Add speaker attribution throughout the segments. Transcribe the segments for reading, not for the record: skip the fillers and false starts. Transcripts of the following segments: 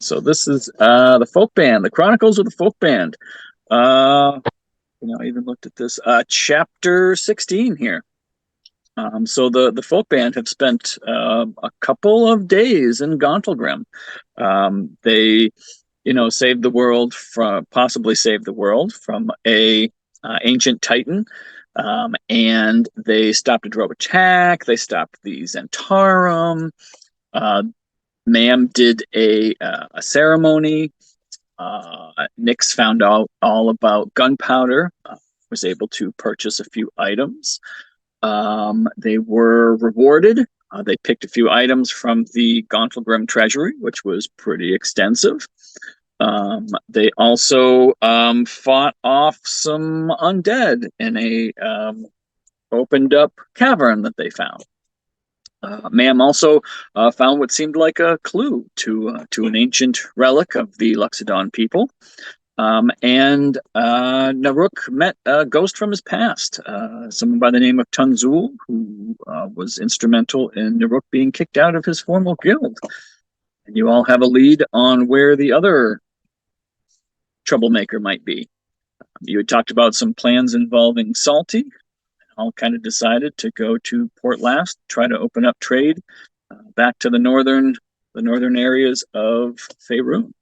Speaker 1: So this is the folk band, the Chronicles of the Folk Band. I even looked at this chapter 16 here. So the folk band have spent a couple of days in Gauntlygrym. They, saved the world possibly saved the world from a ancient titan, and they stopped a drove attack. They stopped the Zentarum. Ma'am did a ceremony. Nix found out all about gunpowder. Was able to purchase a few items. They were rewarded. They picked a few items from the Gauntlygrym treasury, which was pretty extensive. They also fought off some undead in a opened up cavern that they found. Ma'am also found what seemed like a clue to an ancient relic of the Luxodon people. And Naruk met a ghost from his past, someone by the name of Tunzul, who was instrumental in Naruk being kicked out of his formal guild. And you all have a lead on where the other troublemaker might be. You had talked about some plans involving Salty. All kind of decided to go to Port Llast, try to open up trade back to the northern areas of Faerun.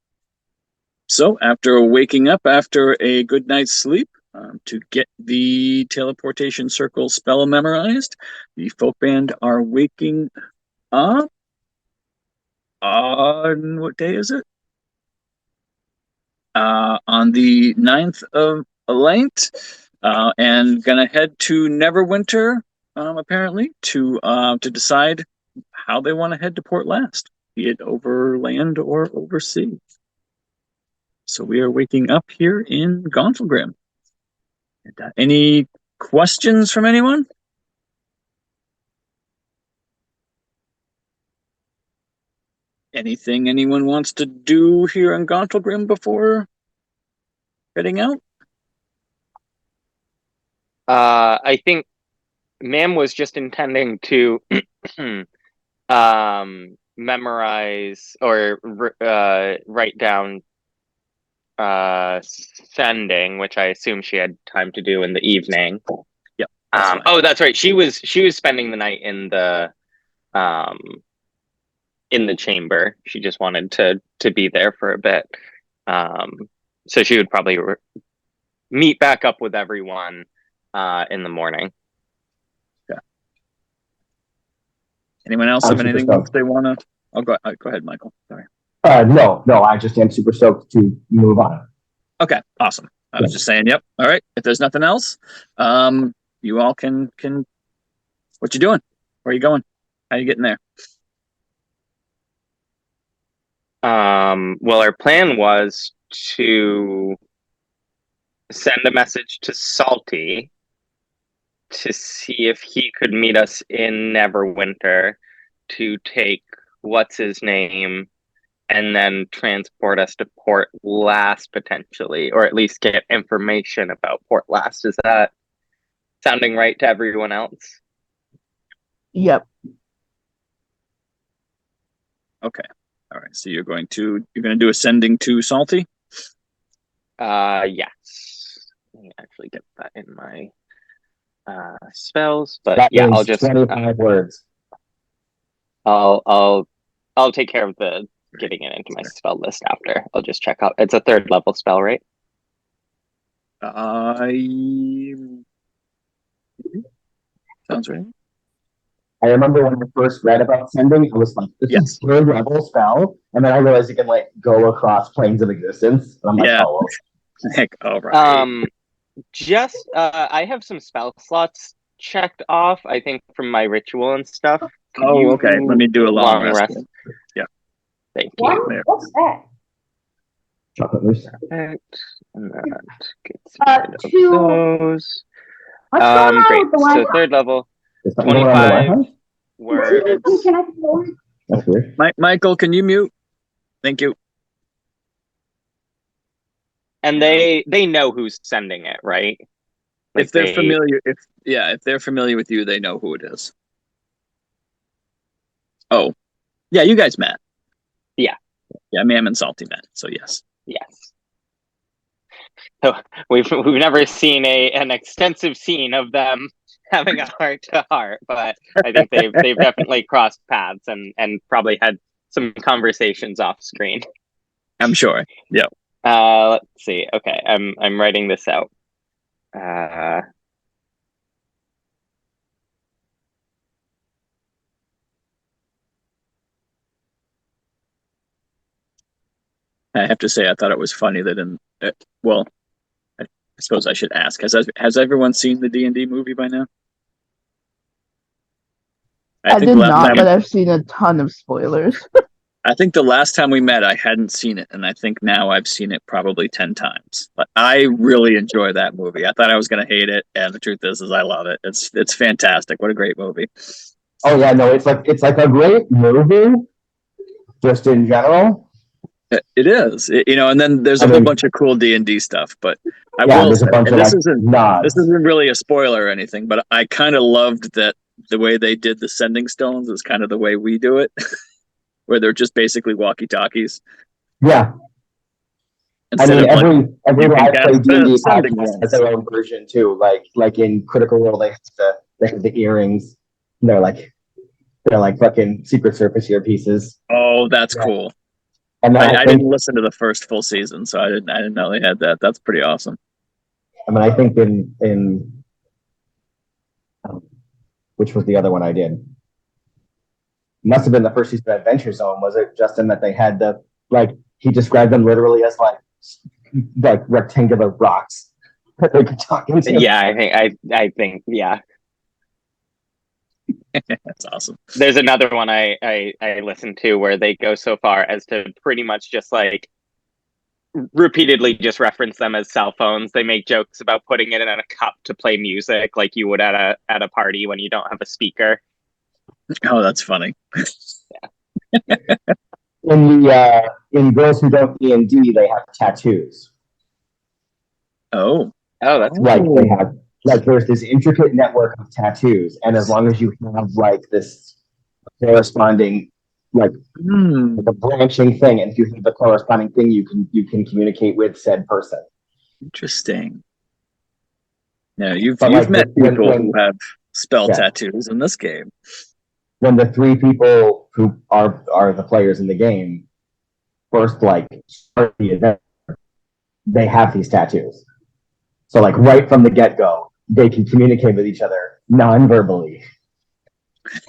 Speaker 1: So after waking up after a good night's sleep, to get the teleportation circle spell memorized, the folk band are waking up on, what day is it? On the 9th of Lent. And gonna head to Neverwinter, apparently, to decide how they want to head to Port Llast, be it over land or over sea. So we are waking up here in Gauntlygrym. Any questions from anyone? Anything anyone wants to do here in Gauntlygrym before heading out?
Speaker 2: I think Ma'am was just intending to memorize or write down sending, which I assume she had time to do in the evening.
Speaker 1: Yep.
Speaker 2: That's right. She was spending the night in the chamber. She just wanted to be there for a bit. So she would probably meet back up with everyone in the morning.
Speaker 1: Yeah. Anyone else have anything else they want to? Oh, go ahead, Michael. Sorry.
Speaker 3: No, I just am super stoked to move on.
Speaker 1: Okay, awesome. I was just saying, yep. All right. If there's nothing else, you all can. What you doing? Where are you going? How are you getting there?
Speaker 2: Well, our plan was to send a message to Salty to see if he could meet us in Neverwinter to take what's his name and then transport us to Port Llast potentially, or at least get information about Port Llast. Is that sounding right to everyone else?
Speaker 4: Yep.
Speaker 1: Okay. All right. So you're going to do a sending to Salty?
Speaker 2: Yes. Let me actually get that in my spells, but
Speaker 3: that
Speaker 2: I'll just
Speaker 3: 25 words.
Speaker 2: I'll take care of the getting it into my spell list after. I'll just check out. It's a 3rd level spell, right?
Speaker 1: Sounds right.
Speaker 3: I remember when I first read about sending, I was like, this is 3rd level spell, and then I realized it can go across planes of existence. And I'm like, oh,
Speaker 1: heck, all right.
Speaker 2: I have some spell slots checked off, I think, from my ritual and stuff.
Speaker 1: Okay. Let me do a long rest. Yeah.
Speaker 2: Thank you.
Speaker 4: What's that?
Speaker 3: Chocolate mousse.
Speaker 2: Perfect. And that gets rid of those. Great. So 3rd level, 25 words.
Speaker 3: That's weird.
Speaker 1: Michael, can you mute? Thank you.
Speaker 2: And they know who's sending it, right?
Speaker 1: Like if they're familiar, if they're familiar with you, they know who it is. Oh, yeah, you guys met.
Speaker 2: Yeah.
Speaker 1: Yeah, Mam and Salty met. So yes.
Speaker 2: Yes. So we've never seen an extensive scene of them having a heart to heart, but I think they've definitely crossed paths and probably had some conversations off screen.
Speaker 1: I'm sure. Yeah.
Speaker 2: Let's see. Okay, I'm writing this out.
Speaker 1: I have to say, I thought it was funny that well, I suppose I should ask: has everyone seen the D&D movie by now?
Speaker 4: I
Speaker 1: think
Speaker 4: did
Speaker 1: last
Speaker 4: not,
Speaker 1: time-
Speaker 4: but I've seen a ton of spoilers.
Speaker 1: I think the last time we met, I hadn't seen it, and I think now I've seen it probably 10 times. But I really enjoy that movie. I thought I was going to hate it, and the truth is I love it. It's fantastic. What a great movie!
Speaker 3: Oh yeah, no, it's like a great movie, just in general.
Speaker 1: It is, and then there's a whole bunch of cool D&D stuff. But I will
Speaker 3: there's
Speaker 1: say,
Speaker 3: a bunch
Speaker 1: and
Speaker 3: of
Speaker 1: this
Speaker 3: like
Speaker 1: isn't
Speaker 3: nods.
Speaker 1: this isn't really a spoiler or anything, but I kind of loved that the way they did the sending stones is kind of the way we do it, where they're just basically walkie-talkies.
Speaker 3: Yeah.
Speaker 1: Instead
Speaker 3: I mean,
Speaker 1: of
Speaker 3: every
Speaker 1: you can
Speaker 3: live play
Speaker 1: cast
Speaker 3: D&D
Speaker 1: sending
Speaker 3: podcast has
Speaker 1: ones.
Speaker 3: their own version too. Like in Critical Role, they have the earrings. They're like fucking Secret Service earpieces.
Speaker 1: Oh, that's
Speaker 3: Yeah.
Speaker 1: cool.
Speaker 3: And then
Speaker 1: I didn't listen to the first full season, so I didn't know they had that. That's pretty awesome.
Speaker 3: I mean, I think in which was the other one I did? Must have been the first season of Adventure Zone, was it, Justin? That they had he described them literally as like rectangular rocks that they could talk into.
Speaker 2: Yeah, I think yeah.
Speaker 1: That's awesome.
Speaker 2: There's another one I listened to where they go so far as to pretty much just like repeatedly just reference them as cell phones. They make jokes about putting it in a cup to play music like you would at a party when you don't have a speaker.
Speaker 1: Oh, that's funny.
Speaker 3: In Girls Who Don't D&D, they have tattoos.
Speaker 1: Oh,
Speaker 2: that's
Speaker 3: They have there's this intricate network of tattoos, and as long as you have this corresponding the branching thing, and if you have the corresponding thing, you can communicate with said person.
Speaker 1: Interesting. Yeah, you've
Speaker 3: But,
Speaker 1: met people
Speaker 3: when
Speaker 1: who have spell tattoos in this game.
Speaker 3: When the three people who are the players in the game first start the event, they have these tattoos. So right from the get-go, they can communicate with each other non-verbally.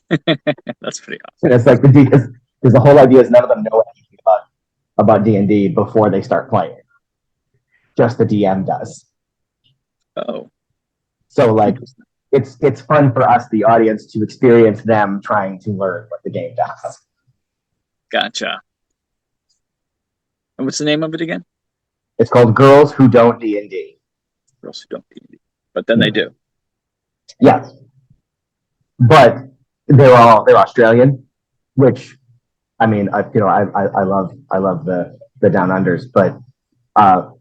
Speaker 1: That's pretty awesome.
Speaker 3: And it's because the whole idea is none of them know anything about D&D before they start playing. Just the DM does.
Speaker 1: Oh.
Speaker 3: So it's fun for us, the audience, to experience them trying to learn what the game does.
Speaker 1: Gotcha. And what's the name of it again?
Speaker 3: It's called Girls Who Don't D&D.
Speaker 1: Girls Who Don't D&D. But then they do.
Speaker 3: Yes. But they're Australian, which I mean, I love the Down Unders, but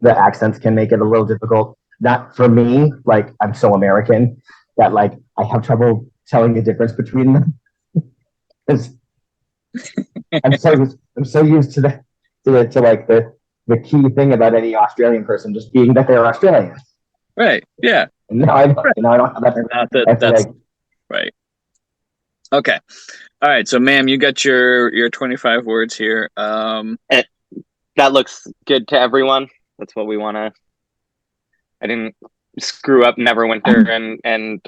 Speaker 3: the accents can make it a little difficult. Not for me, I'm so American that I have trouble telling the difference between them. I'm so used to the key thing about any Australian person just being that they're Australian.
Speaker 1: Right. Yeah.
Speaker 3: And now I don't have that.
Speaker 1: That's right. Okay. All right. So, ma'am, you got your 25 words here.
Speaker 2: That looks good to everyone. That's what we want to. I didn't screw up Neverwinter and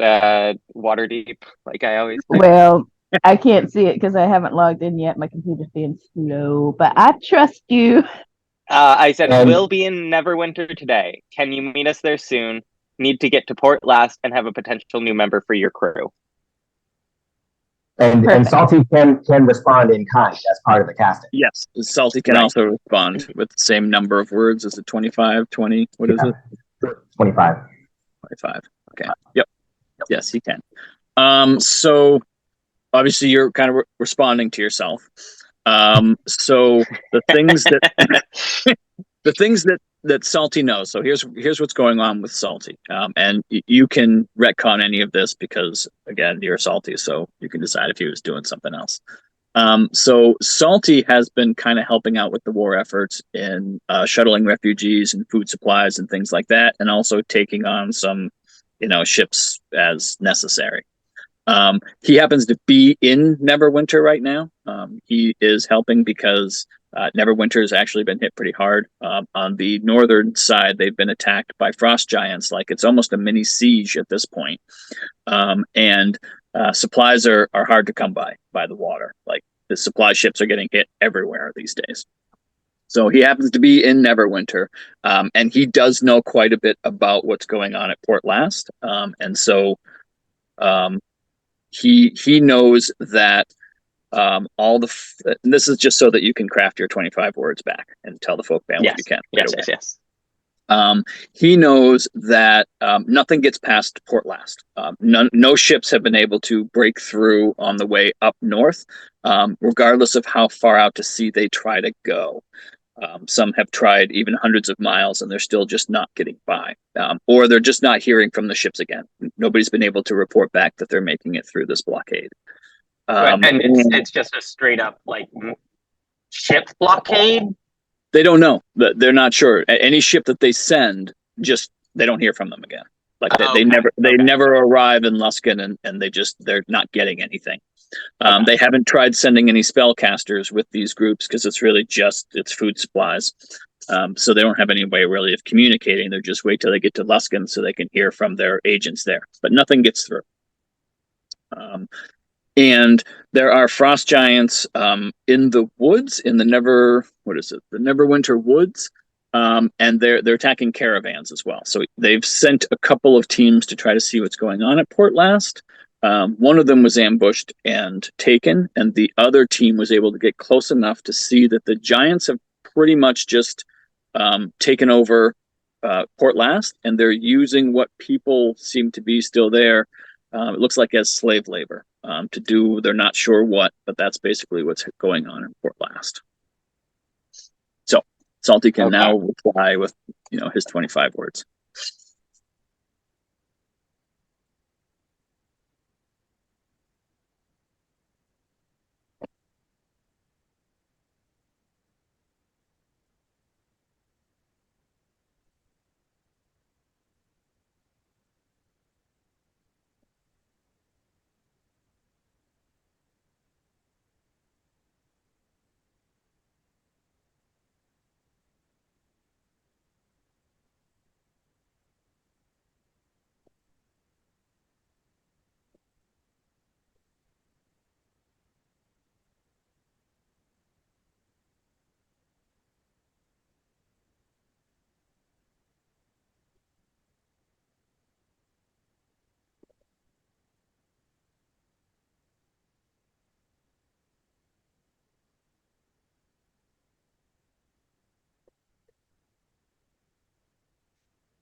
Speaker 2: Waterdeep like I always do.
Speaker 4: Well, I can't see it because I haven't logged in yet. My computer's being slow, but I trust you.
Speaker 2: I said, we'll be in Neverwinter today. Can you meet us there soon? Need to get to Port Llast and have a potential new member for your crew.
Speaker 3: And Salty can respond in kind as part of the casting.
Speaker 1: Yes. Salty can also respond with the same number of words. Is it 25, 20? What is it?
Speaker 3: 25.
Speaker 1: 25. Okay. Yep. Yes, he can. So obviously you're kind of responding to yourself. So the things that Salty knows. So here's what's going on with Salty. And you can retcon any of this because again, you're Salty, so you can decide if he was doing something else. So Salty has been kind of helping out with the war efforts in shuttling refugees and food supplies and things like that, and also taking on some, ships as necessary. He happens to be in Neverwinter right now. He is helping because Neverwinter has actually been hit pretty hard. On the northern side, they've been attacked by frost giants. Like it's almost a mini siege at this point. And supplies are hard to come by the water. Like the supply ships are getting hit everywhere these days. So he happens to be in Neverwinter, and he does know quite a bit about what's going on at Port Llast. And so he knows that and this is just so that you can craft your 25 words back and tell the folk band what you can.
Speaker 2: Yes.
Speaker 1: He knows that nothing gets past Port Llast. No ships have been able to break through on the way up north, regardless of how far out to sea they try to go. Some have tried even hundreds of miles and they're still just not getting by, or they're just not hearing from the ships again. Nobody's been able to report back that they're making it through this blockade.
Speaker 2: And it's just a straight up like ship blockade.
Speaker 1: They don't know. They're not sure. Any ship that they send, just they don't hear from them again. Like they never arrive in Luskin, and they're not getting anything. They haven't tried sending any spellcasters with these groups because it's really it's food supplies. So they don't have any way really of communicating. They just wait till they get to Luskin so they can hear from their agents there. But nothing gets through. And there are frost giants in the woods, in the Neverwinter woods, and they're attacking caravans as well. So they've sent a couple of teams to try to see what's going on at Port Llast. One of them was ambushed and taken, and the other team was able to get close enough to see that the giants have pretty much just taken over Port Llast, and they're using what people seem to be still there. It looks like as slave labor to do, they're not sure what, but that's basically what's going on in Port Llast. So Salty can now reply with, his 25 words.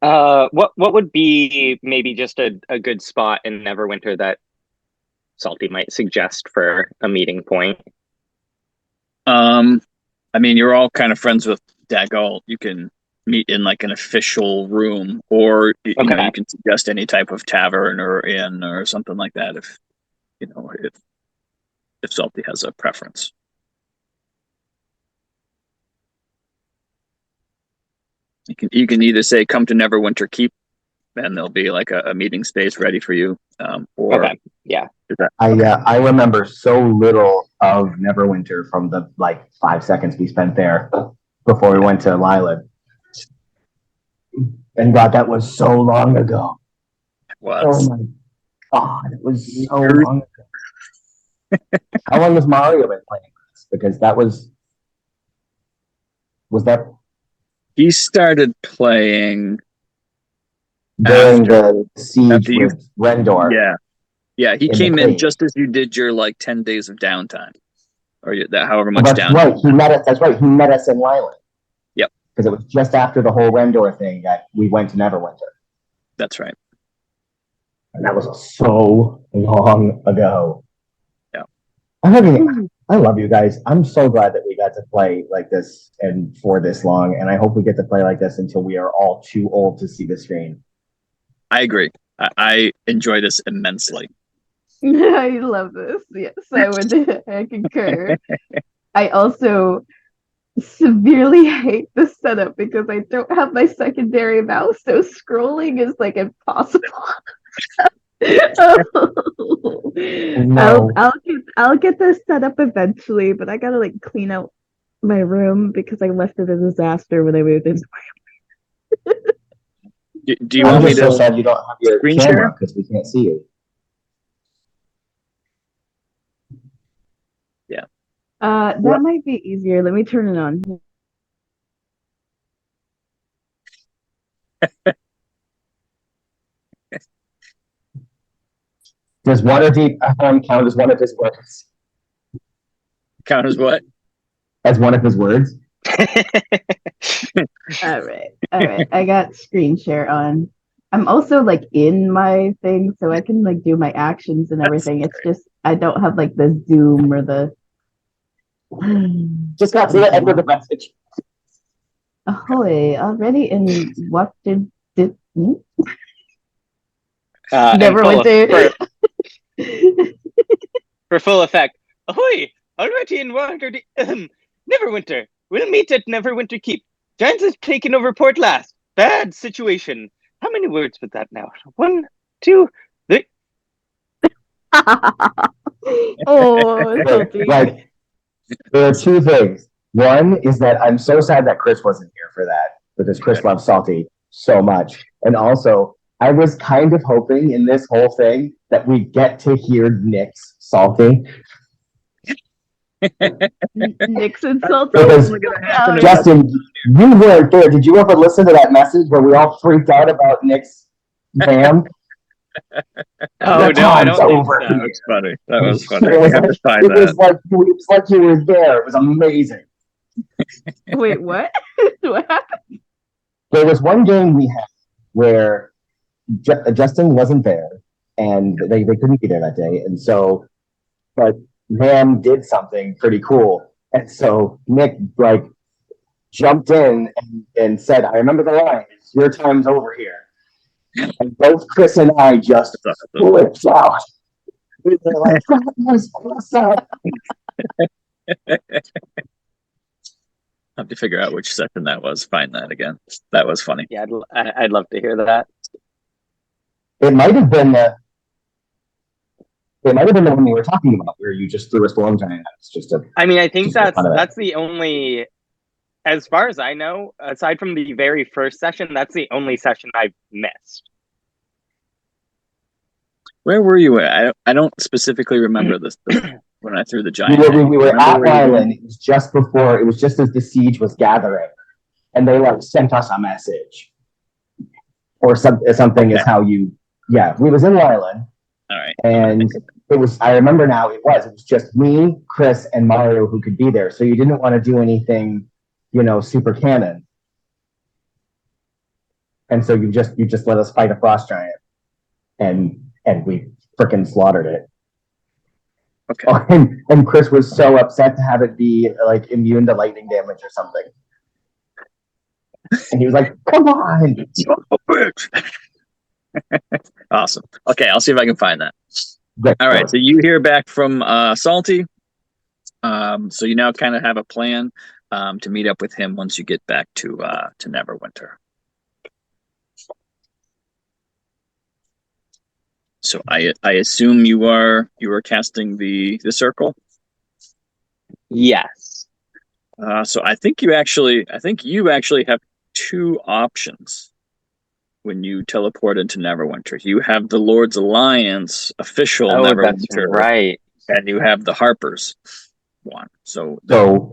Speaker 2: What would be maybe just a good spot in Neverwinter that Salty might suggest for a meeting point?
Speaker 1: I mean, you're all kind of friends with Dagol. You can meet in like an official room, or you can suggest any type of tavern or inn or something like that if Salty has a preference. You can either say come to Neverwinter Keep, and there'll be like a meeting space ready for you. Or
Speaker 3: I remember so little of Neverwinter from the 5 seconds we spent there before we went to Lilith. And God, that was so long ago.
Speaker 1: Was.
Speaker 3: Oh my God, it was so long ago. How long has Mario been playing this? Because that was that
Speaker 1: he started playing
Speaker 3: during the siege with Rendor.
Speaker 1: Yeah. He came in just as you did your 10 days of downtime, or however much downtime.
Speaker 3: Right. He met us. That's right. He met us in Lilith.
Speaker 1: Yep.
Speaker 3: Because it was just after the whole Rendor thing that we went to Neverwinter.
Speaker 1: That's right.
Speaker 3: And that was so long ago.
Speaker 1: Yeah.
Speaker 3: I love you guys. I'm so glad that we got to play like this and for this long. And I hope we get to play like this until we are all too old to see the screen.
Speaker 1: I agree. I enjoy this immensely.
Speaker 4: I love this. Yes, I concur. I also severely hate the setup because I don't have my secondary mouse, so scrolling is like impossible.
Speaker 3: No.
Speaker 4: I'll get this set up eventually, but I gotta like clean out my room because I left it a disaster when I moved in.
Speaker 1: Do you
Speaker 3: I'm
Speaker 1: want me
Speaker 3: just so
Speaker 1: to
Speaker 3: sad you don't have your
Speaker 1: screen
Speaker 3: camera
Speaker 1: share?
Speaker 3: because we can't see you.
Speaker 4: That might be easier. Let me turn it on.
Speaker 3: Does Waterdeep count as one of his words?
Speaker 1: Count as what?
Speaker 3: As one of his words?
Speaker 4: All right. I got screen share on. I'm also like in my thing, so I can like do my actions and everything. It's just I don't have like the Zoom or the.
Speaker 3: Just got to the end of the message.
Speaker 4: Ahoy! Already in what did
Speaker 2: And full
Speaker 4: Neverwinter.
Speaker 2: for full effect. Ahoy! Already in water. Neverwinter. We'll meet at Neverwinter Keep. Giants have taken over Port Llast. Bad situation. How many words with that now? 1, 2, 3.
Speaker 4: Oh, salty.
Speaker 3: Like, there are two things. One is that I'm so sad that Chris wasn't here for that because Chris loves Salty so much. And also, I was kind of hoping in this whole thing that we get to hear Nick's Salty.
Speaker 4: Nixon salty.
Speaker 3: Because Justin, you weren't there. Did you ever listen to that message where we all freaked out about Nick's van?
Speaker 2: Oh, no, I don't think so.
Speaker 1: That was funny. That was funny.
Speaker 3: It was
Speaker 1: I have to find
Speaker 3: it was
Speaker 1: that.
Speaker 3: like you were there. It was amazing.
Speaker 4: Wait, what? What happened?
Speaker 3: There was one game we had where Justin wasn't there and they couldn't be there that day. And so, but Van did something pretty cool. And so Nick like jumped in and said, I remember the line, your time's over here. And both Chris and I just flipped out. We were like, that was awesome.
Speaker 1: I'll have to figure out which session that was. Find that again. That was funny.
Speaker 2: Yeah, I'd love to hear that.
Speaker 3: It might have been the one we were talking about where you just threw a storm giant. It's just a.
Speaker 2: I mean, I think
Speaker 3: just
Speaker 2: that's the only, as far as I know, aside from the very first session, that's the only session I've missed.
Speaker 1: Where were you at? I don't specifically remember this when I threw the giant.
Speaker 3: We were at Ryland. It was just before. It was just as the siege was gathering, and they like sent us a message, or something is how you. Yeah, we was in Ryland.
Speaker 1: All right.
Speaker 3: And it was. I remember now. It was just me, Chris, and Mario who could be there. So you didn't want to do anything, super canon. And so you just let us fight a frost giant, and we frickin' slaughtered it.
Speaker 1: Okay.
Speaker 3: Oh, and Chris was so upset to have it be like immune to lightning damage or something. And he was like, "Come on!"
Speaker 1: Awesome. Okay, I'll see if I can find that.
Speaker 3: Great.
Speaker 1: All right. So you hear back from Salty. So you now kind of have a plan to meet up with him once you get back to Neverwinter. So I assume you are casting the circle.
Speaker 2: Yes.
Speaker 1: So I think you actually have two options when you teleport into Neverwinter. You have the Lord's Alliance official Neverwinter,
Speaker 2: that's right,
Speaker 1: and you have the Harper's one. So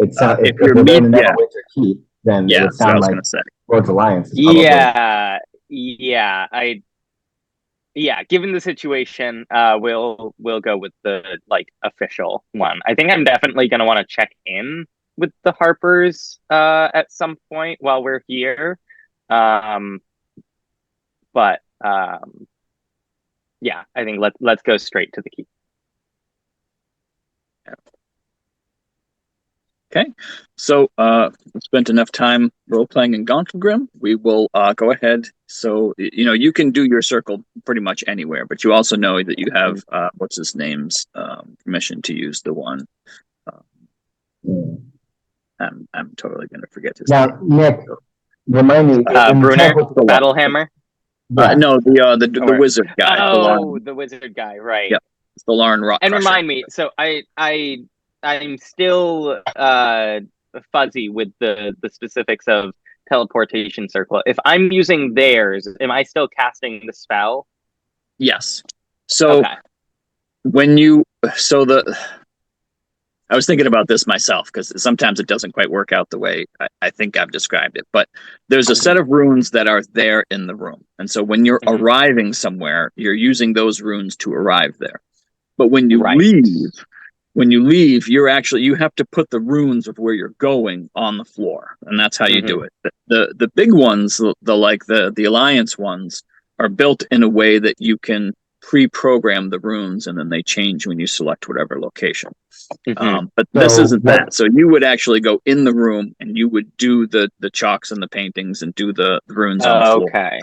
Speaker 3: it's if we're in Neverwinter Keep, then it would sound like Lord's Alliance.
Speaker 2: Given the situation, we'll go with the official one. I think I'm definitely gonna want to check in with the Harpers at some point while we're here. But I think let's go straight to the keep.
Speaker 1: Okay, so we spent enough time role playing in Gauntlygrym. We will go ahead. So you can do your circle pretty much anywhere, but you also know that you have what's his name's permission to use the one. I'm totally going to forget his
Speaker 3: Now,
Speaker 1: name.
Speaker 3: Nick, remind me. in the
Speaker 2: Brunner,
Speaker 3: teleportation-
Speaker 2: Battlehammer.
Speaker 3: Yeah.
Speaker 1: No, the
Speaker 2: Or-
Speaker 1: wizard guy.
Speaker 2: Oh, the wizard guy, right?
Speaker 1: Yep. It's the Larn Rock.
Speaker 2: And
Speaker 1: Crusher.
Speaker 2: remind me. So I'm still fuzzy with the specifics of teleportation circle. If I'm using theirs, am I still casting the spell?
Speaker 1: Yes. So
Speaker 2: Okay.
Speaker 1: I was thinking about this myself because sometimes it doesn't quite work out the way I think I've described it. But there's a set of runes that are there in the room. And so when you're
Speaker 2: Mhm.
Speaker 1: arriving somewhere, you're using those runes to arrive there. But when you
Speaker 2: Right.
Speaker 1: leave, you have to put the runes of where you're going on the floor. And that's how you do it. The big ones, the Alliance ones, are built in a way that you can pre-program the runes and then they change when you select whatever location. But this
Speaker 3: So
Speaker 1: isn't
Speaker 3: what-
Speaker 1: that. So you would actually go in the room and you would do the chalks and the paintings and do the runes on the floor.
Speaker 2: Okay.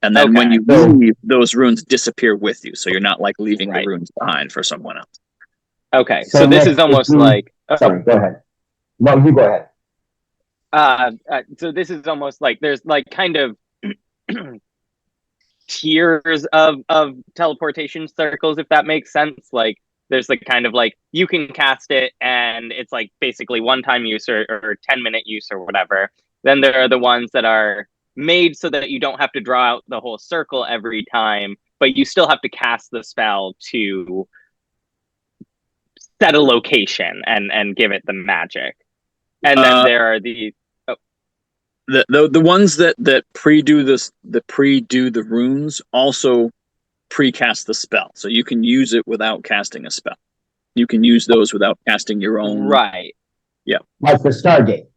Speaker 1: And then when
Speaker 2: Okay.
Speaker 1: you leave, those runes disappear with you. So you're not like leaving
Speaker 2: Right.
Speaker 1: the runes behind for someone else.
Speaker 2: Okay.
Speaker 3: So
Speaker 2: So this
Speaker 3: Nick,
Speaker 2: is almost
Speaker 3: if we-
Speaker 2: like
Speaker 3: Sorry, go ahead. No, you go ahead.
Speaker 2: so this is almost like there's like kind of tiers of teleportation circles, if that makes sense. Like there's the kind of like you can cast it and it's like basically one-time use or 10-minute use or whatever. Then there are the ones that are made so that you don't have to draw out the whole circle every time, but you still have to cast the spell to set a location and give it the magic. And then there are the
Speaker 1: The ones that pre-do the runes also pre-cast the spell. So you can use it without casting a spell. You can use those without casting your own.
Speaker 2: right.
Speaker 3: Like the Stargate.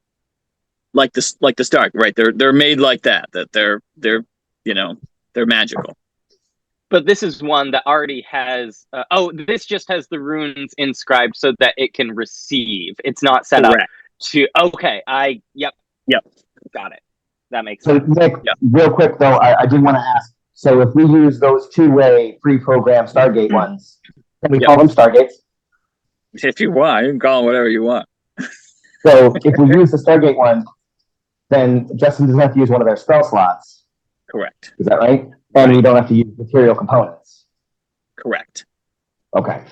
Speaker 1: Like the Stark, right? They're made like that. That they're magical.
Speaker 2: But this is one that already has. This just has the runes inscribed so that it can receive. It's not set
Speaker 1: Correct.
Speaker 2: up to. Okay, Yep. Got it. That makes
Speaker 3: So
Speaker 2: sense.
Speaker 3: Nick,
Speaker 1: Yeah.
Speaker 3: real quick though, I did want to ask. So if we use those two-way pre-programmed Stargate ones, can we
Speaker 1: Yeah.
Speaker 3: call them Stargates?
Speaker 1: If you want, you can call them whatever you want.
Speaker 3: So if we use the Stargate one, then Justin doesn't have to use one of their spell slots.
Speaker 1: Correct.
Speaker 3: Is that right? And we don't have to use material components.
Speaker 1: Correct.
Speaker 3: Okay.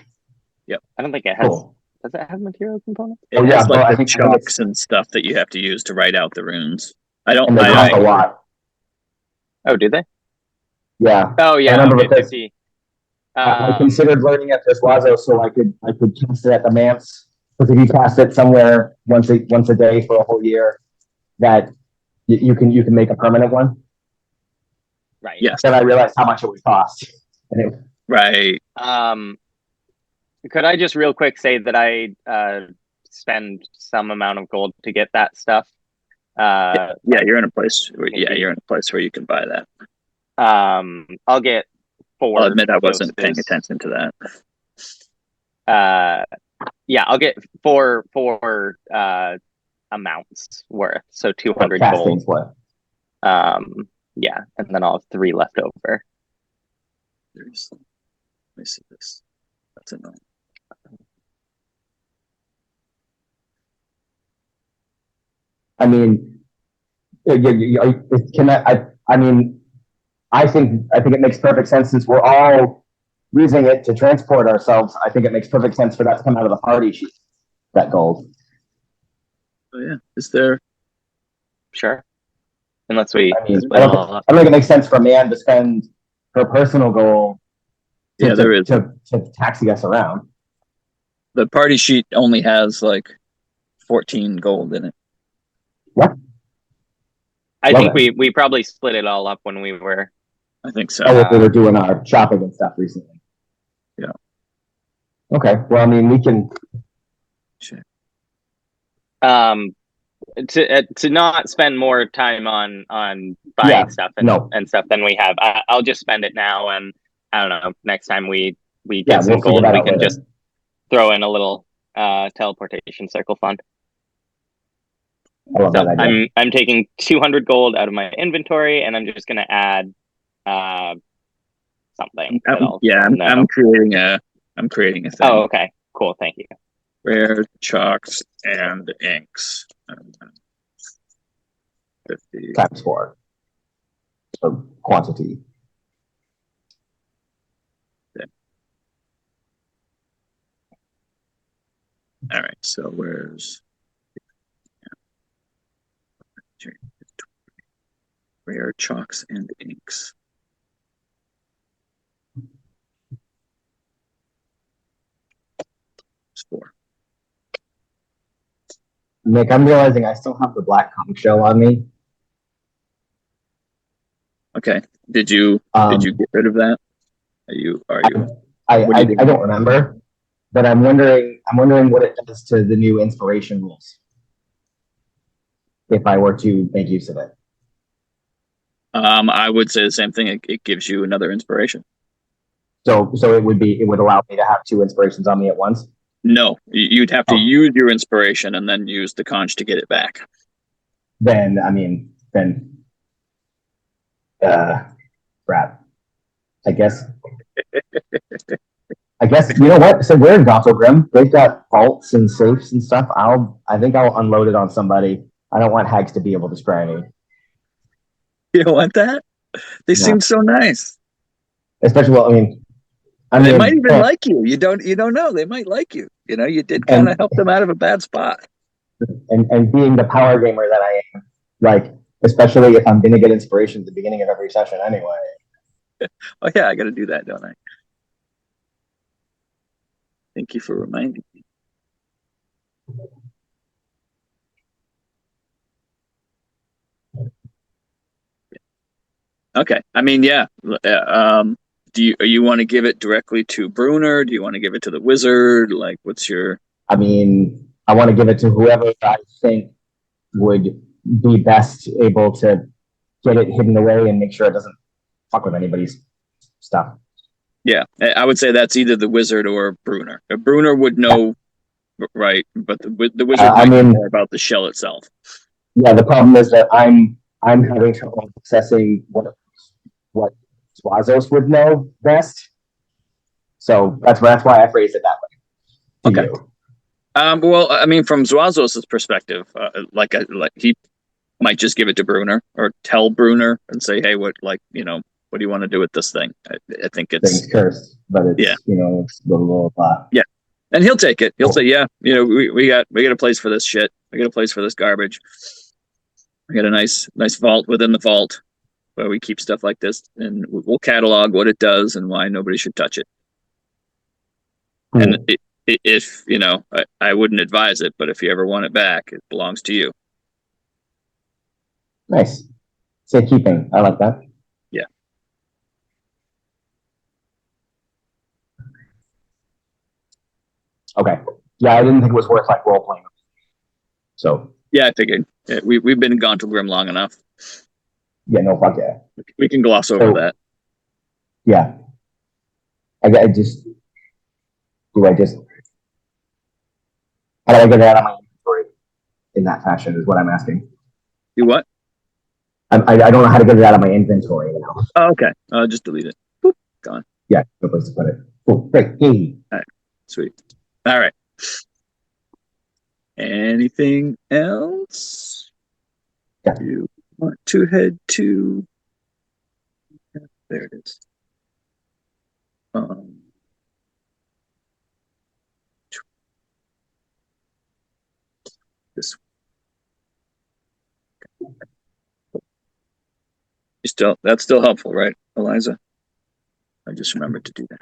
Speaker 2: I don't think it has.
Speaker 3: Cool.
Speaker 2: Does it have material components?
Speaker 1: It
Speaker 3: Oh, yeah,
Speaker 1: has
Speaker 3: but I
Speaker 1: like the
Speaker 3: think
Speaker 1: chalks and stuff that you have to use to write out the runes. I don't.
Speaker 3: And they cost a lot.
Speaker 2: Oh, do they?
Speaker 3: Yeah.
Speaker 2: Oh, yeah.
Speaker 3: I remember
Speaker 2: Okay,
Speaker 3: because
Speaker 2: 50.
Speaker 3: I considered learning at Persuazo so I could cast it at the manse. Because if you cast it somewhere once a day for a whole year, that you can make a permanent one.
Speaker 2: Right.
Speaker 1: Yes.
Speaker 3: Then I realized how much it would cost. And it,
Speaker 1: Right.
Speaker 2: Could I just real quick say that I spend some amount of gold to get that stuff?
Speaker 1: Yeah, you're in a place.
Speaker 2: maybe.
Speaker 1: You're in a place where you can buy that.
Speaker 2: I'll get 4.
Speaker 1: I'll admit I wasn't paying
Speaker 2: Ghostes.
Speaker 1: attention to that.
Speaker 2: Yeah, I'll get 4 amounts worth, so 200
Speaker 3: casting
Speaker 2: gold.
Speaker 3: for.
Speaker 2: Yeah, and then I'll have 3 left over.
Speaker 1: Let me see this. That's annoying.
Speaker 3: I mean, can I mean, I think it makes perfect sense since we're all using it to transport ourselves. I think it makes perfect sense for that to come out of the party sheet, that gold.
Speaker 1: Oh yeah. Is there?
Speaker 2: Sure. Unless we
Speaker 3: I mean,
Speaker 2: split
Speaker 3: I
Speaker 2: it
Speaker 3: don't,
Speaker 2: all up.
Speaker 3: I don't think it makes sense for a man to spend her personal gold
Speaker 1: Yeah, there is.
Speaker 3: to taxi us around.
Speaker 1: The party sheet only has like 14 gold in it.
Speaker 3: What?
Speaker 2: I
Speaker 3: Love
Speaker 2: think
Speaker 3: it.
Speaker 2: we probably split it all up when we were.
Speaker 1: I think so.
Speaker 3: Oh, we were doing our shopping and stuff recently.
Speaker 1: Yeah.
Speaker 3: Okay. Well, I mean, we can.
Speaker 1: Sure.
Speaker 2: To not spend more time on buying
Speaker 3: Yeah,
Speaker 2: stuff and stuff than we have. I'll just spend it now, and I don't know. Next time we
Speaker 3: Yeah,
Speaker 2: get some
Speaker 3: we'll figure
Speaker 2: gold,
Speaker 3: that
Speaker 2: we
Speaker 3: out
Speaker 2: can
Speaker 3: later.
Speaker 2: just throw in a little teleportation circle fund.
Speaker 3: I love
Speaker 2: So
Speaker 3: that idea.
Speaker 2: I'm taking 200 gold out of my inventory, and I'm just gonna add something.
Speaker 1: I'm creating a thing.
Speaker 2: Oh, okay, cool. Thank you.
Speaker 1: Rare chalks and inks. 50.
Speaker 3: Times 4. So quantity.
Speaker 1: All right. So where's rare chalks and inks? It's 4.
Speaker 3: Nick, I'm realizing I still have the black conch shell on me.
Speaker 1: Okay. Did you get rid of that?
Speaker 3: I don't remember, but I'm wondering what it does to the new inspiration rules if I were to make use of it.
Speaker 1: I would say the same thing. It gives you another inspiration.
Speaker 3: So it would allow me to have 2 inspirations on me at once.
Speaker 1: No, you'd have to use your inspiration and then use the conch to get it back.
Speaker 3: Crap. I guess you know what? So we're in Gauntlygrym. They've got vaults and safes and stuff. I think I'll unload it on somebody. I don't want hags to be able to spray me.
Speaker 1: You don't want that? They seem so nice.
Speaker 3: Especially, well,
Speaker 1: they might even like you. You don't know. They might like you. You know, you did kind of help them out of a bad spot.
Speaker 3: And being the power gamer that I am, like, especially if I'm going to get inspiration at the beginning of every session anyway.
Speaker 1: Oh yeah, I got to do that, don't I? Thank you for reminding me. Okay. I mean, yeah. Do you want to give it directly to Bruner? Do you want to give it to the wizard? Like, what's your?
Speaker 3: I mean, I want to give it to whoever I think would be best able to get it hidden away and make sure it doesn't fuck with anybody's stuff.
Speaker 1: Yeah, I would say that's either the wizard or Bruner. Bruner would know, right? But the wizard might know more about the shell itself.
Speaker 3: Yeah, the problem is that I'm having trouble accessing what Swazos would know best. So that's why I phrased it that way.
Speaker 1: Okay. Well, I mean, from Zwazos' perspective, like he might just give it to Bruner or tell Bruner and say, "Hey, what do you want to do with this thing?" I think it's
Speaker 3: cursed, but it's it's a little
Speaker 1: yeah, and he'll take it. He'll say, "Yeah, we got a place for this shit. We got a place for this garbage. We got a nice vault within the vault where we keep stuff like this, and we'll catalog what it does and why nobody should touch it."
Speaker 3: Cool.
Speaker 1: And if I wouldn't advise it, but if you ever want it back, it belongs to you.
Speaker 3: Nice. Safekeeping. I like that.
Speaker 1: Yeah.
Speaker 3: Okay. Yeah, I didn't think it was worth like role playing. So.
Speaker 1: Yeah, I figured. Yeah, we've been in Gauntlygrym long enough.
Speaker 3: Yeah, no, fuck yeah.
Speaker 1: We can gloss over that.
Speaker 3: Yeah. How do I get that out of my inventory in that fashion is what I'm asking.
Speaker 1: Do what?
Speaker 3: I don't know how to get it out of my inventory.
Speaker 1: Oh, okay. Just delete it. Boop, gone.
Speaker 3: Yeah, no place to put it. Cool. Great. Hey.
Speaker 1: All right. Sweet. All right. Anything else?
Speaker 3: Yeah.
Speaker 1: You want to head to? There it is. This. That's still helpful, right, Eliza? I just remembered to do that.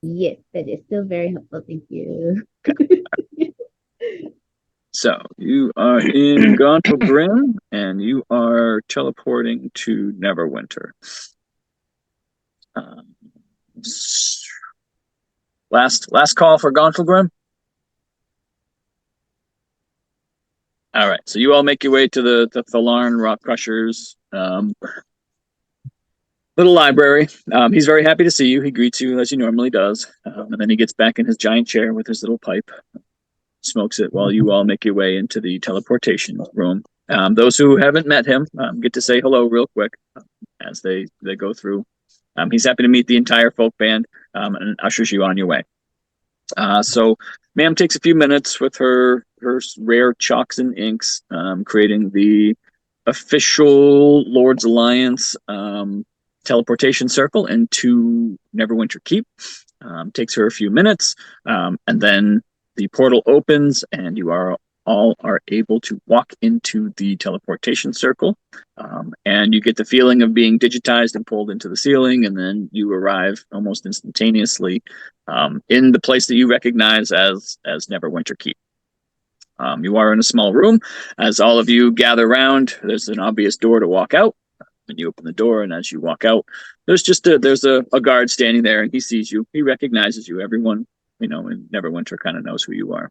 Speaker 4: Yes, that is still very helpful. Thank you.
Speaker 1: So you are in Gauntlygrym, and you are teleporting to Neverwinter. Last call for Gauntlygrym. All right, so you all make your way to the Thalarn Rock Crushers little library. He's very happy to see you. He greets you as he normally does, and then he gets back in his giant chair with his little pipe, smokes it while you all make your way into the teleportation room. Those who haven't met him get to say hello real quick as they go through. He's happy to meet the entire folk band and ushers you on your way. So ma'am takes a few minutes with her rare chalks and inks, creating the official Lord's Alliance teleportation circle into Neverwinter Keep. Takes her a few minutes, and then the portal opens, and you all are able to walk into the teleportation circle, and you get the feeling of being digitized and pulled into the ceiling, and then you arrive almost instantaneously in the place that you recognize as Neverwinter Keep. You are in a small room. As all of you gather around, there's an obvious door to walk out. And you open the door, and as you walk out, there's a guard standing there, and he sees you. He recognizes you. Everyone, in Neverwinter kind of knows who you are.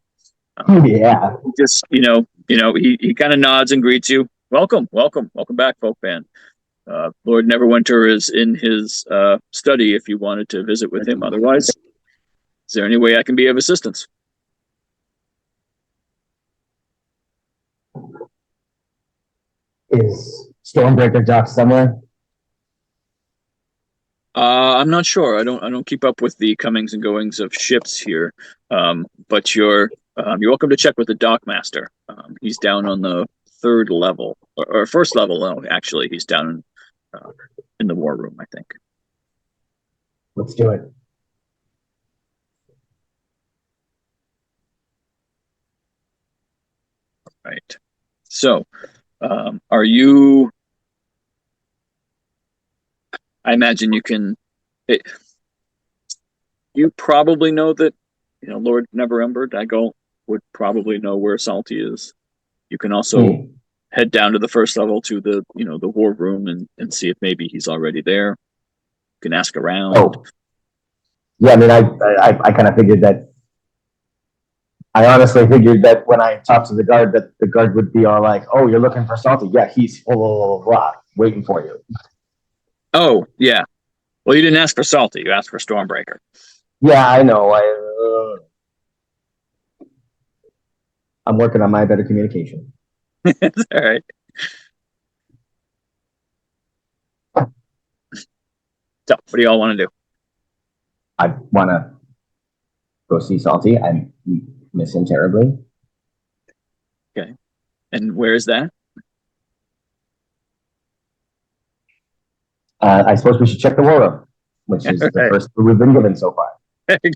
Speaker 3: Yeah.
Speaker 1: Just he kind of nods and greets you. Welcome back, folk band. Lord Neverwinter is in his study if you wanted to visit with him. Otherwise, is there any way I can be of assistance?
Speaker 3: Is Stormbreaker docked somewhere?
Speaker 1: I'm not sure. I don't keep up with the comings and goings of ships here. But you're welcome to check with the dockmaster. He's down on the third level or first level. No, actually, he's down in the war room, I think.
Speaker 3: Let's do it.
Speaker 1: Right. So, are you? I imagine you can. You probably know that, Lord Neverember Dago would probably know where Salty is. You can also head down to the first level to the war room and see if maybe he's already there. You can ask around.
Speaker 3: Oh, yeah. I mean, I kind of figured that. I honestly figured that when I talked to the guard, that the guard would be all like, "Oh, you're looking for Salty? Yeah, he's waiting for you."
Speaker 1: Oh, yeah. Well, you didn't ask for Salty. You asked for Stormbreaker.
Speaker 3: Yeah, I know. I'm working on my better communication.
Speaker 1: All right. So, what do y'all want to do?
Speaker 3: I want to go see Salty. I miss him terribly.
Speaker 1: Okay. And where is that?
Speaker 3: I suppose we should check the war room, which is the first clue we've been given so far.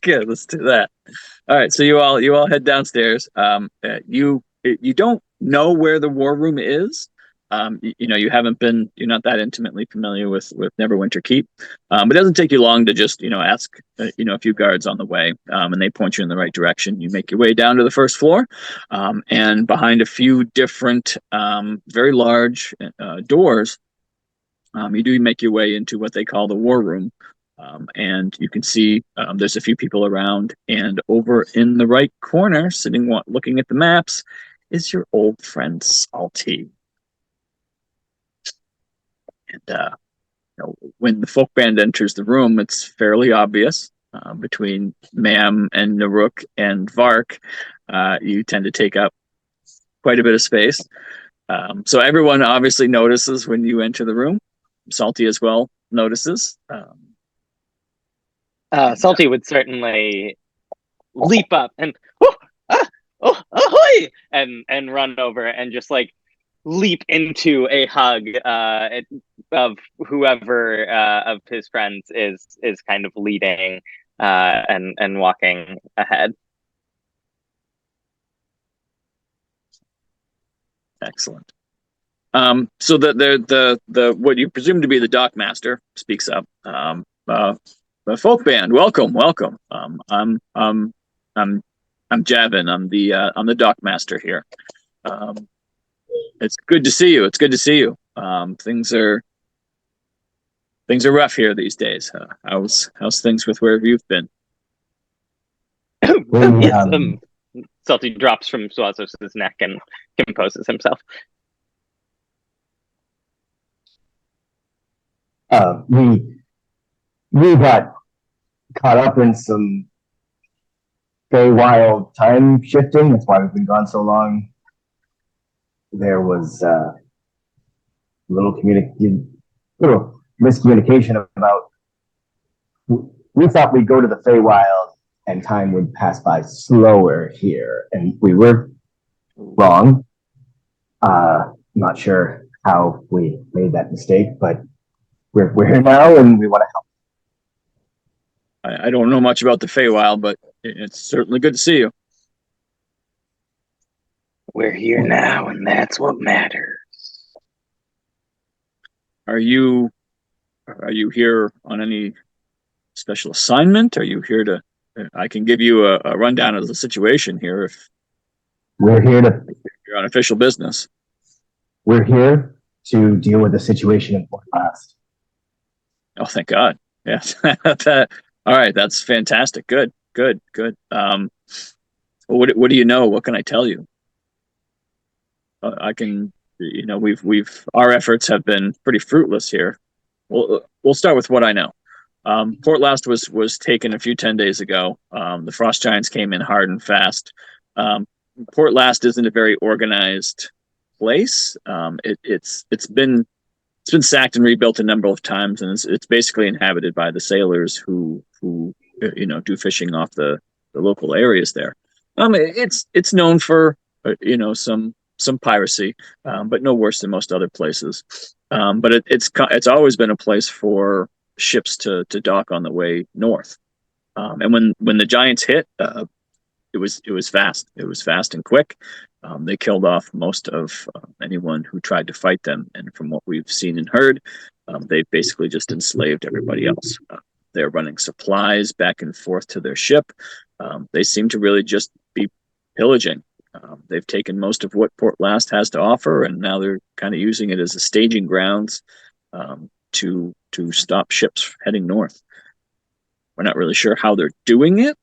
Speaker 1: Good. Let's do that. All right. So you all head downstairs. You don't know where the war room is. You haven't been. You're not that intimately familiar with Neverwinter Keep. It doesn't take you long to just ask a few guards on the way, and they point you in the right direction. You make your way down to the first floor, and behind a few different, very large doors, you do make your way into what they call the war room. And you can see there's a few people around, and over in the right corner, looking at the maps, is your old friend Salty. And when the folk band enters the room, it's fairly obvious. Between Ma'am and Naruk and Vark, you tend to take up quite a bit of space. So everyone obviously notices when you enter the room. Salty as well notices.
Speaker 2: Salty would certainly leap up and ahoy, and run over and just like leap into a hug of whoever of his friends is kind of leading and walking ahead.
Speaker 1: Excellent. So the what you presume to be the dockmaster speaks up. The folk band, welcome. I'm Javin. I'm the dockmaster here. It's good to see you. Things are rough here these days. How's things with wherever you've been?
Speaker 2: Yes, Salty drops from Suazos' neck and composes himself.
Speaker 3: We got caught up in some Feywild time shifting. That's why we've been gone so long. There was little miscommunication about. We thought we'd go to the Feywild and time would pass by slower here, and we were wrong. Not sure how we made that mistake, but we're here now, and we want to help.
Speaker 1: I don't know much about the Feywild, but it's certainly good to see you.
Speaker 2: We're here now, and that's what matters.
Speaker 1: Are you here on any special assignment? Are you here to? I can give you a rundown of the situation here if
Speaker 3: We're here to
Speaker 1: you're on official business.
Speaker 3: We're here to deal with the situation in Port Llast.
Speaker 1: Oh, thank God. Yes. All right. That's fantastic. Good. What do you know? What can I tell you? I can, our efforts have been pretty fruitless here. We'll start with what I know. Port Llast was taken a few 10 days ago. The frost giants came in hard and fast. Port Llast isn't a very organized place. It's been sacked and rebuilt a number of times, and it's basically inhabited by the sailors who do fishing off the local areas there. It's known for some piracy, but no worse than most other places. But it's always been a place for ships to dock on the way north. And when the giants hit, it was fast. It was fast and quick. They killed off most of anyone who tried to fight them, and from what we've seen and heard, they basically just enslaved everybody else. They're running supplies back and forth to their ship. They seem to really just be pillaging. They've taken most of what Port Llast has to offer, and now they're kind of using it as a staging grounds to stop ships heading north. We're not really sure how they're doing it,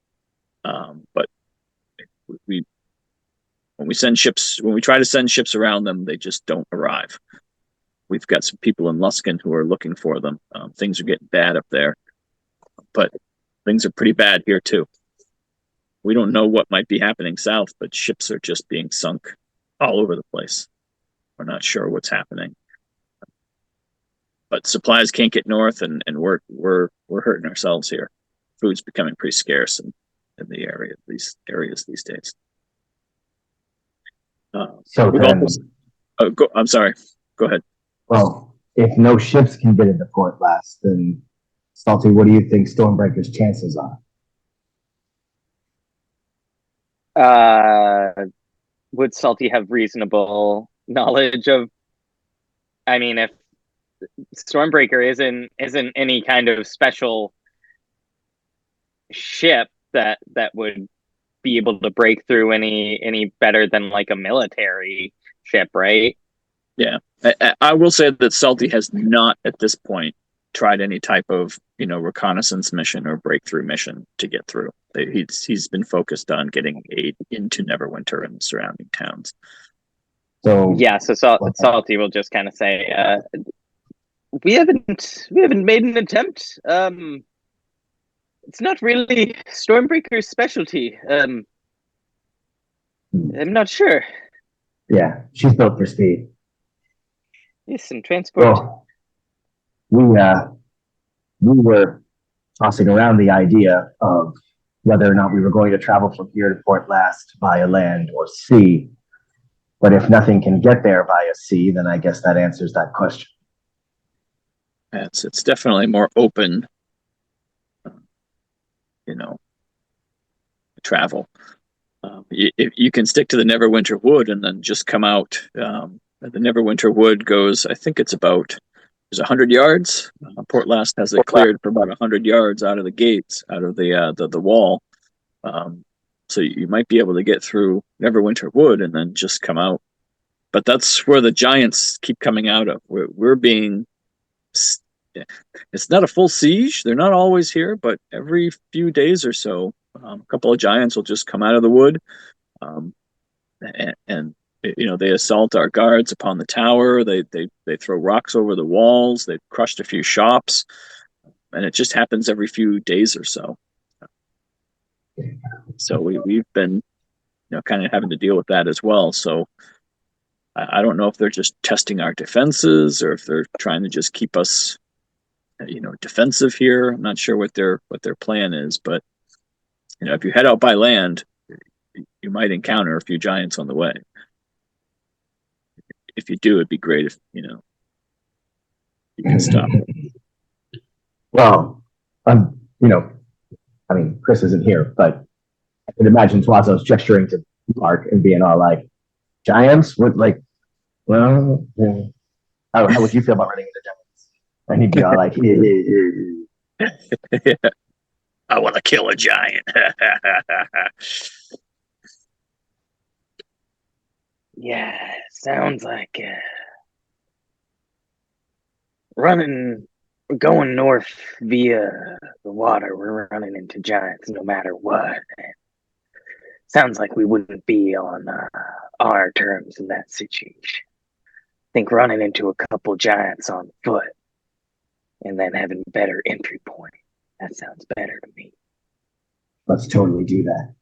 Speaker 1: but when we try to send ships around them, they just don't arrive. We've got some people in Luskin who are looking for them. Things are getting bad up there, but things are pretty bad here too. We don't know what might be happening south, but ships are just being sunk all over the place. We're not sure what's happening, but supplies can't get north, and we're hurting ourselves here. Food's becoming pretty scarce in the area, these areas these days. I'm sorry. Go ahead.
Speaker 3: Well, if no ships can get into Port Llast, then Salty, what do you think Stormbreaker's chances are?
Speaker 2: Would Salty have reasonable knowledge of? I mean, if Stormbreaker isn't any kind of special ship that would be able to break through any better than like a military ship, right?
Speaker 1: Yeah, I will say that Salty has not at this point tried any type of reconnaissance mission or breakthrough mission to get through. He's been focused on getting aid into Neverwinter and surrounding towns.
Speaker 3: So
Speaker 2: Salty will just kind of say, we haven't made an attempt. It's not really Stormbreaker's specialty. I'm not sure.
Speaker 3: Yeah, she's built for speed.
Speaker 2: Yes, and transport.
Speaker 3: Well, we were tossing around the idea of whether or not we were going to travel from here to Port Llast via land or sea. But if nothing can get there via sea, then I guess that answers that question.
Speaker 1: It's definitely more open, travel. You can stick to the Neverwinter Wood and then just come out. The Neverwinter Wood goes, I think it's about, there's 100 yards. Port Llast has it cleared for about 100 yards out of the gates, out of the wall. So you might be able to get through Neverwinter Wood and then just come out. But that's where the giants keep coming out of. We're being, it's not a full siege. They're not always here, but every few days or so, a couple of giants will just come out of the wood, and they assault our guards upon the tower. They throw rocks over the walls. They've crushed a few shops, and it just happens every few days or so. So we've been, kind of having to deal with that as well. So I don't know if they're just testing our defenses or if they're trying to just keep us, defensive here. I'm not sure what their plan is, but if you head out by land, you might encounter a few giants on the way. If you do, it'd be great if you can stop them.
Speaker 3: Well, Chris isn't here, but I can imagine Twazo's gesturing to Mark and being all like, "Giants? What? Like, well, yeah. How would you feel about running into giants?" And he'd be all like,
Speaker 1: I want to kill a giant.
Speaker 2: Yeah, sounds like going north via the water. We're running into giants no matter what. Sounds like we wouldn't be on our terms in that situation. I think running into a couple giants on foot and then having better entry point. That sounds better to me.
Speaker 3: "Let's totally do that."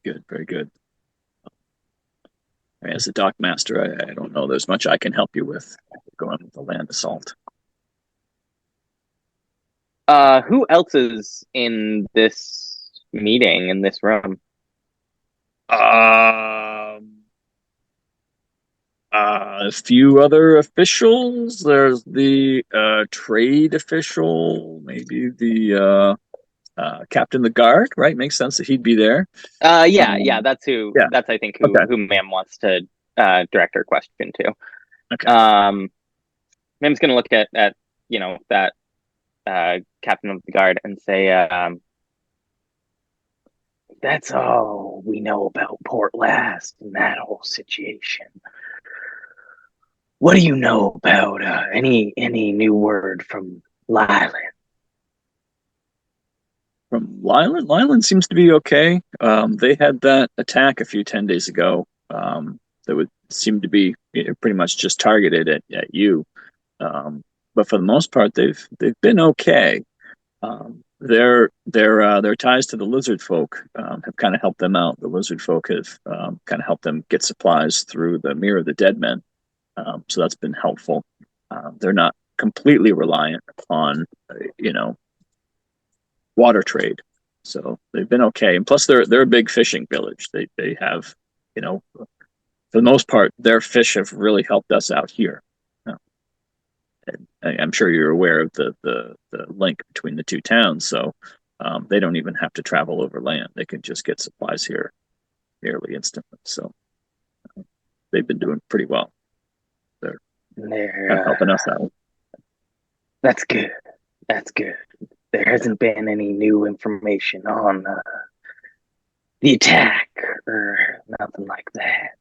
Speaker 1: Good, very good. As a dock master, I don't know there's much I can help you with going with the land assault.
Speaker 2: Who else is in this meeting in this room?
Speaker 1: A few other officials. There's the trade official, maybe the captain of the guard. Right, makes sense that he'd be there.
Speaker 2: Yeah, that's who.
Speaker 1: Yeah.
Speaker 2: That's I think
Speaker 1: Okay.
Speaker 2: who Ma'am wants to direct her question to.
Speaker 1: Okay.
Speaker 2: Ma'am's gonna look at that captain of the guard and say, "That's all we know about Port Llast and that whole situation. What do you know about any new word from Lyland?"
Speaker 1: From Lyland, Lyland seems to be okay. They had that attack a few 10 days ago. That would seem to be pretty much just targeted at you. But for the most part, they've been okay. Their ties to the lizard folk have kind of helped them out. The lizard folk have kind of helped them get supplies through the Mirror of the Dead Men, so that's been helpful. They're not completely reliant on water trade, so they've been okay. And plus, they're a big fishing village. They have, for the most part, their fish have really helped us out here. I'm sure you're aware of the link between the two towns, so they don't even have to travel over land. They can just get supplies here fairly instantly. So they've been doing pretty well. They're kind of helping us out.
Speaker 2: That's good. That's good. There hasn't been any new information on the attack or nothing like that.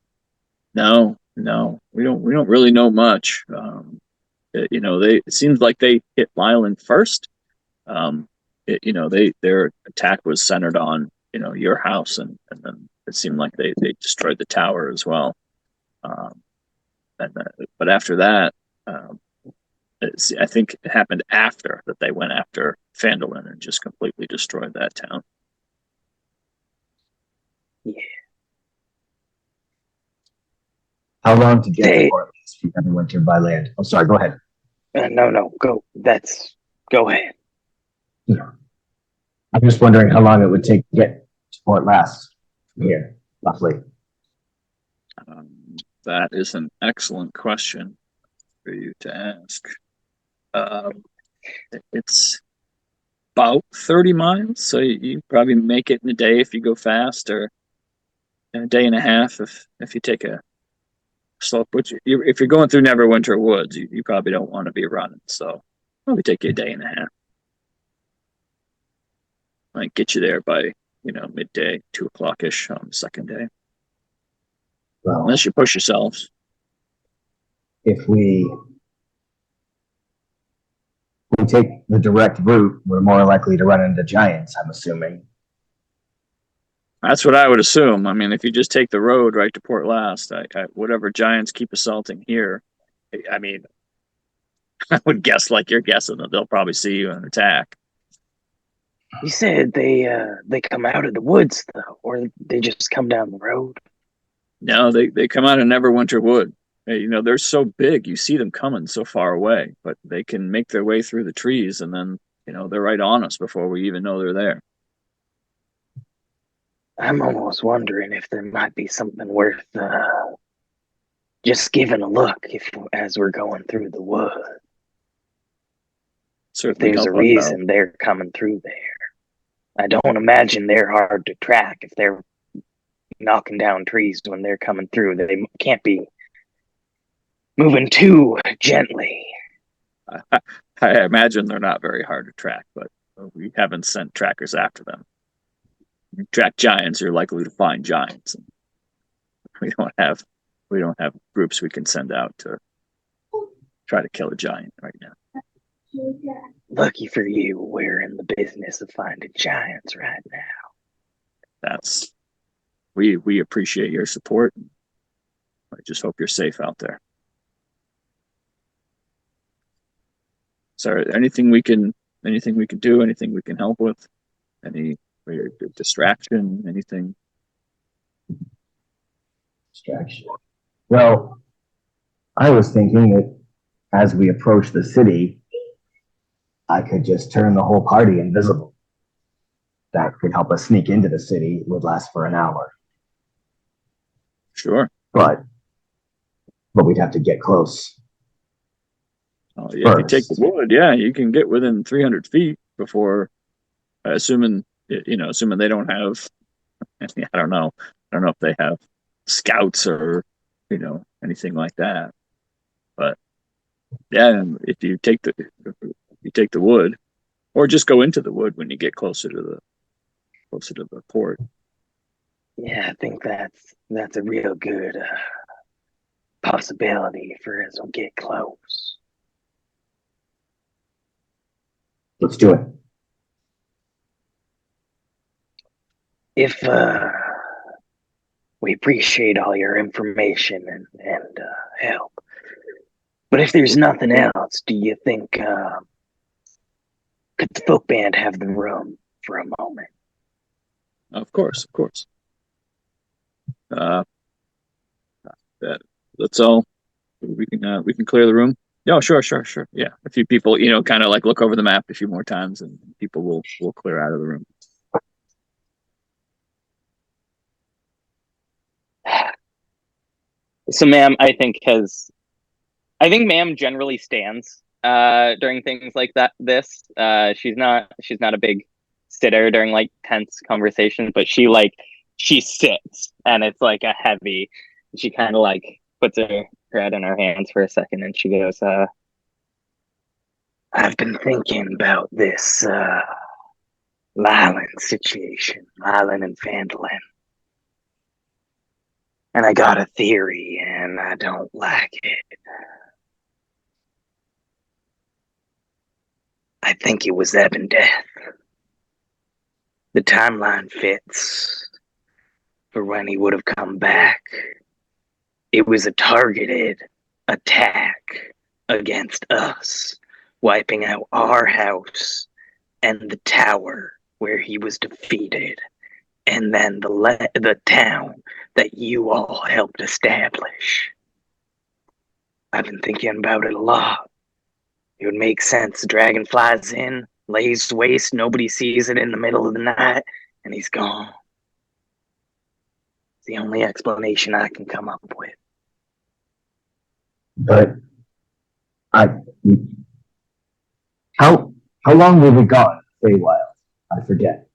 Speaker 1: No, we don't really know much. It seems like they hit Lyland first. Their attack was centered on your house, and then it seemed like they destroyed the tower as well. But after that, I think it happened after that they went after Phandalin and just completely destroyed that town.
Speaker 2: Yeah.
Speaker 3: How long to get to Port Llast from Neverwinter by land? I'm sorry, go ahead.
Speaker 2: No, go. Go ahead.
Speaker 3: I'm just wondering how long it would take to get to Port Llast from here, roughly.
Speaker 1: That is an excellent question for you to ask. It's about 30 miles, so you probably make it in a day if you go fast, or in a day and a half if you take a slope. Which if you're going through Neverwinter woods, you probably don't want to be running, so probably take you a day and a half. Might get you there by midday, 2 o'clock ish on the second day,
Speaker 3: Well,
Speaker 1: unless you push yourselves.
Speaker 3: if we take the direct route, we're more likely to run into giants, I'm assuming.
Speaker 1: That's what I would assume. I mean, if you just take the road right to Port Llast, whatever giants keep assaulting here, I mean, I would guess like you're guessing that they'll probably see you and attack.
Speaker 5: You said they come out of the woods though, or they just come down the road.
Speaker 1: No, they come out of Neverwinter Wood. They're so big, you see them coming so far away, but they can make their way through the trees, and then they're right on us before we even know they're there.
Speaker 5: I'm almost wondering if there might be something worth just giving a look as we're going through the wood.
Speaker 1: Certainly
Speaker 5: There's a
Speaker 1: help us out.
Speaker 5: reason they're coming through there. I don't imagine they're hard to track if they're knocking down trees when they're coming through. They can't be moving too gently.
Speaker 1: I imagine they're not very hard to track, but we haven't sent trackers after them. You track giants, you're likely to find giants. We don't have groups we can send out to try to kill a giant right now.
Speaker 5: Lucky for you, we're in the business of finding giants right now.
Speaker 1: We appreciate your support. I just hope you're safe out there. So anything we can do, anything we can help with, any distraction, anything?
Speaker 3: Distraction. Well, I was thinking that as we approach the city, I could just turn the whole party invisible. That could help us sneak into the city. It would last for an hour.
Speaker 1: Sure.
Speaker 3: But we'd have to get close.
Speaker 1: Oh, yeah, if you take the wood, yeah, you can get within 300 feet before, assuming they don't have, I don't know if they have scouts or, anything like that. But yeah, if you take the wood, or just go into the wood when you get closer to the port.
Speaker 5: Yeah, I think that's a real good possibility for us to get close.
Speaker 3: Let's do it.
Speaker 5: If we appreciate all your information and help, but if there's nothing else, do you think could the folk band have the room for a moment?
Speaker 1: Of course. That's all. We can clear the room. Yeah, sure. Yeah, a few people, kind of like look over the map a few more times, and people will clear out of the room.
Speaker 2: So Ma'am, I think Ma'am generally stands during things like this. She's not a big sitter during like tense conversations, but she sits, and it's like a heavy. She kind of like puts her head in her hands for a second, and she goes,
Speaker 5: I've been thinking about this Lylan situation, Lylan and Phandalin. And I got a theory, and I don't like it. I think it was Ebb and Death. The timeline fits for when he would have come back. It was a targeted attack against us, wiping out our house and the tower where he was defeated, and then the town that you all helped establish. I've been thinking about it a lot. It would make sense. The dragon flies in, lays waste, nobody sees it in the middle of the night, and he's gone. It's the only explanation I can come up with.
Speaker 3: But how long were we gone? Feywild? I forget.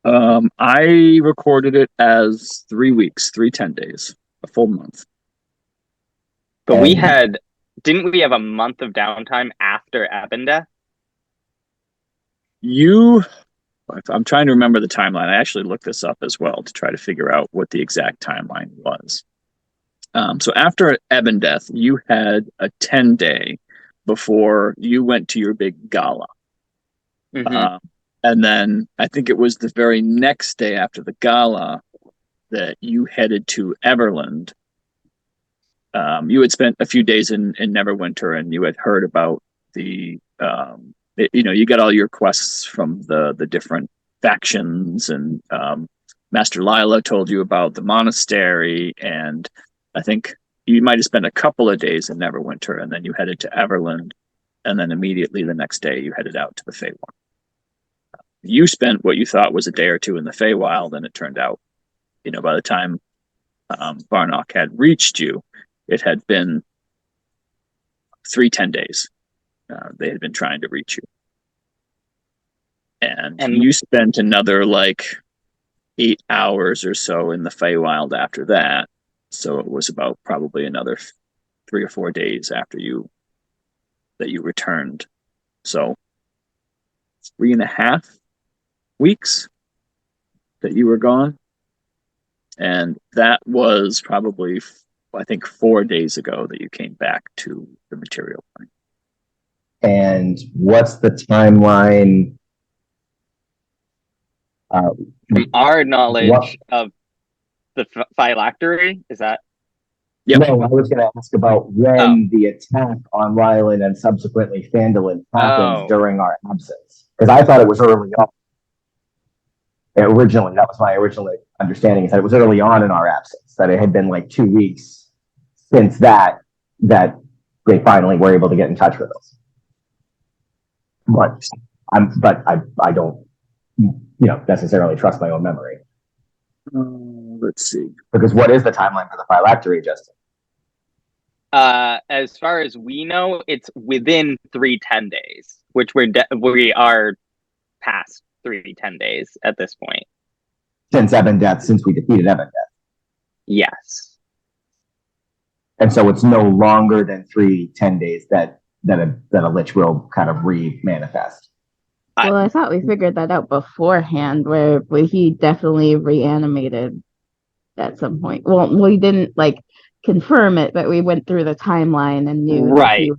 Speaker 1: I recorded it as 3 weeks, 10 days, a full month.
Speaker 2: but didn't we have a month of downtime after Ebb and Death?
Speaker 1: I'm trying to remember the timeline. I actually looked this up as well to try to figure out what the exact timeline was. So after Ebb and Death, you had a 10-day before you went to your big gala.
Speaker 2: Mm-hmm.
Speaker 1: And then I think it was the very next day after the gala that you headed to Everland you had spent a few days in Neverwinter, and you had heard about you got all your quests from the different factions, and Master Lila told you about the monastery, and I think you might have spent a couple of days in Neverwinter, and then you headed to Everland, and then immediately the next day you headed out to the Feywild. You spent what you thought was a day or two in the Feywild, and it turned out, by the time Varnock had reached you, it had been 10 days. They had been trying to reach you. And you spent another 8 hours or so in the Feywild after that. So it was about probably another 3 or 4 days after that you returned. So 3.5 weeks that you were gone. And that was probably, I think, 4 days ago that you came back to the material plane.
Speaker 3: And what's the timeline?
Speaker 2: From our knowledge of the phylactery, is that?
Speaker 1: Yep.
Speaker 3: No, I was going to ask about when the attack on Ryland and subsequently Phandalin happened during our absence. Because I thought it was early on. Originally, that was my original understanding, is that it was early on in our absence, that it had been 2 weeks since that they finally were able to get in touch with us. But I don't necessarily trust my own memory.
Speaker 1: Let's see.
Speaker 3: Because what is the timeline for the phylactery, Justin?
Speaker 2: As far as we know, it's within 3-10 days, which we are past 3-10 days at this point.
Speaker 3: Since we defeated Ebon Death.
Speaker 2: Yes.
Speaker 3: And so it's no longer than 3-10 days that a lich will kind of re-manifest.
Speaker 4: Well, I thought we figured that out beforehand, where he definitely reanimated at some point. Well, we didn't confirm it, but we went through the timeline and knew.
Speaker 2: Right.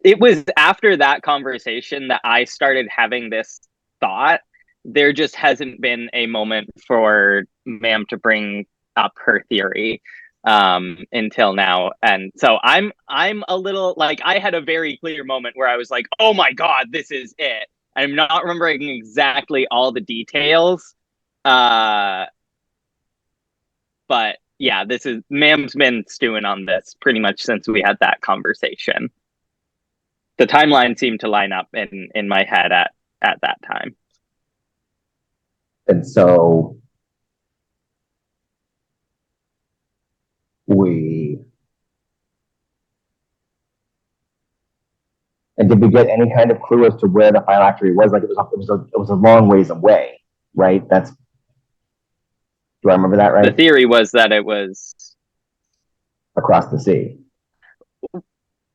Speaker 2: It was after that conversation that I started having this thought. There just hasn't been a moment for Ma'am to bring up her theory until now, and so I'm a little I had a very clear moment where I was like, oh my god, this is it. I'm not remembering exactly all the details, but yeah, this is Ma'am's been stewing on this pretty much since we had that conversation. The timeline seemed to line up in my head at that time.
Speaker 3: And so did we get any kind of clue as to where the phylactery was? It was a long ways away, right? Do I remember that right?
Speaker 2: The theory was that it was
Speaker 3: across the sea.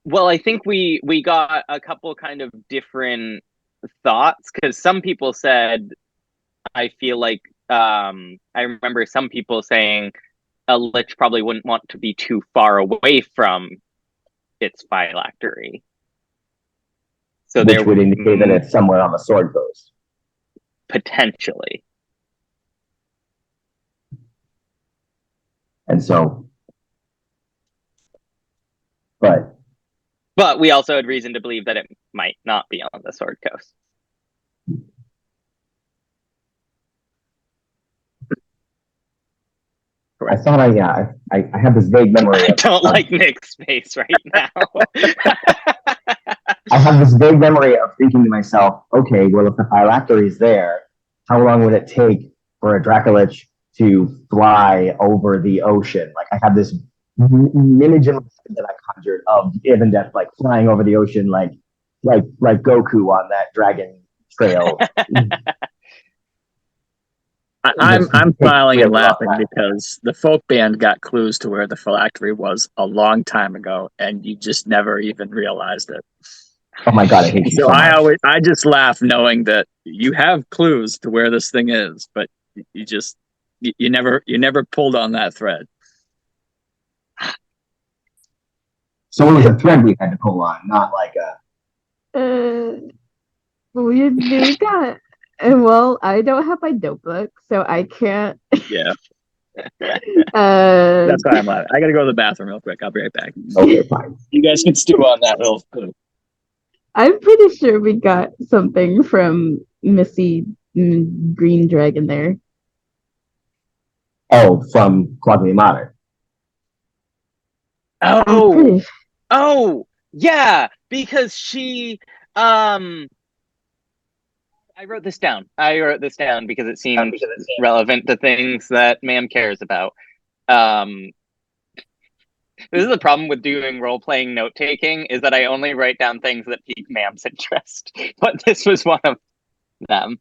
Speaker 2: Well, I think we got a couple kind of different thoughts, because some people said, I feel like I remember some people saying a lich probably wouldn't want to be too far away from its phylactery. So
Speaker 3: which would indicate that it's somewhere on the Sword Coast.
Speaker 2: Potentially.
Speaker 3: And so, but
Speaker 2: we also had reason to believe that it might not be on the Sword Coast.
Speaker 3: I thought I have this vague memory.
Speaker 2: I don't like Nick's face right now.
Speaker 3: I have this vague memory of thinking to myself, okay, well, if the phylactery is there, how long would it take for a Dracolich to fly over the ocean? I have this image in my head that I conjured of Ebon Death flying over the ocean like Goku on that dragon trail.
Speaker 1: I'm smiling and laughing because the folk band got clues to where the phylactery was a long time ago, and you just never even realized it.
Speaker 3: Oh my god, I hate you so much.
Speaker 1: I just laugh knowing that you have clues to where this thing is, but you never pulled on that thread.
Speaker 3: So it was a thread we had to pull on, not
Speaker 4: we got. Well, I don't have my notebook, so I can't.
Speaker 1: Yeah. That's why I'm laughing. I gotta go to the bathroom real quick. I'll be right back.
Speaker 3: Okay, fine.
Speaker 1: You guys can stew on that real quick.
Speaker 4: I'm pretty sure we got something from Missy Green Dragon there.
Speaker 3: Oh, from Quadrimata.
Speaker 4: I'm
Speaker 2: Oh,
Speaker 4: pretty
Speaker 2: oh, yeah, because she, I wrote this down. I wrote this down because it seems relevant to things that ma'am cares about. This is the problem with doing role-playing note-taking, is that I only write down things that pique ma'am's interest. But this was one of them.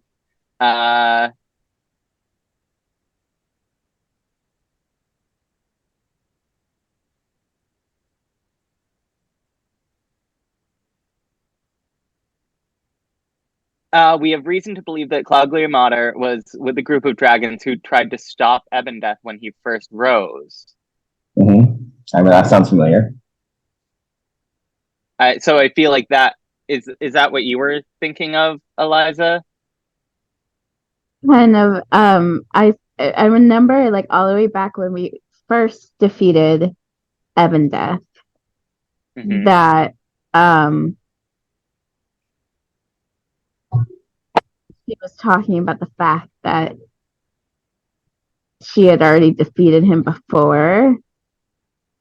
Speaker 2: We have reason to believe that Gauntlygrym was with a group of dragons who tried to stop Ebendeth when he first rose.
Speaker 3: Mm-hmm. I mean, that sounds familiar.
Speaker 2: So I feel like that is that what you were thinking of, Eliza?
Speaker 4: kind of I remember like all the way back when we first defeated Ebendeth
Speaker 2: Mm-hmm.
Speaker 4: that she was talking about the fact that she had already defeated him before,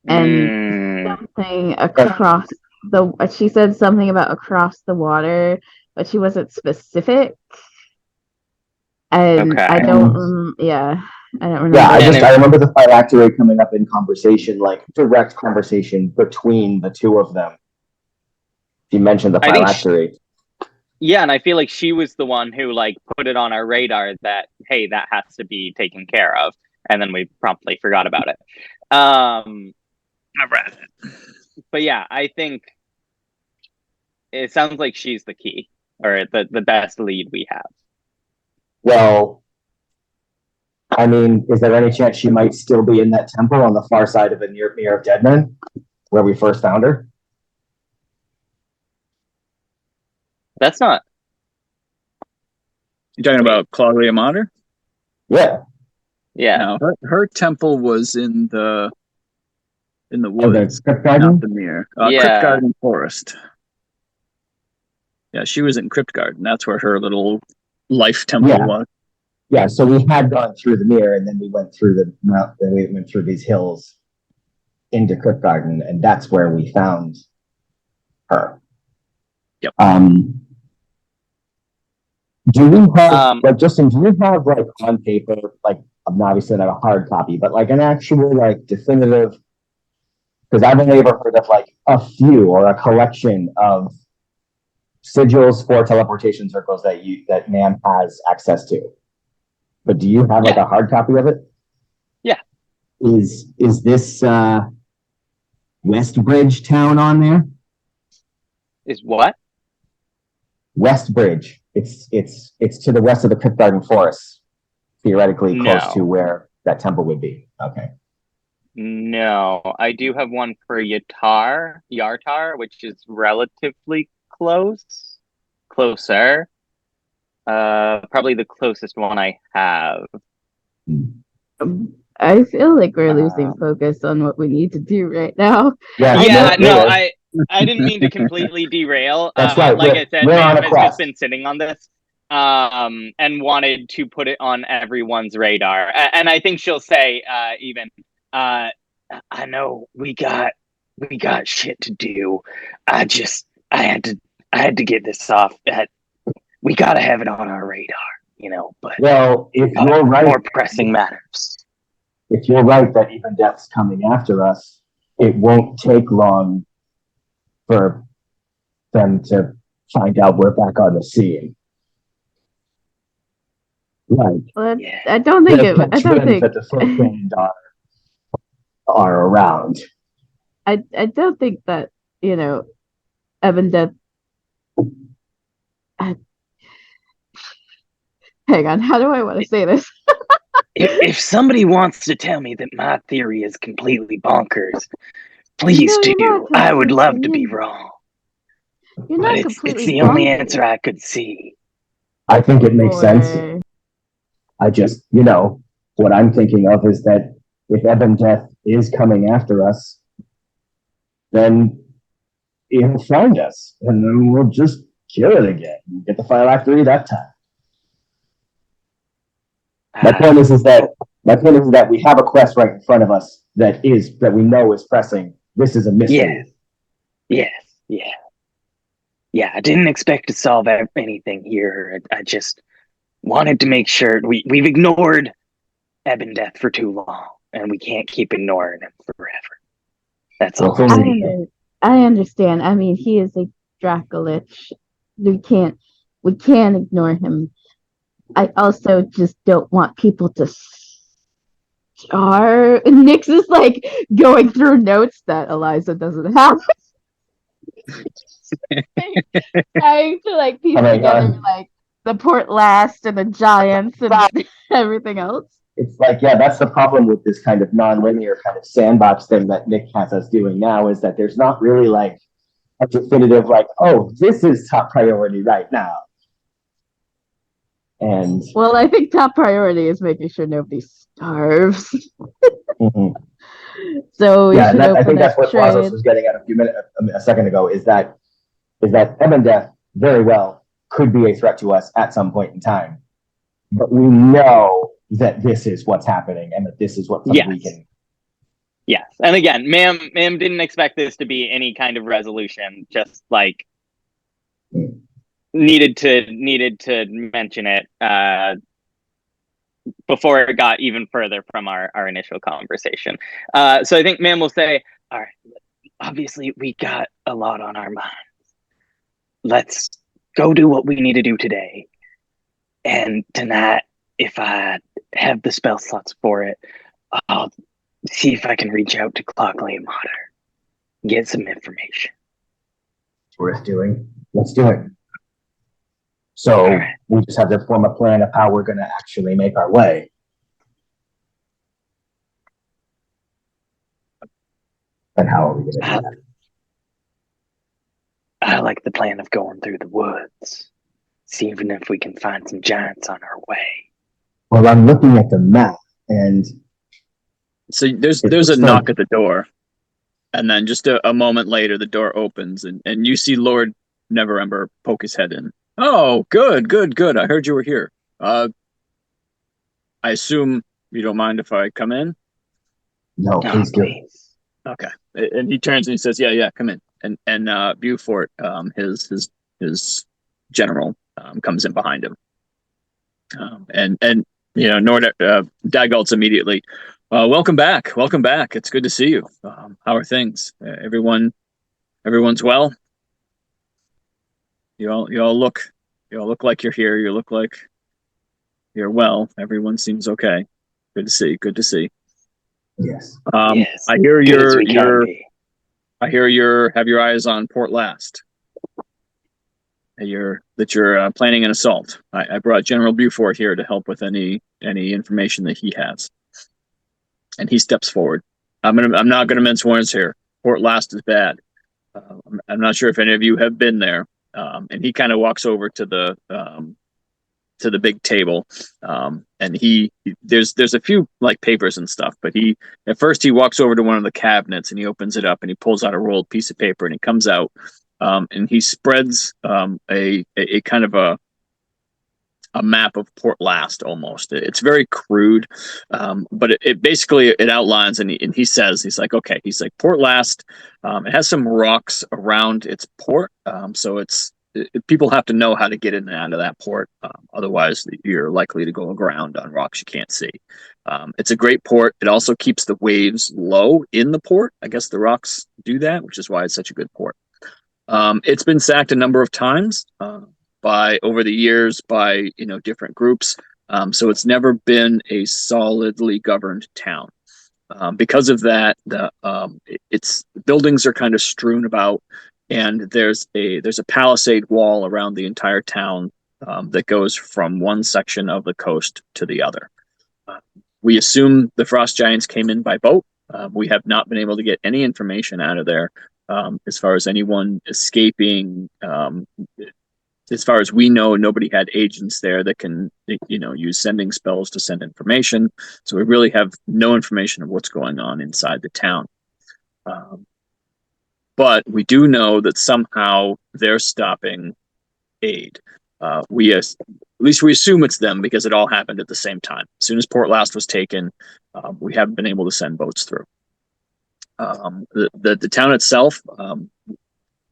Speaker 4: and something across she said something about across the water, but she wasn't specific. And
Speaker 2: Okay.
Speaker 4: I don't I don't remember.
Speaker 3: Yeah, I remember the phylactery coming up in conversation, like direct conversation between the two of them. You mentioned the phylactery.
Speaker 2: Yeah, and I feel like she was the one who like put it on our radar that, hey, that has to be taken care of, and then we promptly forgot about it. But yeah, I think it sounds like she's the key, or the best lead we have.
Speaker 3: Well, I mean, is there any chance she might still be in that temple on the far side of the Mirror of Dead Men, where we first found her?
Speaker 2: That's not.
Speaker 1: You talking about Gauntlygrym?
Speaker 3: Yeah.
Speaker 2: Yeah.
Speaker 1: No, her temple was in the
Speaker 3: The
Speaker 1: woods,
Speaker 3: Crypt Garden?
Speaker 1: not the mirror.
Speaker 2: Yeah.
Speaker 1: Crypt Garden Forest. Yeah, she was in Crypt Garden. That's where her little life temple was.
Speaker 3: Yeah, so we had gone through the mirror, and then we went through the mountain. We went through these hills into Crypt Garden, and that's where we found her.
Speaker 1: Yep.
Speaker 3: Do we have like Justin? Do you have like on paper, like obviously not a hard copy, but like an actual like definitive? Because I've only ever heard of like a few or a collection of sigils for teleportation circles that man has access to. But do you have like a hard copy of it?
Speaker 2: Yeah.
Speaker 3: Is this Westbridge town on there?
Speaker 2: Is what?
Speaker 3: Westbridge. It's to the west of the Crypt Garden Forest, theoretically close to where that temple would be. Okay.
Speaker 2: No, I do have one for Yartar, which is relatively closer. Probably the closest one I have.
Speaker 4: I feel like we're losing focus on what we need to do right now.
Speaker 2: I didn't mean to completely derail.
Speaker 3: That's right.
Speaker 2: Like I said,
Speaker 3: Ma'am
Speaker 2: has just been sitting on this and wanted to put it on everyone's radar. And I think she'll say I know we got shit to do. I had to get this off. We gotta have it on our radar, but
Speaker 3: well, if you're right,
Speaker 2: more pressing matters.
Speaker 3: If you're right that even death's coming after us, it won't take long for them to find out we're back on the scene. Like,
Speaker 4: well, I don't think that
Speaker 3: the Folk are around.
Speaker 4: I don't think that Ebendeth. Hang on, how do I want to say this?
Speaker 5: If somebody wants to tell me that my theory is completely bonkers, please do. I would love to be wrong.
Speaker 4: You're not
Speaker 5: it's the only answer I could see.
Speaker 3: I think it makes sense. I just, what I'm thinking of is that if Ebon Death is coming after us, then he'll find us, and then we'll just kill it again. Get the phylactery that time. My point is that we have a quest right in front of us that we know is pressing. This is a mystery.
Speaker 5: Yes. Yeah, I didn't expect to solve anything here. I just wanted to make sure we've ignored Ebon Death for too long, and we can't keep ignoring him forever. That's all.
Speaker 4: I understand. I mean, he is a Dracolich. We can't ignore him. I also just don't want people to starve. Nyx is like going through notes that Eliza doesn't have. Trying to like piece together like the Port Llast and the giants and everything else.
Speaker 3: It's like, yeah, that's the problem with this kind of non-linear kind of sandbox thing that Nick has us doing now, is that there's not really like a definitive like, oh, this is top priority right now. And
Speaker 4: well, I think top priority is making sure nobody starves. So
Speaker 3: yeah, I think that's what Brazos was getting at a second ago, is that Ebon Death very well could be a threat to us at some point in time, but we know that this is what's happening and that this is what we can.
Speaker 2: Yes, and again, ma'am didn't expect this to be any kind of resolution. Just like needed to mention it before it got even further from our initial conversation. So I think ma'am will say, all right, obviously we got a lot on our minds. Let's go do what we need to do today. And tonight, if I have the spell slots for it, I'll see if I can reach out to Gauntlygrym, get some information.
Speaker 3: It's worth doing. Let's do it. So we just have to form a plan of how we're going to actually make our way. And how are we going to do that?
Speaker 5: I like the plan of going through the woods, seeing if we can find some giants on our way.
Speaker 3: Well, I'm looking at the map, and
Speaker 1: so there's a knock at the door, and then just a moment later, the door opens, and you see Lord Neverwinter poke his head in. Oh, good. I heard you were here. I assume you don't mind if I come in?
Speaker 3: No, please do.
Speaker 1: Okay. And he turns and he says, yeah, come in. And Beaufort, his general, comes in behind him. And you know, Dagalt's immediately, welcome back. It's good to see you. How are things? Everyone's well? You all look like you're here. You look like you're well. Everyone seems okay. Good to see.
Speaker 3: Yes.
Speaker 5: Yes.
Speaker 1: I hear I hear you have your eyes on Port Llast. You're planning an assault. I brought General Beaufort here to help with any information that he has. And he steps forward. I'm not gonna mince words here. Port Llast is bad. I'm not sure if any of you have been there. And he kind of walks over to the big table, and there's a few like papers and stuff, but at first he walks over to one of the cabinets and he opens it up and he pulls out a rolled piece of paper and he comes out, and he spreads a kind of a map of Port Llast almost. It's very crude, but it basically outlines, and he says, he's like Port Llast, it has some rocks around its port, so people have to know how to get in and out of that port, otherwise you're likely to go aground on rocks you can't see. It's a great port. It also keeps the waves low in the port. I guess the rocks do that, which is why it's such a good port. It's been sacked a number of times over the years by different groups, so it's never been a solidly governed town. Because of that, the buildings are kind of strewn about, and there's a palisade wall around the entire town that goes from one section of the coast to the other. We assume the frost giants came in by boat. We have not been able to get any information out of there as far as anyone escaping as far as we know, nobody had agents there that can, use sending spells to send information. So we really have no information of what's going on inside the town. But we do know that somehow they're stopping aid. At least we assume it's them because it all happened at the same time. As soon as Port Llast was taken, we haven't been able to send boats through. The town itself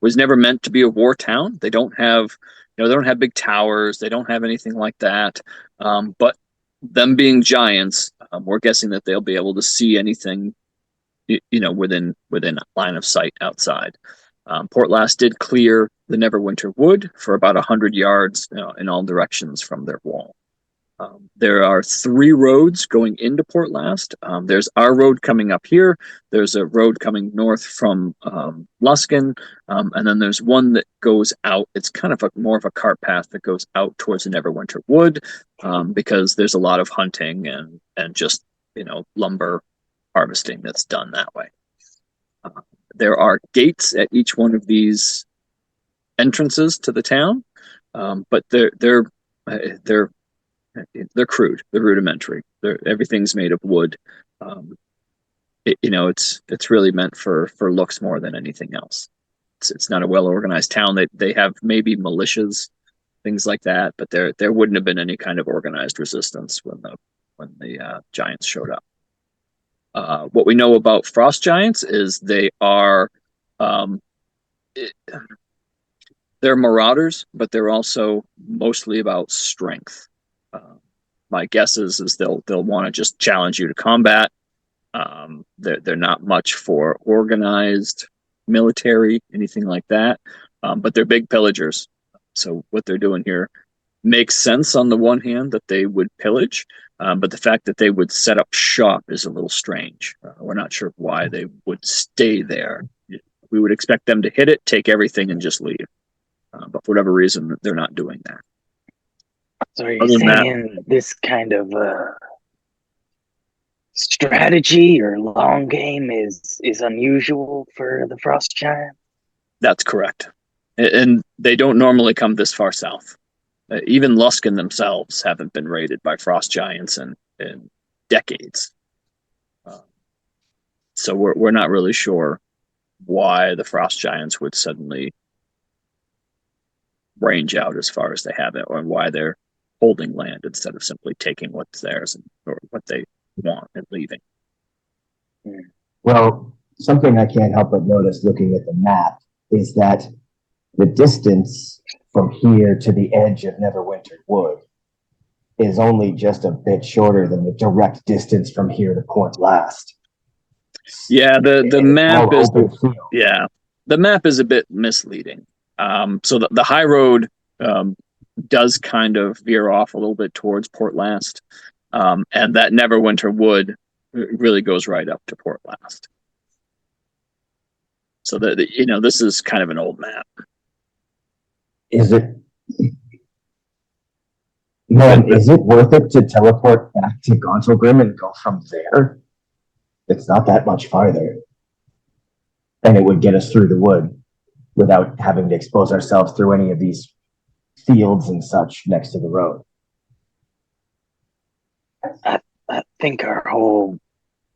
Speaker 1: was never meant to be a war town. They don't have, they don't have big towers. They don't have anything like that. But them being giants, we're guessing that they'll be able to see anything, within line of sight outside. Port Llast did clear the Neverwinter Wood for about 100 yards in all directions from their wall. There are 3 roads going into Port Llast. There's our road coming up here. There's a road coming north from Luskin, and then there's one that goes out. It's kind of more of a cart path that goes out towards the Neverwinter Wood, because there's a lot of hunting and just lumber harvesting that's done that way. There are gates at each one of these entrances to the town, but they're crude. They're rudimentary. Everything's made of wood. It's really meant for looks more than anything else. It's not a well organized town. They have maybe militias, things like that, but there wouldn't have been any kind of organized resistance when the giants showed up. What we know about frost giants is they are they're marauders, but they're also mostly about strength. My guess is they'll want to just challenge you to combat. They're not much for organized military, anything like that, but they're big pillagers. So what they're doing here makes sense on the one hand that they would pillage, but the fact that they would set up shop is a little strange. We're not sure why they would stay there. We would expect them to hit it, take everything, and just leave. But for whatever reason, they're not doing that.
Speaker 5: So are you saying this kind of strategy or long game is unusual for the frost giant?
Speaker 1: That's correct. And they don't normally come this far south. Even Luskin themselves haven't been raided by frost giants in decades. So we're not really sure why the frost giants would suddenly range out as far as they have it, or why they're holding land instead of simply taking what's theirs or what they want and leaving.
Speaker 3: Well, something I can't help but notice looking at the map is that the distance from here to the edge of Neverwinter Wood is only just a bit shorter than the direct distance from here to Port Llast.
Speaker 1: Yeah, the map is the map is a bit misleading. So the high road does kind of veer off a little bit towards Port Llast, and that Neverwinter Wood really goes right up to Port Llast. So this is kind of an old map.
Speaker 3: Is it? Man, is it worth it to teleport back to Gauntlygrym and go from there? It's not that much farther. And it would get us through the wood without having to expose ourselves through any of these fields and such next to the road.
Speaker 5: I think our whole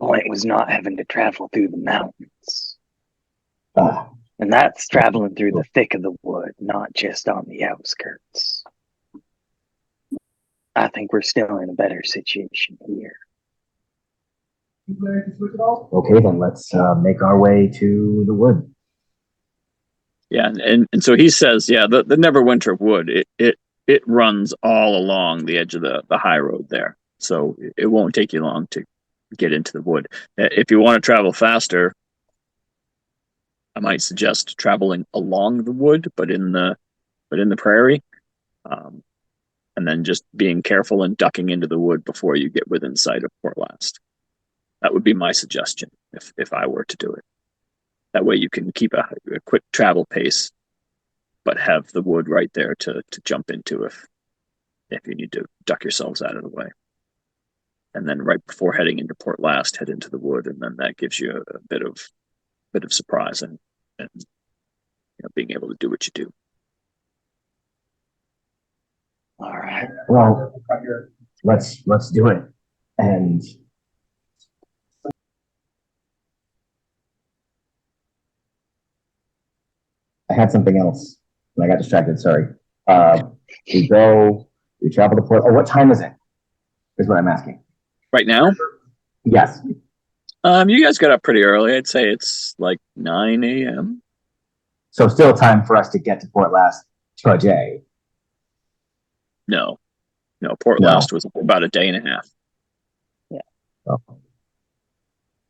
Speaker 5: point was not having to travel through the mountains. And that's traveling through the thick of the wood, not just on the outskirts. I think we're still in a better situation here.
Speaker 3: Okay, then let's make our way to the wood.
Speaker 1: Yeah, and so he says, yeah, the Neverwinter Wood, it runs all along the edge of the high road there. So it won't take you long to get into the wood. If you want to travel faster, I might suggest traveling along the wood, but in the prairie, and then just being careful and ducking into the wood before you get within sight of Port Llast. That would be my suggestion if I were to do it. That way you can keep a quick travel pace, but have the wood right there to jump into if you need to duck yourselves out of the way. And then right before heading into Port Llast, head into the wood, and then that gives you a bit of surprise and being able to do what you do.
Speaker 5: All right.
Speaker 3: Well, let's do it. And I had something else, and I got distracted. Sorry. We go. We travel to Port. Oh, what time is it? Is what I'm asking.
Speaker 1: Right now,
Speaker 3: Yes.
Speaker 1: you guys got up pretty early. I'd say it's like 9 a.m.
Speaker 3: So still time for us to get to Port Llast today.
Speaker 1: No, Port
Speaker 3: No.
Speaker 1: Llast was about a day and a half.
Speaker 3: Oh.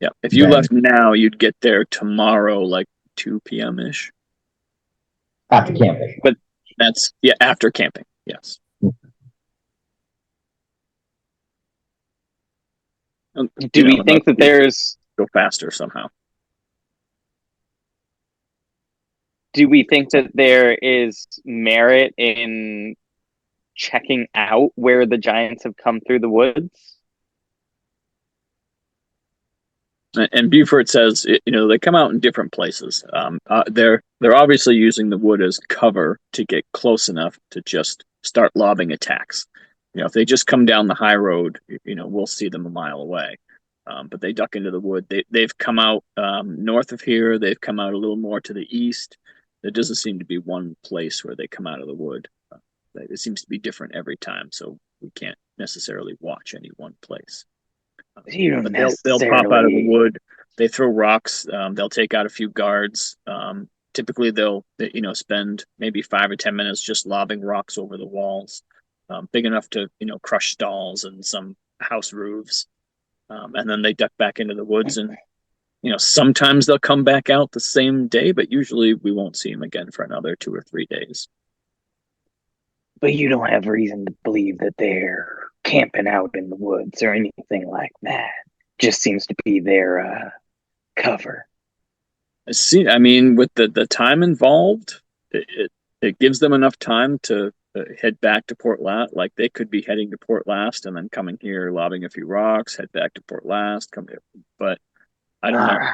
Speaker 1: Yeah, if you
Speaker 3: Then-
Speaker 1: left now, you'd get there tomorrow, like 2 p.m. ish.
Speaker 3: After camping.
Speaker 2: But
Speaker 1: That's after camping. Yes.
Speaker 2: do we think that there's
Speaker 1: go faster somehow?
Speaker 2: do we think that there is merit in checking out where the giants have come through the woods?
Speaker 1: And Buford says, they come out in different places. They're obviously using the wood as cover to get close enough to just start lobbing attacks. If they just come down the high road, we'll see them a mile away. But they duck into the wood. They've come out north of here. They've come out a little more to the east. There doesn't seem to be one place where they come out of the wood. It seems to be different every time, so we can't necessarily watch any one place.
Speaker 5: You don't
Speaker 1: But they'll pop out of the
Speaker 5: necessarily-
Speaker 1: wood. They throw rocks. They'll take out a few guards. Typically, they'll spend maybe 5 or 10 minutes just lobbing rocks over the walls, big enough to crush stalls and some house roofs. And then they duck back into the woods, and sometimes they'll come back out the same day, but usually we won't see them again for another 2 or 3 days.
Speaker 5: But you don't have reason to believe that they're camping out in the woods or anything like that. Just seems to be their cover.
Speaker 1: I mean, with the time involved, it gives them enough time to head back to Port Llast. Like they could be heading to Port Llast and then coming here, lobbing a few rocks, head back to Port Llast, come here. But I don't know.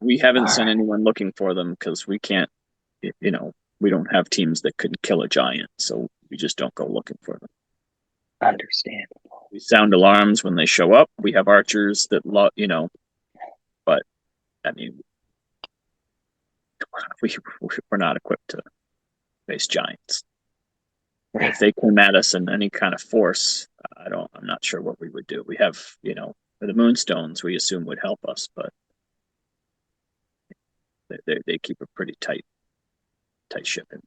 Speaker 1: We haven't sent anyone looking for them because we can't. We don't have teams that could kill a giant, so we just don't go looking for them.
Speaker 5: Understandable.
Speaker 1: We sound alarms when they show up. We have archers that but I mean, we're not equipped to face giants. If they came at us in any kind of force, I'm not sure what we would do. We have, the moonstones we assume would help us, but they keep a pretty tight ship in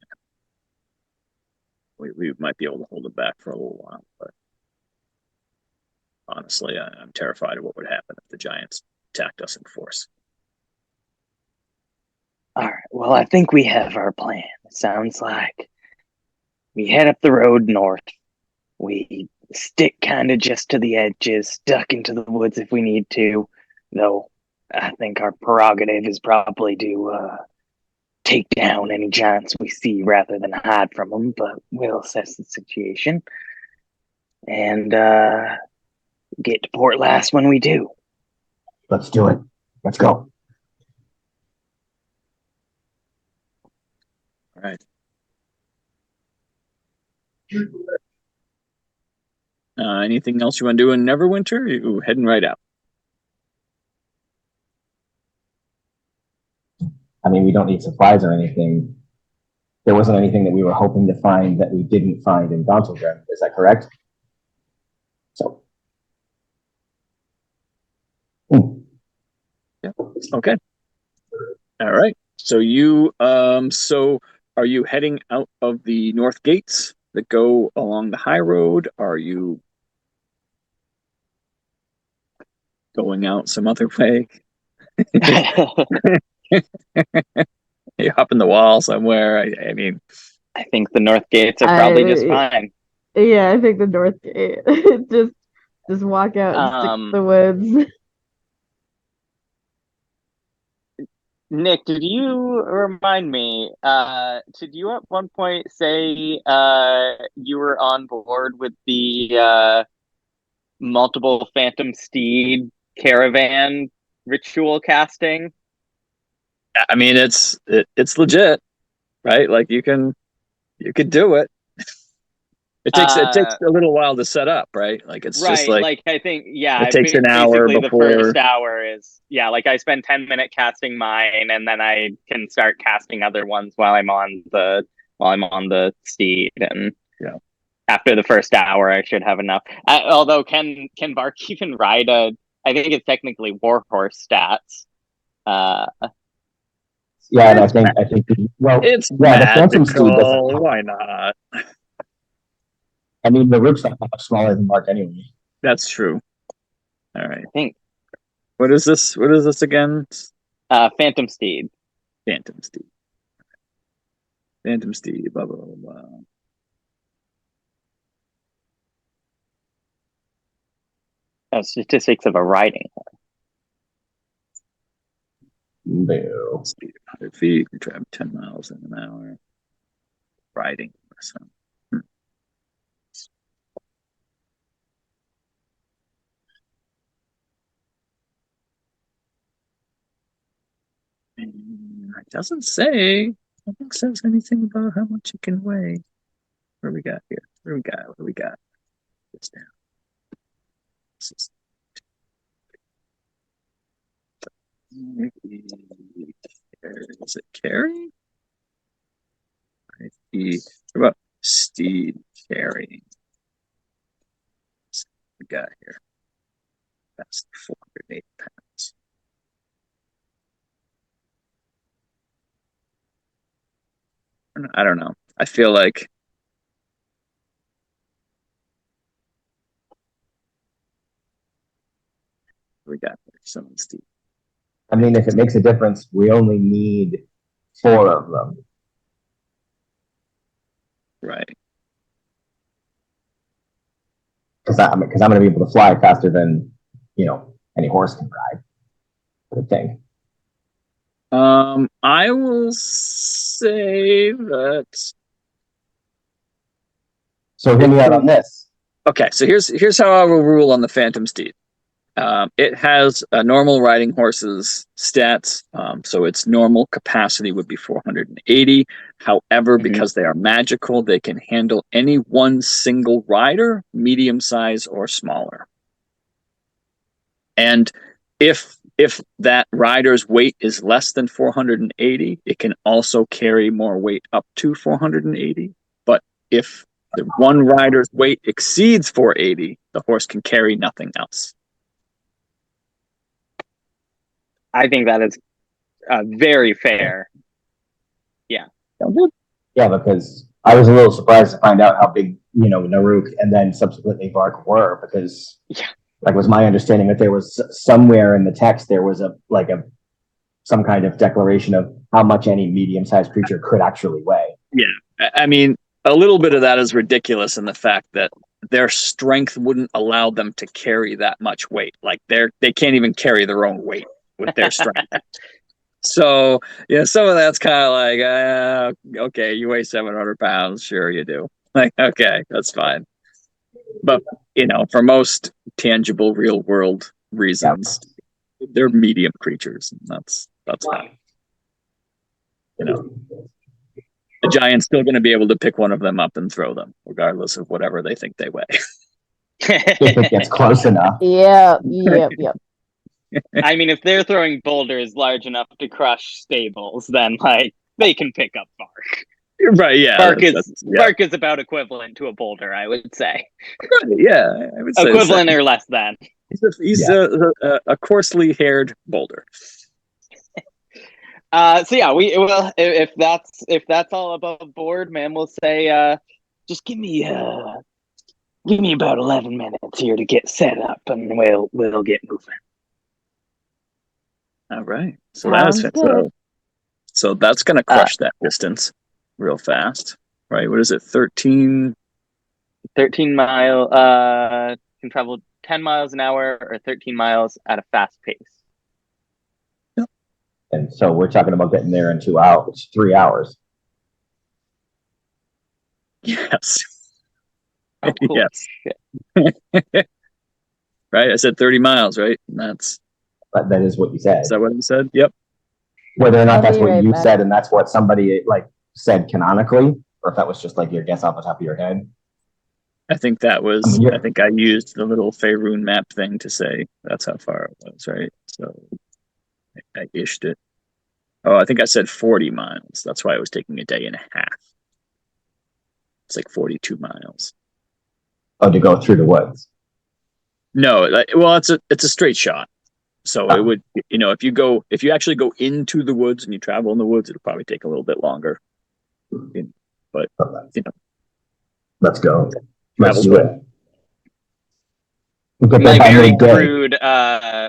Speaker 1: there. We might be able to hold it back for a little while, but honestly, I'm terrified of what would happen if the giants attacked us in force.
Speaker 5: All right. Well, I think we have our plan. It sounds like we head up the road north. We stick kind of just to the edges, duck into the woods if we need to. Though I think our prerogative is probably to take down any giants we see rather than hide from them. But we'll assess the situation and get to Port Llast when we do.
Speaker 3: Let's do it. Let's go.
Speaker 1: All right. Anything else you want to do in Neverwinter? You heading right out?
Speaker 3: I mean, we don't need supplies or anything. There wasn't anything that we were hoping to find that we didn't find in Gauntlygrym. Is that correct? So.
Speaker 1: Yeah. Okay. All right. So are you heading out of the north gates that go along the high road? Are you going out some other way? You hop in the wall somewhere. I mean,
Speaker 2: I think the north gates are probably just fine.
Speaker 4: Yeah, I think the north gate. just walk out and stick to the woods.
Speaker 2: Nick, did you remind me? Did you at one point say you were on board with the multiple Phantom Steed caravan ritual casting?
Speaker 1: I mean, it's legit, right? Like you could do it. It takes a little while to set up, right? Like it's just
Speaker 2: right,
Speaker 1: like
Speaker 2: I think,
Speaker 1: it takes an hour
Speaker 2: basically the
Speaker 1: before.
Speaker 2: first hour is, like I spend 10 minutes casting mine, and then I can start casting other ones while I'm on the steed, and
Speaker 1: Yeah.
Speaker 2: after the first hour I should have enough. Although can Bark even ride I think it's technically warhorse stats.
Speaker 3: Yeah, and I think well,
Speaker 1: It's
Speaker 3: yeah, the Phantom Steed doesn't
Speaker 1: magical.
Speaker 3: count.
Speaker 1: Why not?
Speaker 3: I mean, the rook's not much smaller than Mark anyway.
Speaker 1: That's true. All right.
Speaker 2: I think
Speaker 1: What is this? What is this again?
Speaker 2: Phantom Steed.
Speaker 1: Phantom Steed. Phantom Steed. Blah blah blah. Blah.
Speaker 2: Statistics of a riding.
Speaker 3: No.
Speaker 1: Speed of 100 feet. We drive 10 miles in an hour. Riding. So. It doesn't say. I don't think it says anything about how much it can weigh. What do we got here? What do we got? This down. This is it carry? What about steed carrying? What we got here? That's 408 pounds. I don't know. I feel like we got some steed.
Speaker 3: I mean, if it makes a difference, we only need 4 of them.
Speaker 1: Right.
Speaker 3: Because I'm going to be able to fly faster than, any horse can ride. I would think.
Speaker 1: I will say that.
Speaker 3: So hear me out on this.
Speaker 1: Okay, so here's how I will rule on the Phantom Steed. It has a normal riding horse's stats, so its normal capacity would be 480. However, because they are magical, they can handle any one single rider, medium size or smaller. And if that rider's weight is less than 480, it can also carry more weight up to 480. But if the one rider's weight exceeds 480, the horse can carry nothing else.
Speaker 2: I think that is very fair. Yeah.
Speaker 3: Yeah, because I was a little surprised to find out how big, Naruk and then subsequently Bark were, because like was my understanding that there was somewhere in the text there was some kind of declaration of how much any medium-sized creature could actually weigh.
Speaker 1: Yeah, I mean, a little bit of that is ridiculous in the fact that their strength wouldn't allow them to carry that much weight. Like they can't even carry their own weight with their strength. So some of that's kind of like, okay, you weigh 700 pounds, sure you do. Like, okay, that's fine. But for most tangible, real world reasons, they're medium creatures, and that's fine. The giant's still going to be able to pick one of them up and throw them, regardless of whatever they think they weigh.
Speaker 3: If it gets close enough.
Speaker 4: Yeah.
Speaker 2: I mean, if they're throwing boulders large enough to crush stables, then they can pick up Bark.
Speaker 1: Right? Yeah.
Speaker 2: Bark is about equivalent to a boulder, I would say.
Speaker 1: Right, yeah, I would say
Speaker 2: equivalent or less than.
Speaker 1: He's a coarsely haired boulder.
Speaker 2: So yeah, we will. If that's all above board, man, we'll say, just give me about 11 minutes here to get set up, and we'll get moving.
Speaker 1: All right. So that's going to crush that distance real fast, right? What is it? 13
Speaker 2: mile. Can travel 10 miles an hour or 13 miles at a fast pace.
Speaker 1: Yep.
Speaker 3: And so we're talking about getting there in 2 hours, 3 hours.
Speaker 1: Yes.
Speaker 2: Oh, cool.
Speaker 1: Yes. Right. I said 30 miles, right?
Speaker 3: But that is what you said.
Speaker 1: Is that what I said? Yep.
Speaker 3: Whether or not that's what you said and that's what somebody said canonically, or if that was just your guess off the top of your head.
Speaker 1: I think that was.
Speaker 3: You're-
Speaker 1: I think I used the little Faerun map thing to say that's how far it was, right? So I ished it. Oh, I think I said 40 miles. That's why it was taking a day and a half. It's like 42 miles.
Speaker 3: Oh, to go through the woods.
Speaker 1: No, well, it's a straight shot. So
Speaker 3: Oh.
Speaker 1: it would, if you actually go into the woods and you travel in the woods, it'll probably take a little bit longer. But
Speaker 3: Let's go. Let's
Speaker 1: Travel's
Speaker 3: do
Speaker 1: good.
Speaker 3: it. We'll get
Speaker 2: My
Speaker 3: there by
Speaker 2: very
Speaker 3: midday.
Speaker 2: crude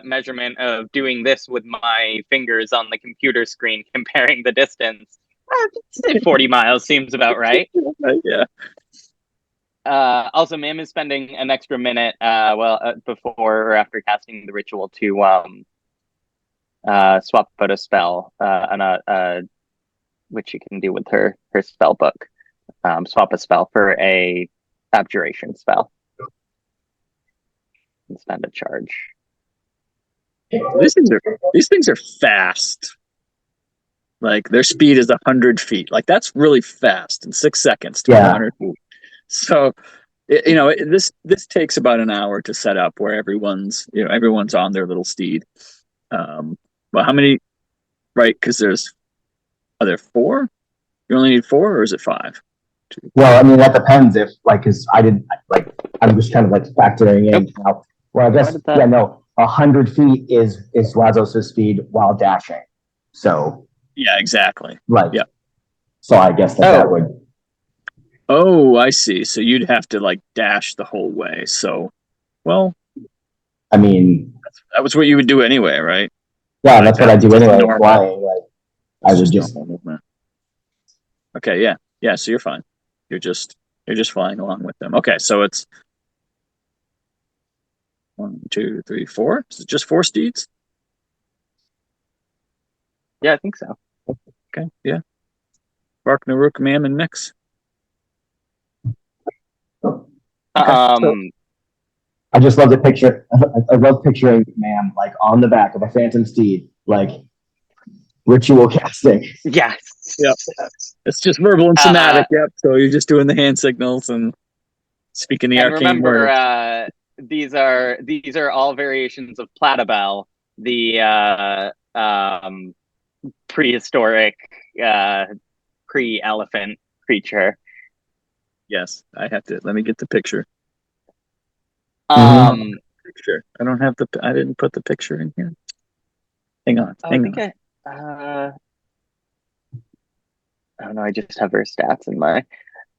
Speaker 2: measurement of doing this with my fingers on the computer screen, comparing the distance. I'd say 40 miles seems about right.
Speaker 1: Yeah.
Speaker 2: Also, Mim is spending an extra minute, before or after casting the ritual to swap out a spell, which you can do with her spell book. Swap a spell for a abjuration spell and spend a charge.
Speaker 1: These things are fast. Like their speed is 100 feet. Like that's really fast in 6 seconds to 100 feet. So, this takes about an hour to set up where everyone's on their little steed. Well, how many? Right, because are there 4? You only need 4, or is it 5?
Speaker 3: Well, I mean, that depends if, because I'm just kind of factoring in how, well, I guess, 100 feet is Lazos' speed while dashing. So,
Speaker 1: yeah, exactly.
Speaker 3: Yeah. So I guess that would.
Speaker 1: Oh, I see. So you'd have to dash the whole way. So, well,
Speaker 3: I mean,
Speaker 1: that was what you would do anyway, right?
Speaker 3: Yeah, that's what I do anyway.
Speaker 1: Normal.
Speaker 3: Flying, I would just.
Speaker 1: Okay, yeah. So you're fine. You're just flying along with them. Okay, so it's 1, 2, 3, 4. Is it just 4 steeds?
Speaker 2: Yeah, I think so.
Speaker 1: Okay, yeah. Bark, Naruk, Mam, and Mix.
Speaker 3: I just love the picture. I love picturing Mam on the back of a phantom steed, ritual casting.
Speaker 2: Yes.
Speaker 1: Yep. It's just verbal and somatic. Yep. So you're just doing the hand signals and speaking the arcane words.
Speaker 2: These are all variations of Platybell, the prehistoric pre-elephant creature.
Speaker 1: Yes, I have to. Let me get the picture.
Speaker 2: Picture.
Speaker 1: I didn't put the picture in here. Hang on.
Speaker 2: I don't know. I just have her stats in my.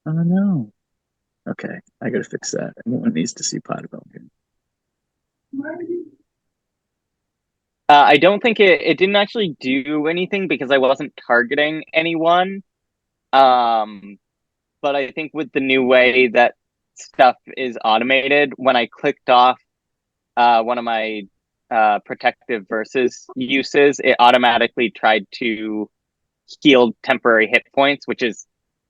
Speaker 1: Oh no. Okay, I gotta fix that. Everyone needs to see Platybell here.
Speaker 2: I don't think it didn't actually do anything because I wasn't targeting anyone. But I think with the new way that stuff is automated, when I clicked off one of my protective versus uses, it automatically tried to heal temporary hit points, which is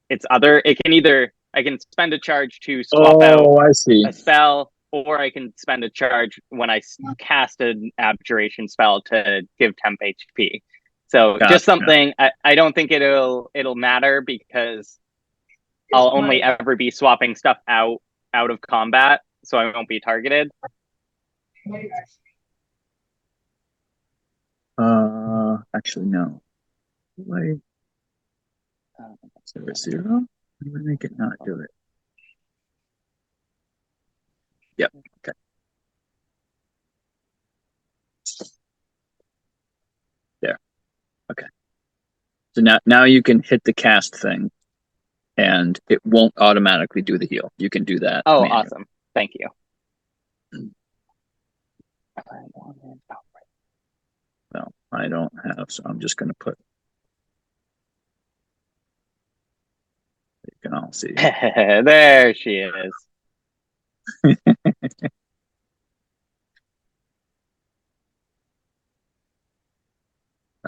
Speaker 2: I can spend a charge to swap out a spell, or I can spend a charge when I cast an abjuration spell to give temp HP. So just something. I don't think it'll matter because I'll only ever be swapping stuff out of combat, so I won't be targeted.
Speaker 1: Actually, no. Wait. Is there a 0? I'm gonna make it not do it. Yep. Okay. There. Okay. So now you can hit the cast thing, and it won't automatically do the heal. You can do that.
Speaker 2: Oh, manually. Awesome! Thank you.
Speaker 1: Well, I don't have, so I'm just going to put. You can all see.
Speaker 2: There she is.
Speaker 1: And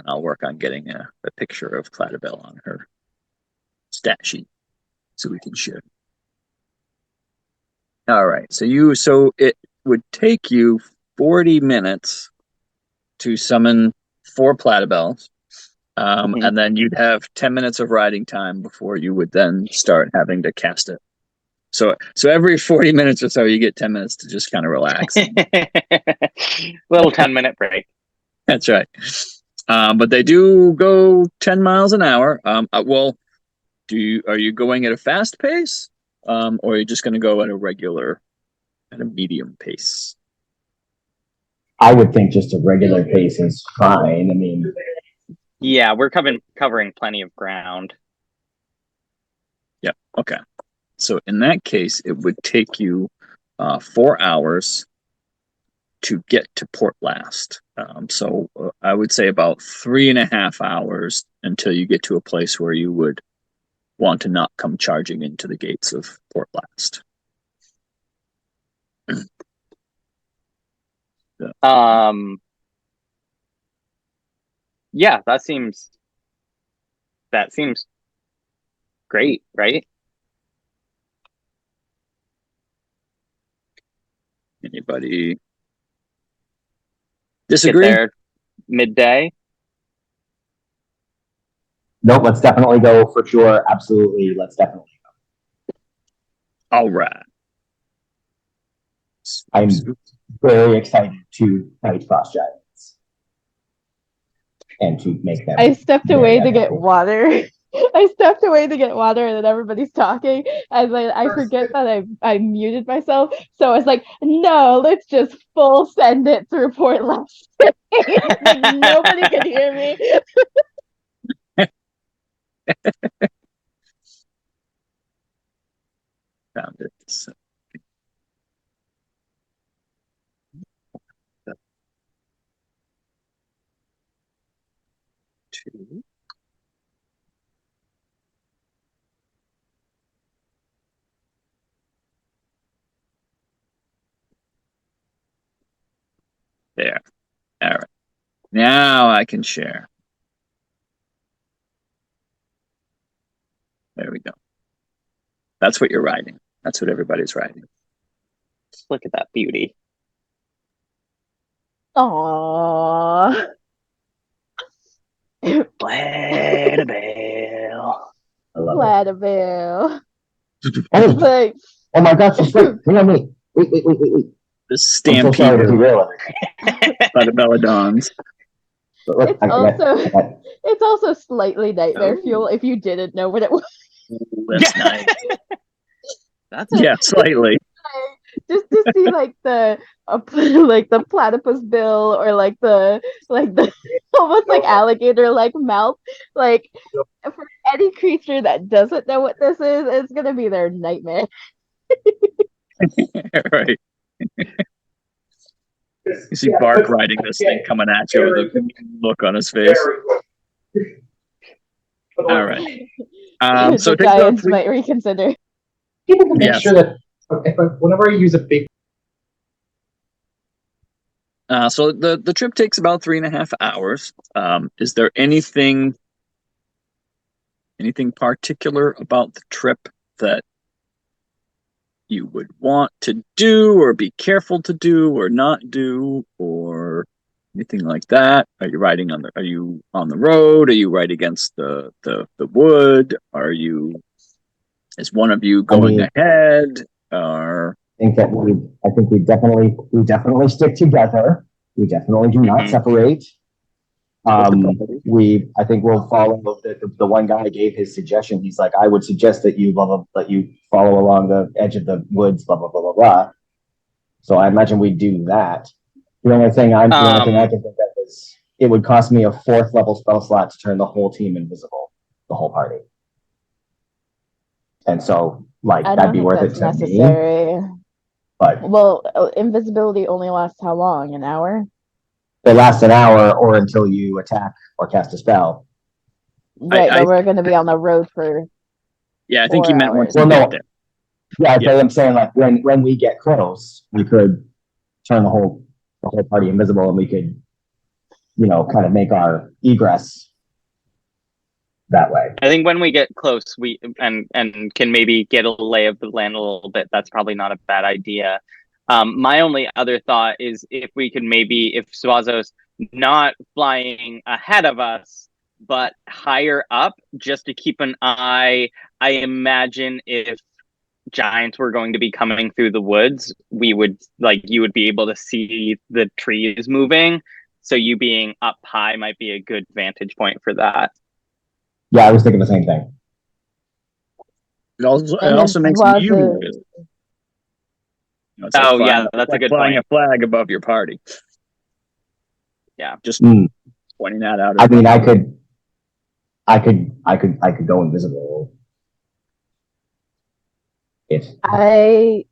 Speaker 1: I'll work on getting a picture of Platybell on her stat sheet so we can share. All right, so it would take you 40 minutes to summon 4 Platybells, and then you'd have 10 minutes of riding time before you would then start having to cast it. So every 40 minutes or so, you get 10 minutes to just kind of relax.
Speaker 2: Little 10-minute break.
Speaker 1: That's right. But they do go 10 miles an hour. Well, are you going at a fast pace? Or are you just going to go at a medium pace?
Speaker 3: I would think just a regular pace is fine. I mean,
Speaker 2: Yeah, we're covering plenty of ground.
Speaker 1: Yeah. Okay. So in that case, it would take you 4 hours to get to Port Llast. So I would say about 3.5 hours until you get to a place where you would want to not come charging into the gates of Port Llast.
Speaker 2: Yeah, that seems great, right?
Speaker 1: Anybody
Speaker 2: Get
Speaker 1: disagree?
Speaker 2: there midday.
Speaker 3: nope, let's definitely go for sure. Absolutely. Let's definitely.
Speaker 1: All right.
Speaker 3: I'm very excited to fight frost giants and to make them.
Speaker 4: I stepped
Speaker 3: very
Speaker 4: away to
Speaker 3: happy.
Speaker 4: get water. I stepped away to get water, and then everybody's talking. As I forget that I muted myself. So I was like, no, let's just full send it through Port Llast. Nobody can hear me.
Speaker 1: Found it. So, two. There. All right. Now I can share. There we go. That's what you're writing. That's what everybody's writing.
Speaker 2: Look at that beauty.
Speaker 4: Aww.
Speaker 5: Vladabelle.
Speaker 3: I love
Speaker 4: Vladimir.
Speaker 3: it. Oh,
Speaker 4: Like,
Speaker 3: oh my gosh, she's right. Hang on, wait. Wait.
Speaker 1: This
Speaker 3: I'm so sorry to
Speaker 1: stampede
Speaker 3: derail it.
Speaker 1: by the Belladons.
Speaker 3: But look,
Speaker 4: it's also slightly nightmare
Speaker 1: Oh.
Speaker 4: fuel if you didn't know what it was.
Speaker 1: That's nice.
Speaker 2: That's
Speaker 1: Yeah, slightly.
Speaker 4: Just to see like like the platypus bill or like the almost like alligator like mouth, like for any creature that doesn't know what this is, it's gonna be their nightmare.
Speaker 1: Right. You see Bark riding this thing coming at you with a look on his face. All right. So
Speaker 4: The
Speaker 1: it takes about
Speaker 4: Giants
Speaker 1: three.
Speaker 4: might reconsider.
Speaker 3: people can make
Speaker 1: Yes.
Speaker 3: sure that whenever I use a big.
Speaker 1: So the trip takes about 3.5 hours. Is there anything particular about the trip that you would want to do or be careful to do or not do or anything like that? Are you on the road? Are you right against the wood? Is one of you going ahead? Or
Speaker 3: I think we definitely stick together. We definitely do not separate. I think we'll follow the one guy gave his suggestion. He's like, I would suggest that you follow along the edge of the woods, blah, blah, blah, blah, blah. So I imagine we do that. The only thing I can think of is it would cost me a 4th level spell slot to turn the whole team invisible, the whole party. And so, like, that'd be worth it to
Speaker 4: necessary.
Speaker 3: me. But
Speaker 4: invisibility only lasts how long? An hour?
Speaker 3: It lasts an hour or until you attack or cast a spell.
Speaker 4: Right, but we're going to be on the road for.
Speaker 1: Yeah, I think you meant once you
Speaker 3: get
Speaker 1: there.
Speaker 3: Yeah, I'm saying like when we get close, we could turn the whole party invisible, and we could, kind of make our egress that way.
Speaker 2: I think when we get close, we and can maybe get a lay of the land a little bit. That's probably not a bad idea. My only other thought is if we could if Swazo's not flying ahead of us, but higher up, just to keep an eye. I imagine if giants were going to be coming through the woods, you would be able to see the trees moving. So you being up high might be a good vantage point for that.
Speaker 3: Yeah, I was thinking the same thing.
Speaker 1: It
Speaker 4: And
Speaker 1: also
Speaker 4: then
Speaker 1: makes
Speaker 4: was
Speaker 1: you
Speaker 4: a
Speaker 1: notice. It's like
Speaker 2: That's a good
Speaker 1: flying
Speaker 2: point.
Speaker 1: a flag above your party.
Speaker 2: Yeah.
Speaker 1: Just
Speaker 3: Mm.
Speaker 1: pointing that out.
Speaker 3: I mean, I could go invisible. If
Speaker 4: I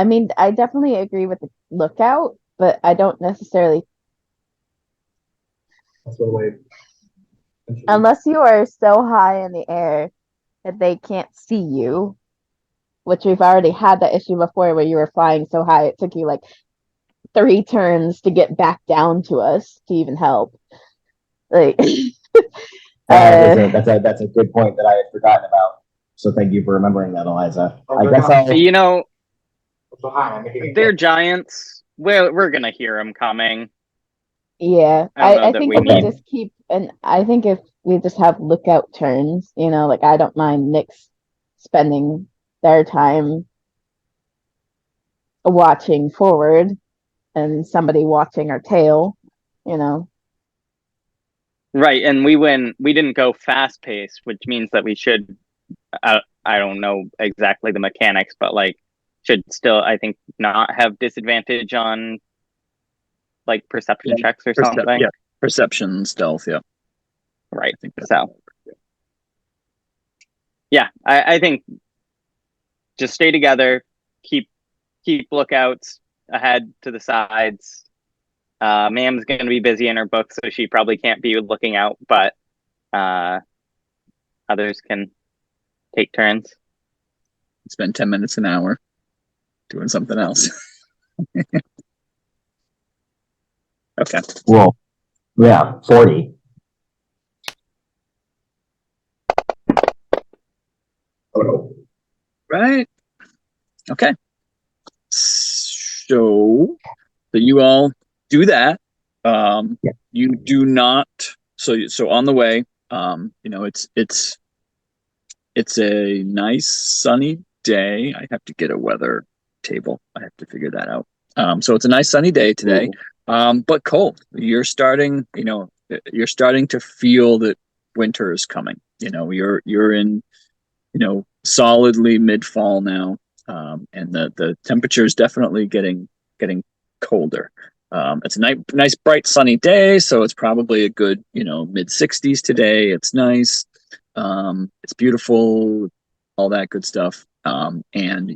Speaker 4: mean, I definitely agree with the lookout, but I don't necessarily, unless you are so high in the air that they can't see you, which we've already had that issue before where you were flying so high it took you like 3 turns to get back down to us to even help. Like,
Speaker 3: that's a good point that I had forgotten about. So thank you for remembering that, Eliza. I guess I'll.
Speaker 2: You know,
Speaker 3: So hi, I'm making a
Speaker 2: they're
Speaker 3: gift.
Speaker 2: giants. We're gonna hear them coming.
Speaker 4: yeah,
Speaker 2: I don't know
Speaker 4: I
Speaker 2: that
Speaker 4: think
Speaker 2: we
Speaker 4: if we
Speaker 2: need.
Speaker 4: just keep, and I think if we just have lookout turns, like I don't mind Nyx spending their time watching forward and somebody watching our tail, you know.
Speaker 2: Right, and we didn't go fast pace, which means that we should. I don't know exactly the mechanics, but like should still, I think, not have disadvantage on like perception checks or something.
Speaker 1: Yeah, perception, stealth. Yeah,
Speaker 2: Right.
Speaker 1: I think that's
Speaker 2: So yeah, I think just stay together, keep lookouts ahead to the sides. Mam's gonna be busy in her book, so she probably can't be looking out, but others can take turns.
Speaker 1: spend 10 minutes an hour doing something else. Okay.
Speaker 3: Well, yeah, 40. Oh no.
Speaker 1: Right. Okay. So you all do that.
Speaker 3: Yeah.
Speaker 1: You do not. So on the way. It's a nice sunny day. I have to get a weather table. I have to figure that out. So it's a nice sunny day today, but cold. You're starting to feel that winter is coming. You're in, solidly mid fall now, and the temperature is definitely getting colder. It's a nice bright sunny day, so it's probably a good mid 60s today. It's nice. It's beautiful, all that good stuff. And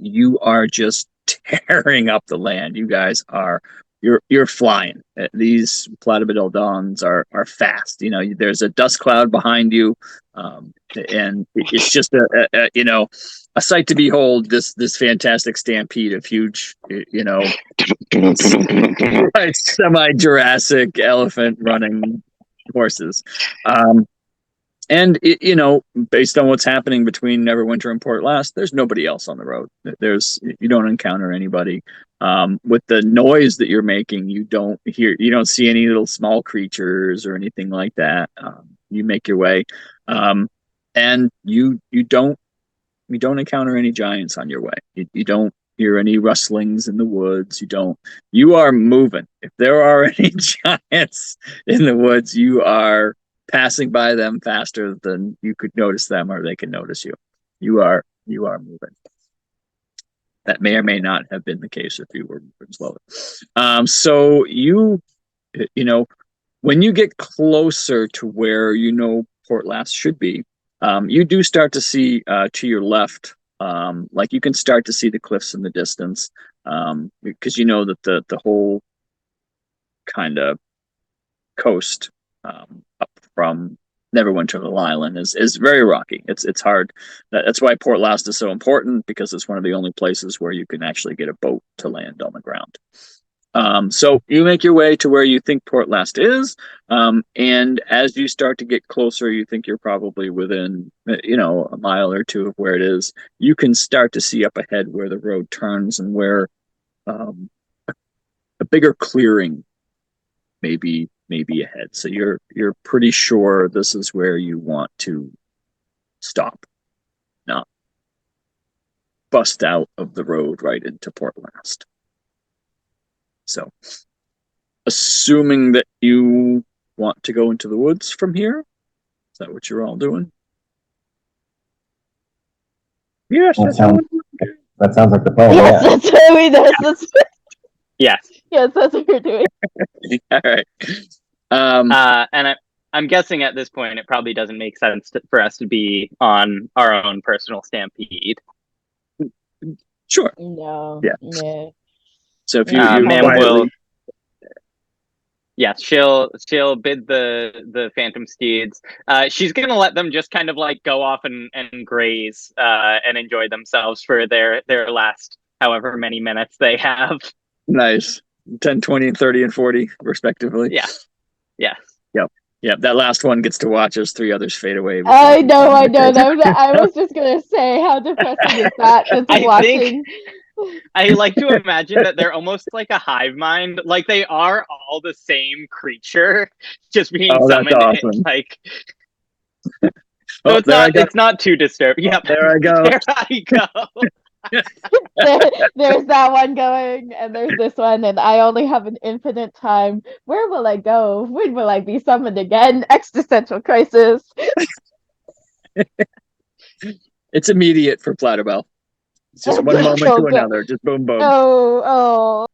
Speaker 1: you are just tearing up the land. You guys are you're flying. These Platypodons are fast. There's a dust cloud behind you, and it's just a sight to behold. This fantastic stampede of huge, semi-Jurassic elephant running horses. And based on what's happening between Neverwinter and Port Llast, there's nobody else on the road. You don't encounter anybody. With the noise that you're making, you don't see any little small creatures or anything like that. You make your way, and you don't encounter any giants on your way. You don't hear any rustlings in the woods. You are moving. If there are any giants in the woods, you are passing by them faster than you could notice them, or they can notice you. You are moving. That may or may not have been the case if you were moving slower. So when you get closer to where Port Llast should be, you do start to see to your left, like you can start to see the cliffs in the distance, because you know that the whole kind of coast up from Neverwinter to the island is very rocky. It's hard. That's why Port Llast is so important, because it's one of the only places where you can actually get a boat to land on the ground. So you make your way to where you think Port Llast is, and as you start to get closer, you think you're probably within a mile or two of where it is. You can start to see up ahead where the road turns and where a bigger clearing maybe ahead. So you're pretty sure this is where you want to stop. bust out of the road right into Port Llast. So, assuming that you want to go into the woods from here, is that what you're all doing? Yes,
Speaker 3: That sounds like the plan.
Speaker 4: Yes,
Speaker 3: Yeah.
Speaker 4: that's what we do.
Speaker 2: Yes.
Speaker 4: Yes, that's what we're doing.
Speaker 1: All right.
Speaker 2: And I'm guessing at this point it probably doesn't make sense for us to be on our own personal stampede.
Speaker 1: Sure.
Speaker 4: No.
Speaker 1: Yeah.
Speaker 4: No.
Speaker 1: So if you
Speaker 2: Ma'am
Speaker 1: quietly,
Speaker 2: will. Yes, she'll bid the phantom steeds. She's gonna let them just kind of like go off and graze and enjoy themselves for their last however many minutes they have.
Speaker 1: nice 10, 20, and 30 and 40 respectively.
Speaker 2: Yeah. Yes.
Speaker 1: Yep. That last one gets to watch as three others fade away.
Speaker 4: I know. I was just gonna say, how depressing is that? Just
Speaker 2: I
Speaker 4: watching.
Speaker 2: I like to imagine that they're almost like a hive mind. Like they are all the same creature, just being
Speaker 1: Oh, that's
Speaker 2: summoned.
Speaker 1: awesome.
Speaker 2: Like,
Speaker 1: Oh,
Speaker 2: so it's not too disturbing. Yep.
Speaker 1: there I go.
Speaker 2: There I go.
Speaker 4: There's that one going, and there's this one, and I only have an infinite time. Where will I go? When will I be summoned again? Existential crisis.
Speaker 1: It's immediate for Platypus. It's just one moment to another. Just boom, boom.
Speaker 4: Oh.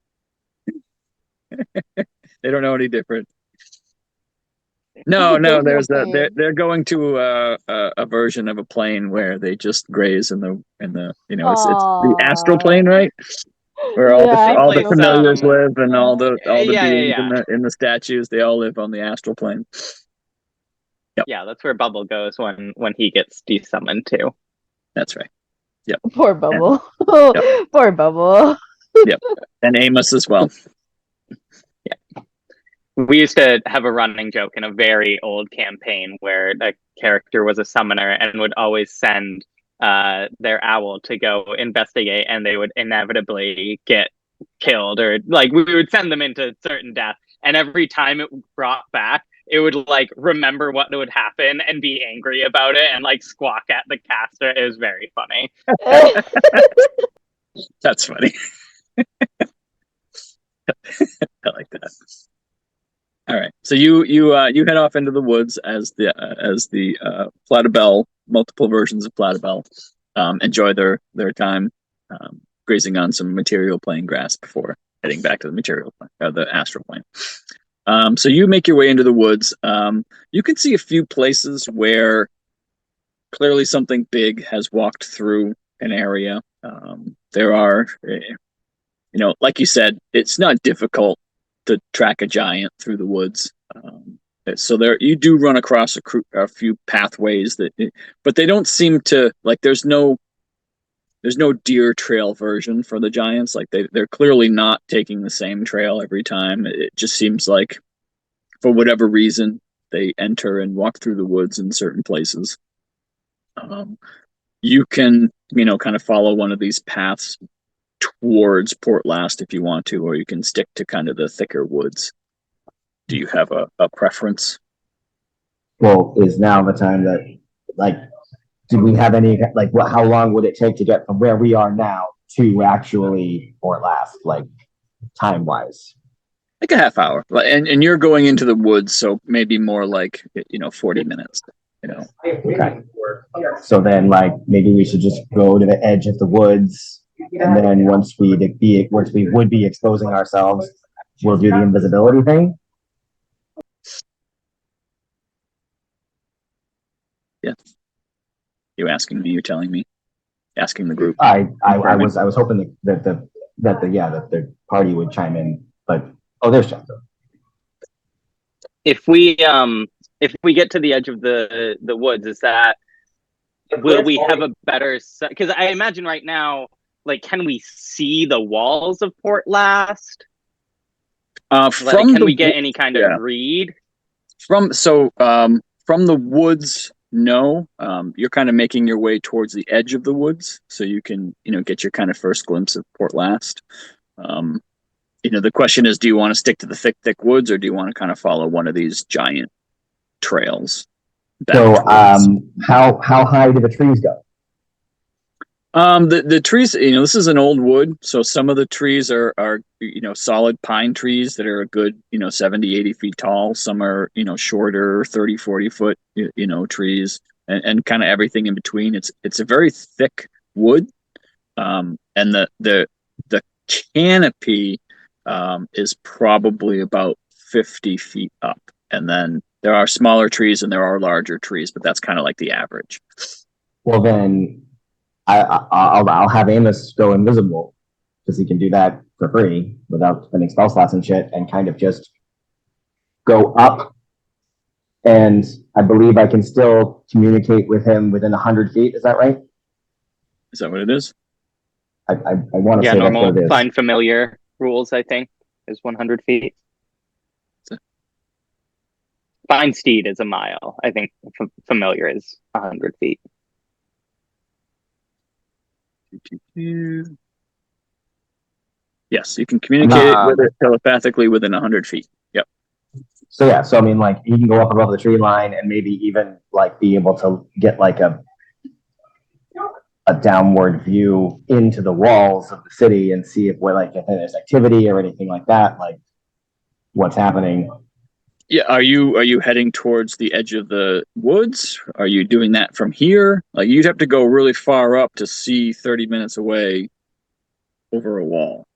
Speaker 1: They don't know any different. No,
Speaker 4: There's no
Speaker 1: they're
Speaker 4: pain.
Speaker 1: they're going to a version of a plane where they just graze in the it's the astral plane, right? Where all the
Speaker 2: Place,
Speaker 1: familiars live and all the beings
Speaker 2: yeah.
Speaker 1: in the statues, they all live on the astral plane. Yep.
Speaker 2: Yeah, that's where Bubble goes when he gets desummoned too.
Speaker 1: That's right. Yep.
Speaker 4: Poor Bubble.
Speaker 1: Yep.
Speaker 4: Poor Bubble.
Speaker 1: Yep. And Amos as well.
Speaker 2: We used to have a running joke in a very old campaign where the character was a summoner and would always send their owl to go investigate, and they would inevitably get killed, or like we would send them into certain death, and every time it brought back, it would like remember what would happen and be angry about it and like squawk at the caster. It was very funny.
Speaker 1: That's funny. I like that. All right, so you head off into the woods as the Platypus, multiple versions of Platypus, enjoy their time grazing on some material plane grass before heading back to the material plane, the astral plane. So you make your way into the woods. You can see a few places where clearly something big has walked through an area. There are, like you said, it's not difficult to track a giant through the woods. So there, you do run across a few pathways but they don't seem to like. There's no deer trail version for the giants. Like they're clearly not taking the same trail every time. It just seems like, for whatever reason, they enter and walk through the woods in certain places. You can, kind of follow one of these paths towards Port Llast if you want to, or you can stick to kind of the thicker woods. Do you have a preference?
Speaker 3: Well, is now the time that, like, do we have any, like, how long would it take to get from where we are now to actually Port Llast, like, time-wise?
Speaker 1: Like a half hour. And you're going into the woods, so maybe more like, 40 minutes,
Speaker 3: Okay. So then, like, maybe we should just go to the edge of the woods, and then once we would be exposing ourselves, we'll do the invisibility thing.
Speaker 1: Yeah. You asking me? You're telling me? Asking the group?
Speaker 3: I was hoping that the party would chime in, but there's John.
Speaker 2: If we get to the edge of the woods, will we have a better, because I imagine right now, like, can we see the walls of Port Llast? Can we get any kind of read? From
Speaker 1: the woods, no. You're kind of making your way towards the edge of the woods, so you can, get your kind of first glimpse of Port Llast. The question is, do you want to stick to the thick woods, or do you want to kind of follow one of these giant trails?
Speaker 3: So, how high do the trees go?
Speaker 1: The trees, this is an old wood, so some of the trees are solid pine trees that are a good 70, 80 feet tall. Some are shorter, 30, 40 foot trees, and kind of everything in between. It's a very thick wood, and the canopy is probably about 50 feet up, and then there are smaller trees and there are larger trees, but that's kind of like the average.
Speaker 3: Well, then I'll have Amos go invisible because he can do that for free without spending spell slots and shit, and kind of just go up. And I believe I can still communicate with him within 100 feet. Is that right?
Speaker 1: Is that what it is?
Speaker 3: I want to
Speaker 2: Yeah,
Speaker 3: say
Speaker 2: normal
Speaker 3: that's what it is.
Speaker 2: find familiar rules, I think, is 100 feet. Find steed is a mile. I think familiar is 100 feet.
Speaker 1: Yes, you can communicate with it telepathically within 100 feet. Yep.
Speaker 3: So yeah, so I mean, like, he can go up above the tree line and maybe even like be able to get like a downward view into the walls of the city and see if there's activity or anything like that, like what's happening.
Speaker 1: Yeah, are you heading towards the edge of the woods? Are you doing that from here? Like, you'd have to go really far up to see 30 minutes away over a wall.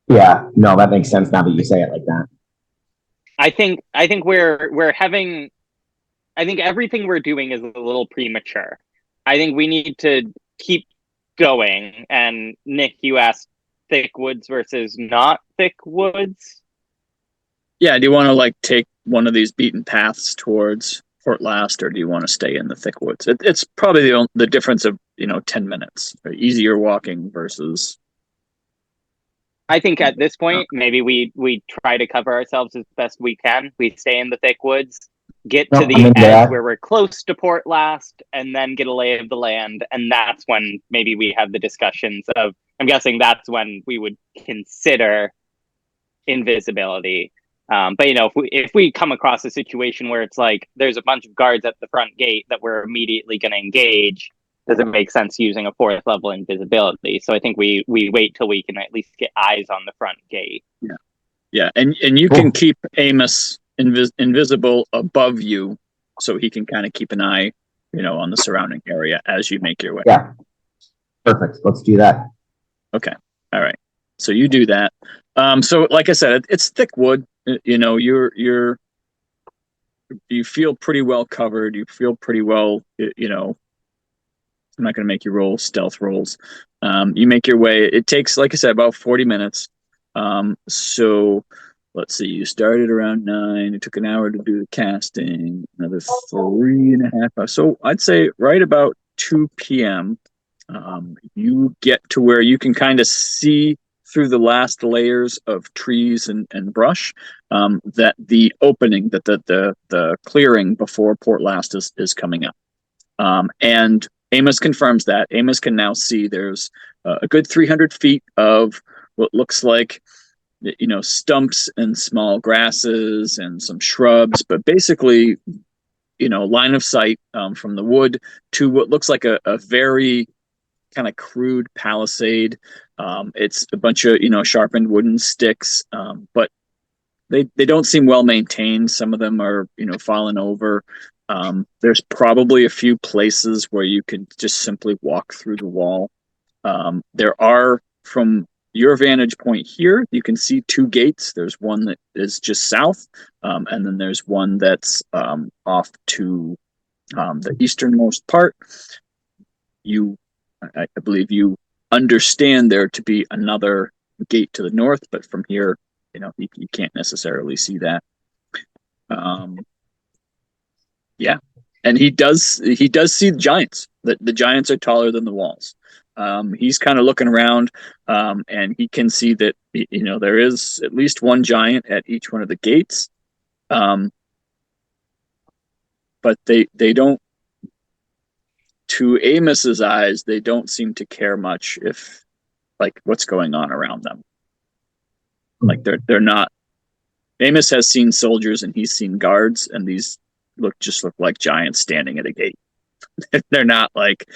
Speaker 3: Yeah, no, that makes sense now that you say it like that.
Speaker 2: I think we're having. I think everything we're doing is a little premature. I think we need to keep going. And Nick, you asked thick woods versus not thick woods.
Speaker 1: Yeah, do you want to like take one of these beaten paths towards Port Llast, or do you want to stay in the thick woods? It's probably the difference of 10 minutes. Easier walking versus.
Speaker 2: I think at this point, maybe we try to cover ourselves as best we can. We stay in the thick woods, get to the edge where we're close to Port Llast, and then get a lay of the land. And that's when maybe we have the discussions of, I'm guessing that's when we would consider invisibility. But if we come across a situation where it's like there's a bunch of guards at the front gate that we're immediately going to engage, does it make sense using a 4th level invisibility? So I think we wait till we can at least get eyes on the front gate.
Speaker 1: Yeah, and you can keep Amos invisible above you, so he can kind of keep an eye, on the surrounding area as you make your way.
Speaker 3: Yeah, perfect. Let's do that.
Speaker 1: Okay, all right. So you do that. So like I said, it's thick wood. You feel pretty well covered. You feel pretty well. I'm not going to make you roll stealth rolls. You make your way. It takes, like I said, about 40 minutes. So let's see. You started around 9. It took an hour to do the casting. Another 3.5 hours. So I'd say right about 2 p.m. You get to where you can kind of see through the last layers of trees and brush that the opening, that the clearing before Port Llast is coming up. And Amos confirms that. Amos can now see there's a good 300 feet of what looks like, stumps and small grasses and some shrubs, but basically, line of sight from the wood to what looks like a very kind of crude palisade. It's a bunch of, sharpened wooden sticks, but they don't seem well maintained. Some of them are, fallen over. There's probably a few places where you could just simply walk through the wall. There are, from your vantage point here, you can see 2 gates. There's one that is just south, and then there's one that's off to the easternmost part. I believe you understand there to be another gate to the north, but from here, you can't necessarily see that. Yeah, and he does see the giants. The giants are taller than the walls. He's kind of looking around, and he can see that there is at least one giant at each one of the gates. But they don't. To Amos's eyes, they don't seem to care much if, like, what's going on around them. Like, they're not. Amos has seen soldiers and he's seen guards, and these look like giants standing at a gate. they're not like,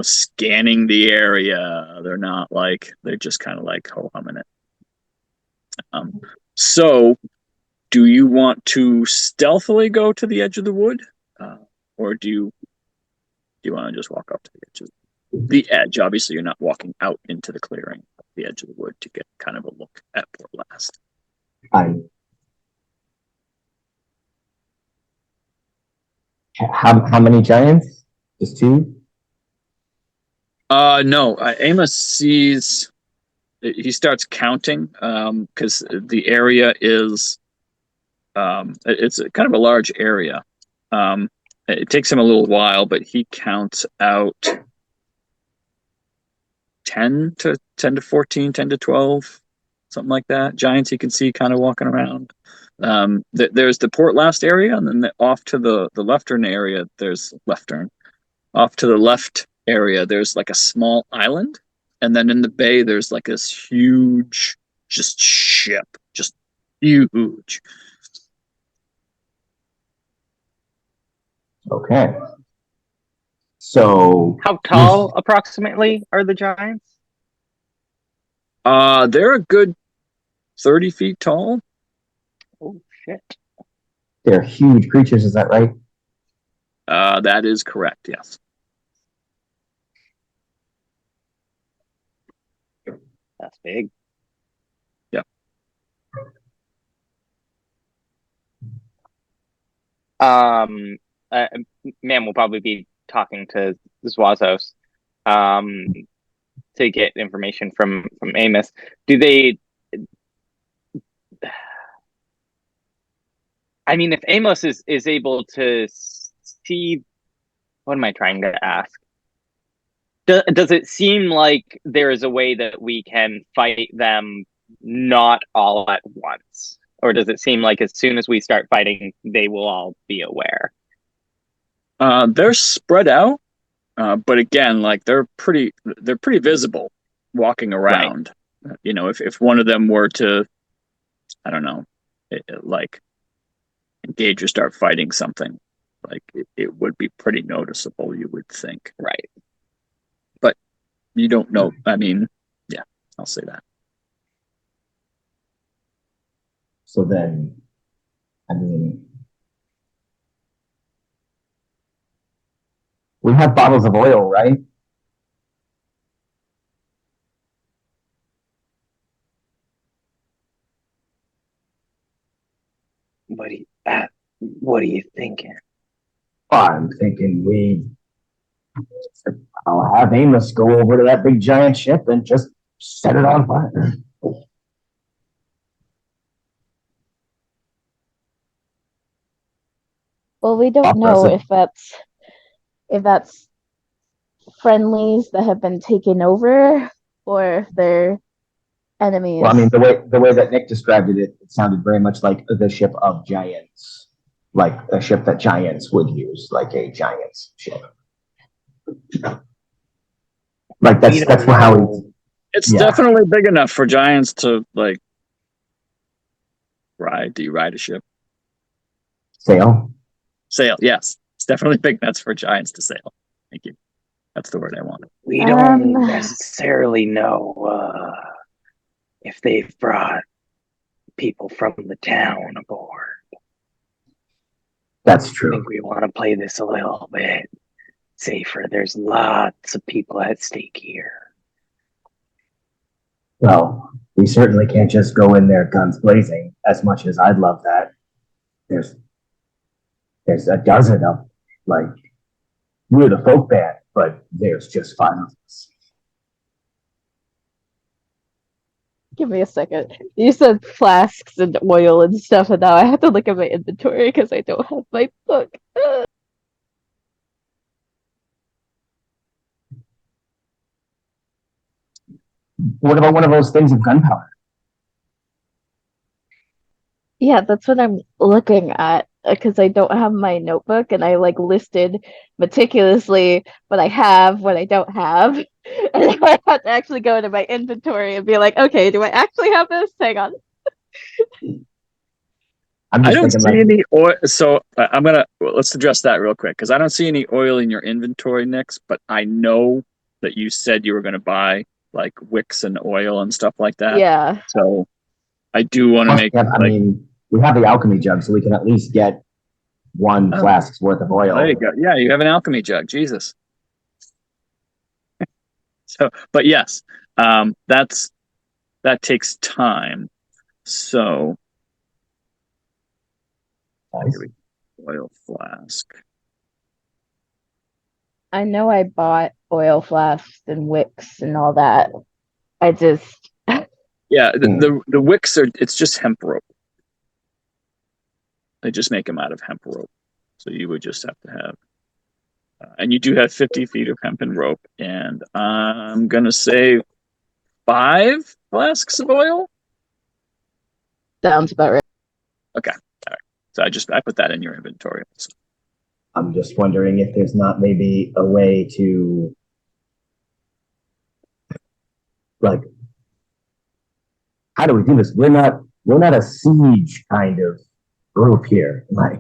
Speaker 1: scanning the area. They're not like, they're just kind of like ho-humming it. So do you want to stealthily go to the edge of the wood? Or do you want to just walk up to the edge of the edge? Obviously, you're not walking out into the clearing, the edge of the wood, to get kind of a look at Port Llast.
Speaker 3: How many giants? Just two?
Speaker 1: No. Amos sees. He starts counting because the area is. It's kind of a large area. It takes him a little while, but he counts out 10 to 14, 10 to 12, something like that. Giants he can see kind of walking around. There's the Port Llast area, and then off to the leftern area, off to the left area, there's like a small island. And then in the bay, there's like this huge, just ship, just huge.
Speaker 3: Okay. So
Speaker 2: How tall approximately are the giants?
Speaker 1: They're a good 30 feet tall.
Speaker 2: Oh shit!
Speaker 3: they're huge creatures, is that right?
Speaker 1: That is correct, yes.
Speaker 2: That's big.
Speaker 1: Yep.
Speaker 2: Man will probably be talking to Zwazos to get information from Amos. Do they? I mean, if Amos is able to see, what am I trying to ask? Does it seem like there is a way that we can fight them not all at once? Or does it seem like as soon as we start fighting, they will all be aware?
Speaker 1: They're spread out, but again, like they're pretty visible walking around. Right. If one of them were to, I don't know, like engage or start fighting something, like it would be pretty noticeable, you would think.
Speaker 2: Right.
Speaker 1: But you don't know. I mean, yeah, I'll say that.
Speaker 3: So then, I mean, we have bottles of oil, right?
Speaker 5: What are you thinking?
Speaker 3: I'm thinking I'll have Amos go over to that big giant ship and just set it on fire.
Speaker 4: Well, we don't know if that's friendlies that have been taken over or if they're enemies.
Speaker 3: Well, I mean, the way that Nick described it, it sounded very much like the ship of giants, like a ship that giants would use, like a giant's ship. Like that's how
Speaker 1: it's definitely big enough for giants to like ride. Do you ride a ship?
Speaker 3: Sail,
Speaker 1: yes. It's definitely big enough for giants to sail. Thank you. That's the word I wanted.
Speaker 5: We don't necessarily know if they've brought people from the town aboard.
Speaker 3: That's
Speaker 5: I
Speaker 3: true.
Speaker 5: think we want to play this a little bit safer. There's lots of people at stake here.
Speaker 3: Well, we certainly can't just go in there guns blazing, as much as I'd love that. There's a dozen of, like, we're the folk band, but there's just 5 of us.
Speaker 4: Give me a second. You said flasks and oil and stuff, and now I have to look at my inventory because I don't have my book.
Speaker 3: What about one of those things of gunpowder?
Speaker 4: Yeah, that's what I'm looking at because I don't have my notebook and I like listed meticulously what I have, what I don't have. And I have to actually go into my inventory and be like, okay, do I actually have this? Hang on.
Speaker 3: I'm
Speaker 1: I
Speaker 3: just
Speaker 1: don't
Speaker 3: thinking
Speaker 1: see
Speaker 3: like,
Speaker 1: any oil. So let's address that real quick because I don't see any oil in your inventory, Nix. But I know that you said you were going to buy like wicks and oil and stuff like that.
Speaker 4: Yeah.
Speaker 1: So I do want to
Speaker 3: plus
Speaker 1: make
Speaker 3: we have, I
Speaker 1: like,
Speaker 3: mean, we have the alchemy jug, so we can at least get one
Speaker 1: Oh.
Speaker 3: flask's worth of oil.
Speaker 1: there you go. Yeah, you have an alchemy jug. Jesus. So, but yes, that takes time. So
Speaker 3: Nice.
Speaker 1: oil flask.
Speaker 4: I know I bought oil flasks and wicks and all that. I just
Speaker 1: Yeah, the wicks are. It's just hemp rope. They just make them out of hemp rope. So you would just have to have, and you do have 50 feet of hempen rope, and I'm gonna say 5 flasks of oil.
Speaker 4: sounds about right.
Speaker 1: Okay, all right. So I put that in your inventory. So,
Speaker 3: I'm just wondering if there's not maybe a way to, like, how do we do this? We're not a siege kind of group here. Like,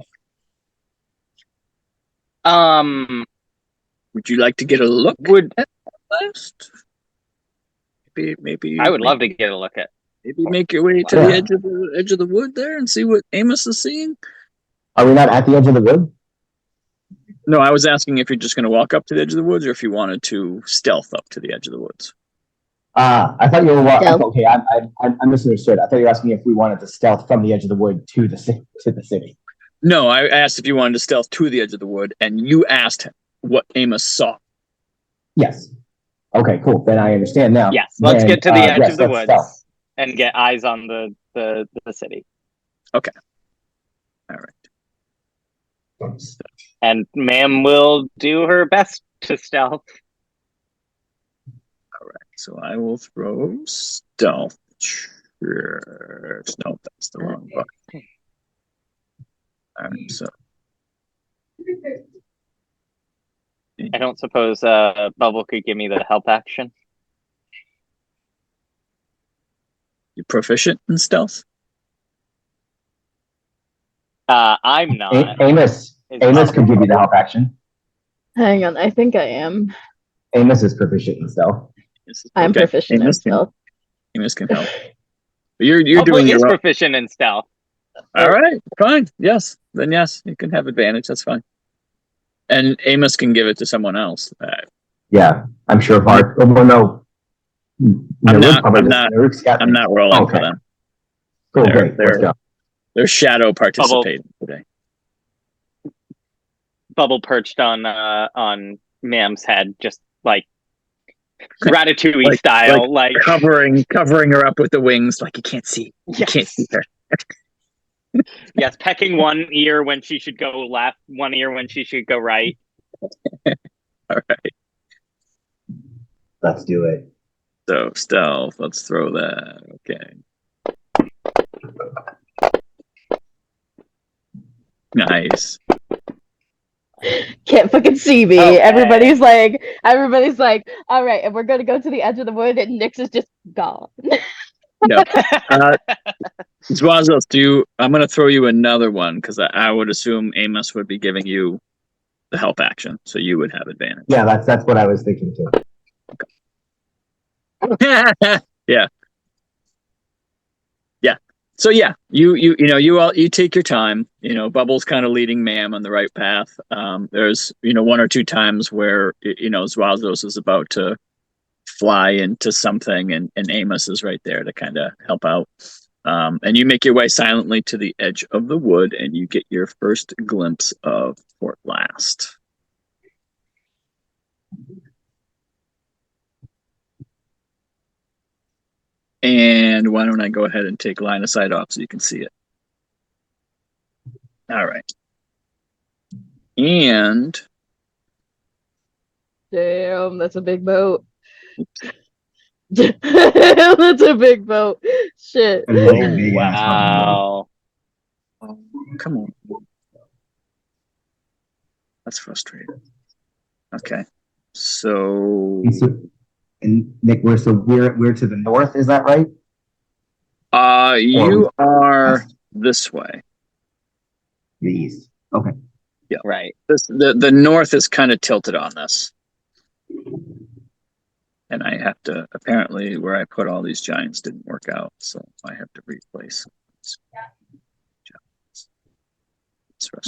Speaker 1: would you like to get a look
Speaker 2: Would
Speaker 1: at that list? Maybe
Speaker 2: I would love to get a look at.
Speaker 1: maybe make your way to
Speaker 3: Yeah.
Speaker 1: the edge of the wood there and see what Amos is seeing.
Speaker 3: are we not at the edge of the wood?
Speaker 1: No, I was asking if you're just going to walk up to the edge of the woods, or if you wanted to stealth up to the edge of the woods.
Speaker 3: I thought you were.
Speaker 4: Stealth.
Speaker 3: Okay, I misunderstood. I thought you were asking if we wanted to stealth from the edge of the wood to the city.
Speaker 1: No, I asked if you wanted to stealth to the edge of the wood, and you asked what Amos saw.
Speaker 3: Yes. Okay, cool. Then I understand now.
Speaker 2: Yes, let's
Speaker 3: Then,
Speaker 2: get to the edge
Speaker 3: yes,
Speaker 2: of the
Speaker 3: let's
Speaker 2: woods
Speaker 3: stealth.
Speaker 2: and get eyes on the city.
Speaker 1: All right.
Speaker 2: And Ma'am will do her best to stealth.
Speaker 1: All right. So I will throw stealth. Sure. No, that's the wrong button. All right. So
Speaker 2: I don't suppose Bubble could give me the help action.
Speaker 1: you're proficient in stealth.
Speaker 2: I'm not.
Speaker 3: Amos
Speaker 2: Is
Speaker 3: could give you the help action.
Speaker 4: Hang on, I think I am.
Speaker 3: Amos is proficient in stealth.
Speaker 4: I'm
Speaker 1: Okay.
Speaker 4: proficient in stealth.
Speaker 1: Amos can help. But you're
Speaker 2: Bubble
Speaker 1: doing
Speaker 2: is
Speaker 1: your own.
Speaker 2: proficient in stealth.
Speaker 1: All right, fine. Yes, then yes, you can have advantage. That's fine. And Amos can give it to someone else.
Speaker 3: Yeah, I'm sure Bart. Oh, well, no.
Speaker 1: I'm
Speaker 3: Nuruk
Speaker 1: not-
Speaker 3: probably
Speaker 1: I'm
Speaker 3: doesn't.
Speaker 1: not-
Speaker 3: Nuruk's got
Speaker 1: I'm
Speaker 3: me.
Speaker 1: not rolling
Speaker 3: Okay.
Speaker 1: for them.
Speaker 3: Cool,
Speaker 1: they're-
Speaker 3: great. Let's
Speaker 1: they're-
Speaker 3: go.
Speaker 1: They're shadow participating today.
Speaker 2: Bubble perched on Ma'am's head, just like Ratatouille
Speaker 1: Like-
Speaker 2: style, like
Speaker 1: Covering her up with the wings, like you can't see. You can't see her.
Speaker 2: yes, pecking one ear when she should go left, one ear when she should go right.
Speaker 1: All right.
Speaker 3: Let's do it.
Speaker 1: So stealth. Let's throw that. Okay. Nice.
Speaker 4: Can't fucking see me.
Speaker 2: Okay.
Speaker 4: Everybody's like, all right, and we're gonna go to the edge of the wood, and Nyx is just gone.
Speaker 1: No. Zwazos, I'm going to throw you another one because I would assume Amos would be giving you the help action, so you would have advantage.
Speaker 3: Yeah, that's what I was thinking too.
Speaker 1: Yeah. So yeah, you take your time. Bubbles kind of leading Ma'am on the right path. There's one or two times where Zwazos is about to fly into something, and Amos is right there to kind of help out. And you make your way silently to the edge of the wood, and you get your first glimpse of Port Llast. And why don't I go ahead and take line of sight off so you can see it? All right. And
Speaker 4: Damn, that's a big boat. That's a big boat. Shit.
Speaker 2: Wow.
Speaker 1: come on. That's frustrating. Okay. So
Speaker 3: And Nick, we're to the north, is that right?
Speaker 1: you are this way.
Speaker 3: the east. Okay.
Speaker 2: Right.
Speaker 1: The north is kind of tilted on this. And I have to, apparently, where I put all these giants didn't work out, so I have to replace.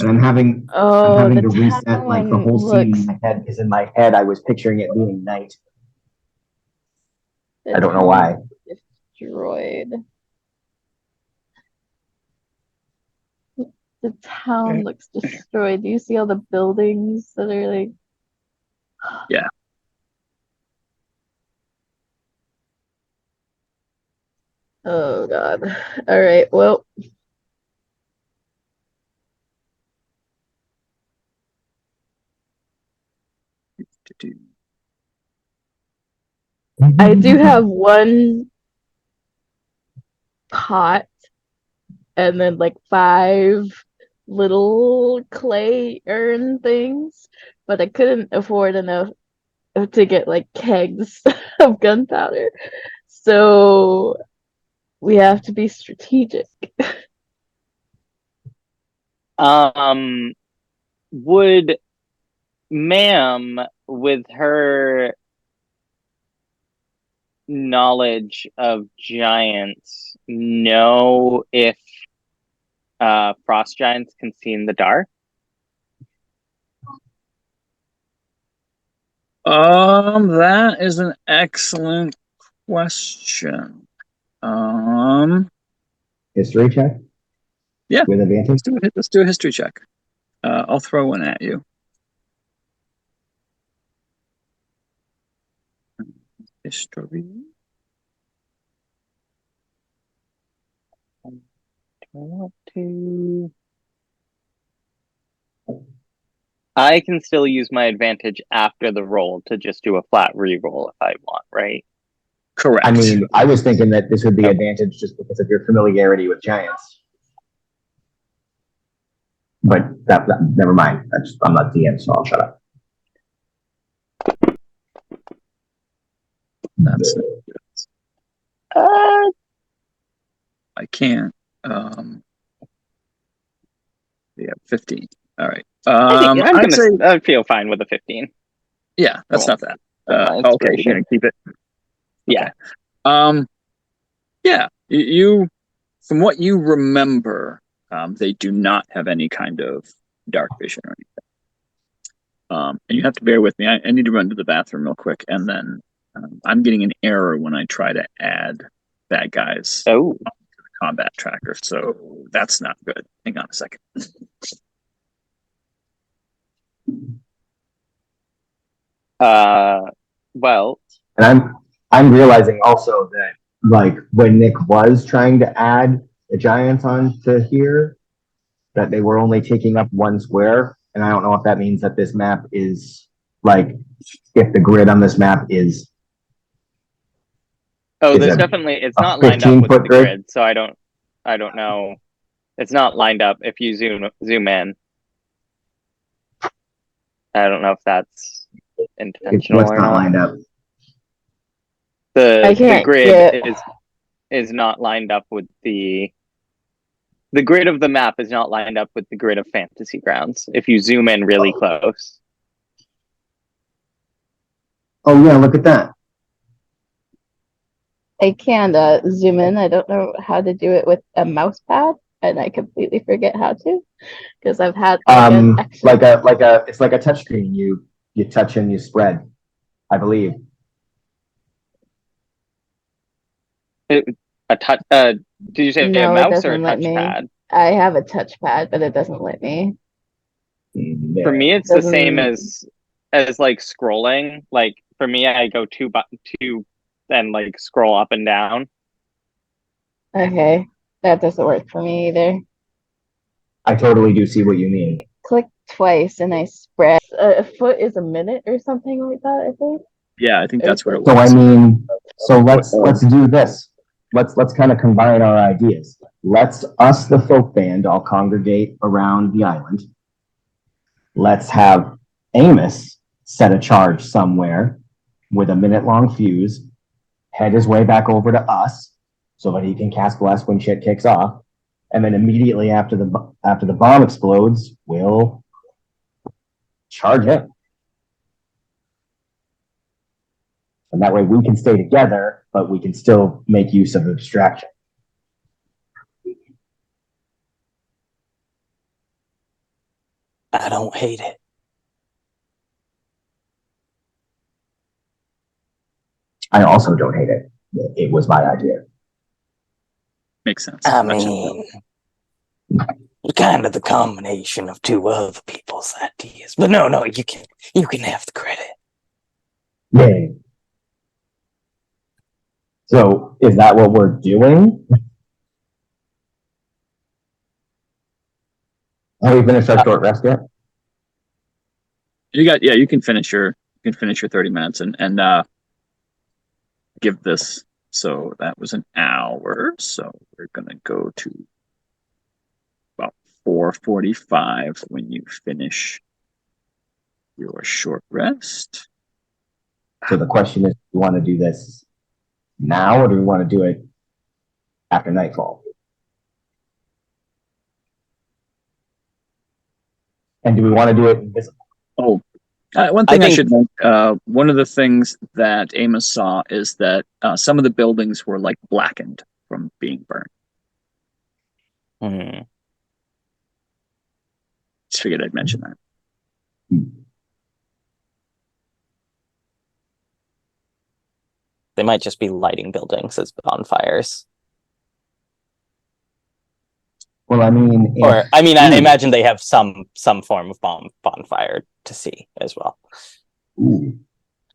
Speaker 3: And I'm having
Speaker 4: Oh, the
Speaker 3: to reset like the
Speaker 4: town
Speaker 3: whole scene
Speaker 4: looks.
Speaker 3: in my head, because in my head I was picturing it being night.
Speaker 4: The
Speaker 3: I don't know
Speaker 4: town
Speaker 3: why.
Speaker 4: looks destroyed. The town looks destroyed. Do you see all the buildings that are like?
Speaker 1: Yeah.
Speaker 4: Oh God. All right. Well, I do have one pot and then like 5 little clay urn things, but I couldn't afford enough to get like kegs of gunpowder. So we have to be strategic.
Speaker 2: Would ma'am, with her knowledge of giants, know if frost giants can see in the dark?
Speaker 1: That is an excellent question.
Speaker 3: History check?
Speaker 1: Yeah.
Speaker 3: With advantage?
Speaker 1: Let's do a history check. I'll throw one at you. History.
Speaker 2: I can still use my advantage after the roll to just do a flat re-roll if I want, right?
Speaker 1: Correct.
Speaker 3: I mean, I was thinking that this would be advantage just because of your familiarity with giants. But that never mind. I'm not DM, so I'll shut up.
Speaker 1: That's I can't. Yeah, 15. All right.
Speaker 2: I'd feel fine with a 15.
Speaker 1: Yeah, that's
Speaker 2: Cool.
Speaker 1: not that.
Speaker 2: My
Speaker 1: Okay,
Speaker 2: inspiration.
Speaker 1: you're gonna keep it.
Speaker 2: Yeah.
Speaker 1: Yeah. You, from what you remember, they do not have any kind of dark vision or anything. And you have to bear with me. I need to run to the bathroom real quick, and then I'm getting an error when I try to add bad guys
Speaker 2: Oh.
Speaker 1: to the combat tracker, so that's not good. Hang on a second.
Speaker 2: Well,
Speaker 3: and I'm realizing also that like when Nick was trying to add the giants onto here, that they were only taking up 1 square, and I don't know if that means that this map is like if the grid on this map is.
Speaker 2: there's definitely it's not lined up with the grid, so I don't know. It's not lined up if you zoom in. I don't know if that's intentional
Speaker 3: What's
Speaker 2: or
Speaker 3: not
Speaker 2: not.
Speaker 3: lined up?
Speaker 2: The grid is not lined up with the grid of the map is not lined up with the grid of Fantasy Grounds. If you zoom in really close.
Speaker 3: Oh yeah, look at that.
Speaker 4: I can zoom in. I don't know how to do it with a mouse pad, and I completely forget how to because I've had
Speaker 3: it's like a touch screen. You touch and you spread, I believe.
Speaker 2: Did you say a mouse or a touchpad?
Speaker 4: I have a touchpad, but it doesn't let me.
Speaker 2: For me, it's the same as like scrolling. Like for me, I go two and like scroll up and down.
Speaker 4: Okay, that doesn't work for me either.
Speaker 3: I totally do see what you mean.
Speaker 4: Click twice and I spread. A foot is a minute or something like that, I think.
Speaker 1: Yeah, I think that's what it was.
Speaker 3: So I mean, so let's do this. Let's kind of combine our ideas. Let's us the folk band all congregate around the island. Let's have Amos set a charge somewhere with a 1-minute-long fuse, head his way back over to us so that he can cast Bless when shit kicks off. and then immediately after the bomb explodes, we'll charge him. And that way we can stay together, but we can still make use of the distraction.
Speaker 5: I don't hate it.
Speaker 3: I also don't hate it. It was my idea.
Speaker 1: Makes sense.
Speaker 5: I
Speaker 1: That should-
Speaker 5: mean, kind of the combination of two other people's ideas. But no, you can have the credit.
Speaker 3: Yay. So is that what we're doing? Have we finished our short rest yet?
Speaker 1: you can finish your 30 minutes and give this. So that was an hour. So we're gonna go to about 4:45 when you finish your short rest.
Speaker 3: So the question is, do we want to do this now or do we want to do it after nightfall? And do we want to do it invisible?
Speaker 1: Oh, one thing I
Speaker 5: think-
Speaker 1: should note, one of the things that Amos saw is that some of the buildings were like blackened from being burned. Just figured I'd mention that.
Speaker 5: They might just be lighting buildings as bonfires.
Speaker 3: Well, I mean,
Speaker 5: I imagine they have some form of bonfire to see as well.
Speaker 3: Ooh.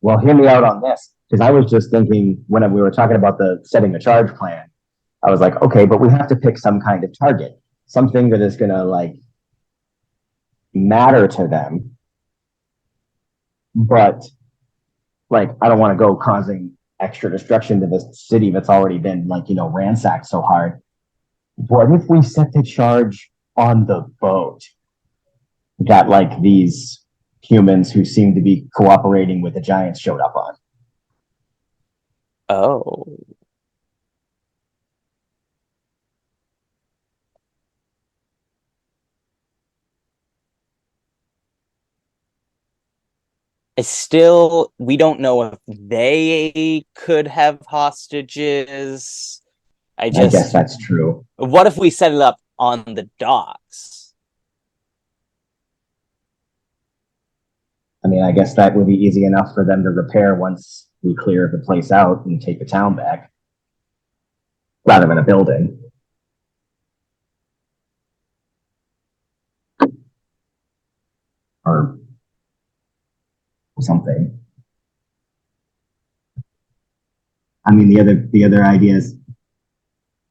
Speaker 3: Well, hear me out on this, because I was just thinking when we were talking about the setting a charge plan, I was like, okay, but we have to pick some kind of target, something that is going to like matter to them. But like, I don't want to go causing extra destruction to this city that's already been like, ransacked so hard. What if we set the charge on the boat? Got like these humans who seem to be cooperating with the giants showed up on.
Speaker 5: Oh. We don't know if they could have hostages.
Speaker 3: I guess that's true.
Speaker 5: What if we set it up on the docks?
Speaker 3: I mean, I guess that would be easy enough for them to repair once we clear the place out and take the town back, rather than a building. Or something. I mean, the other ideas.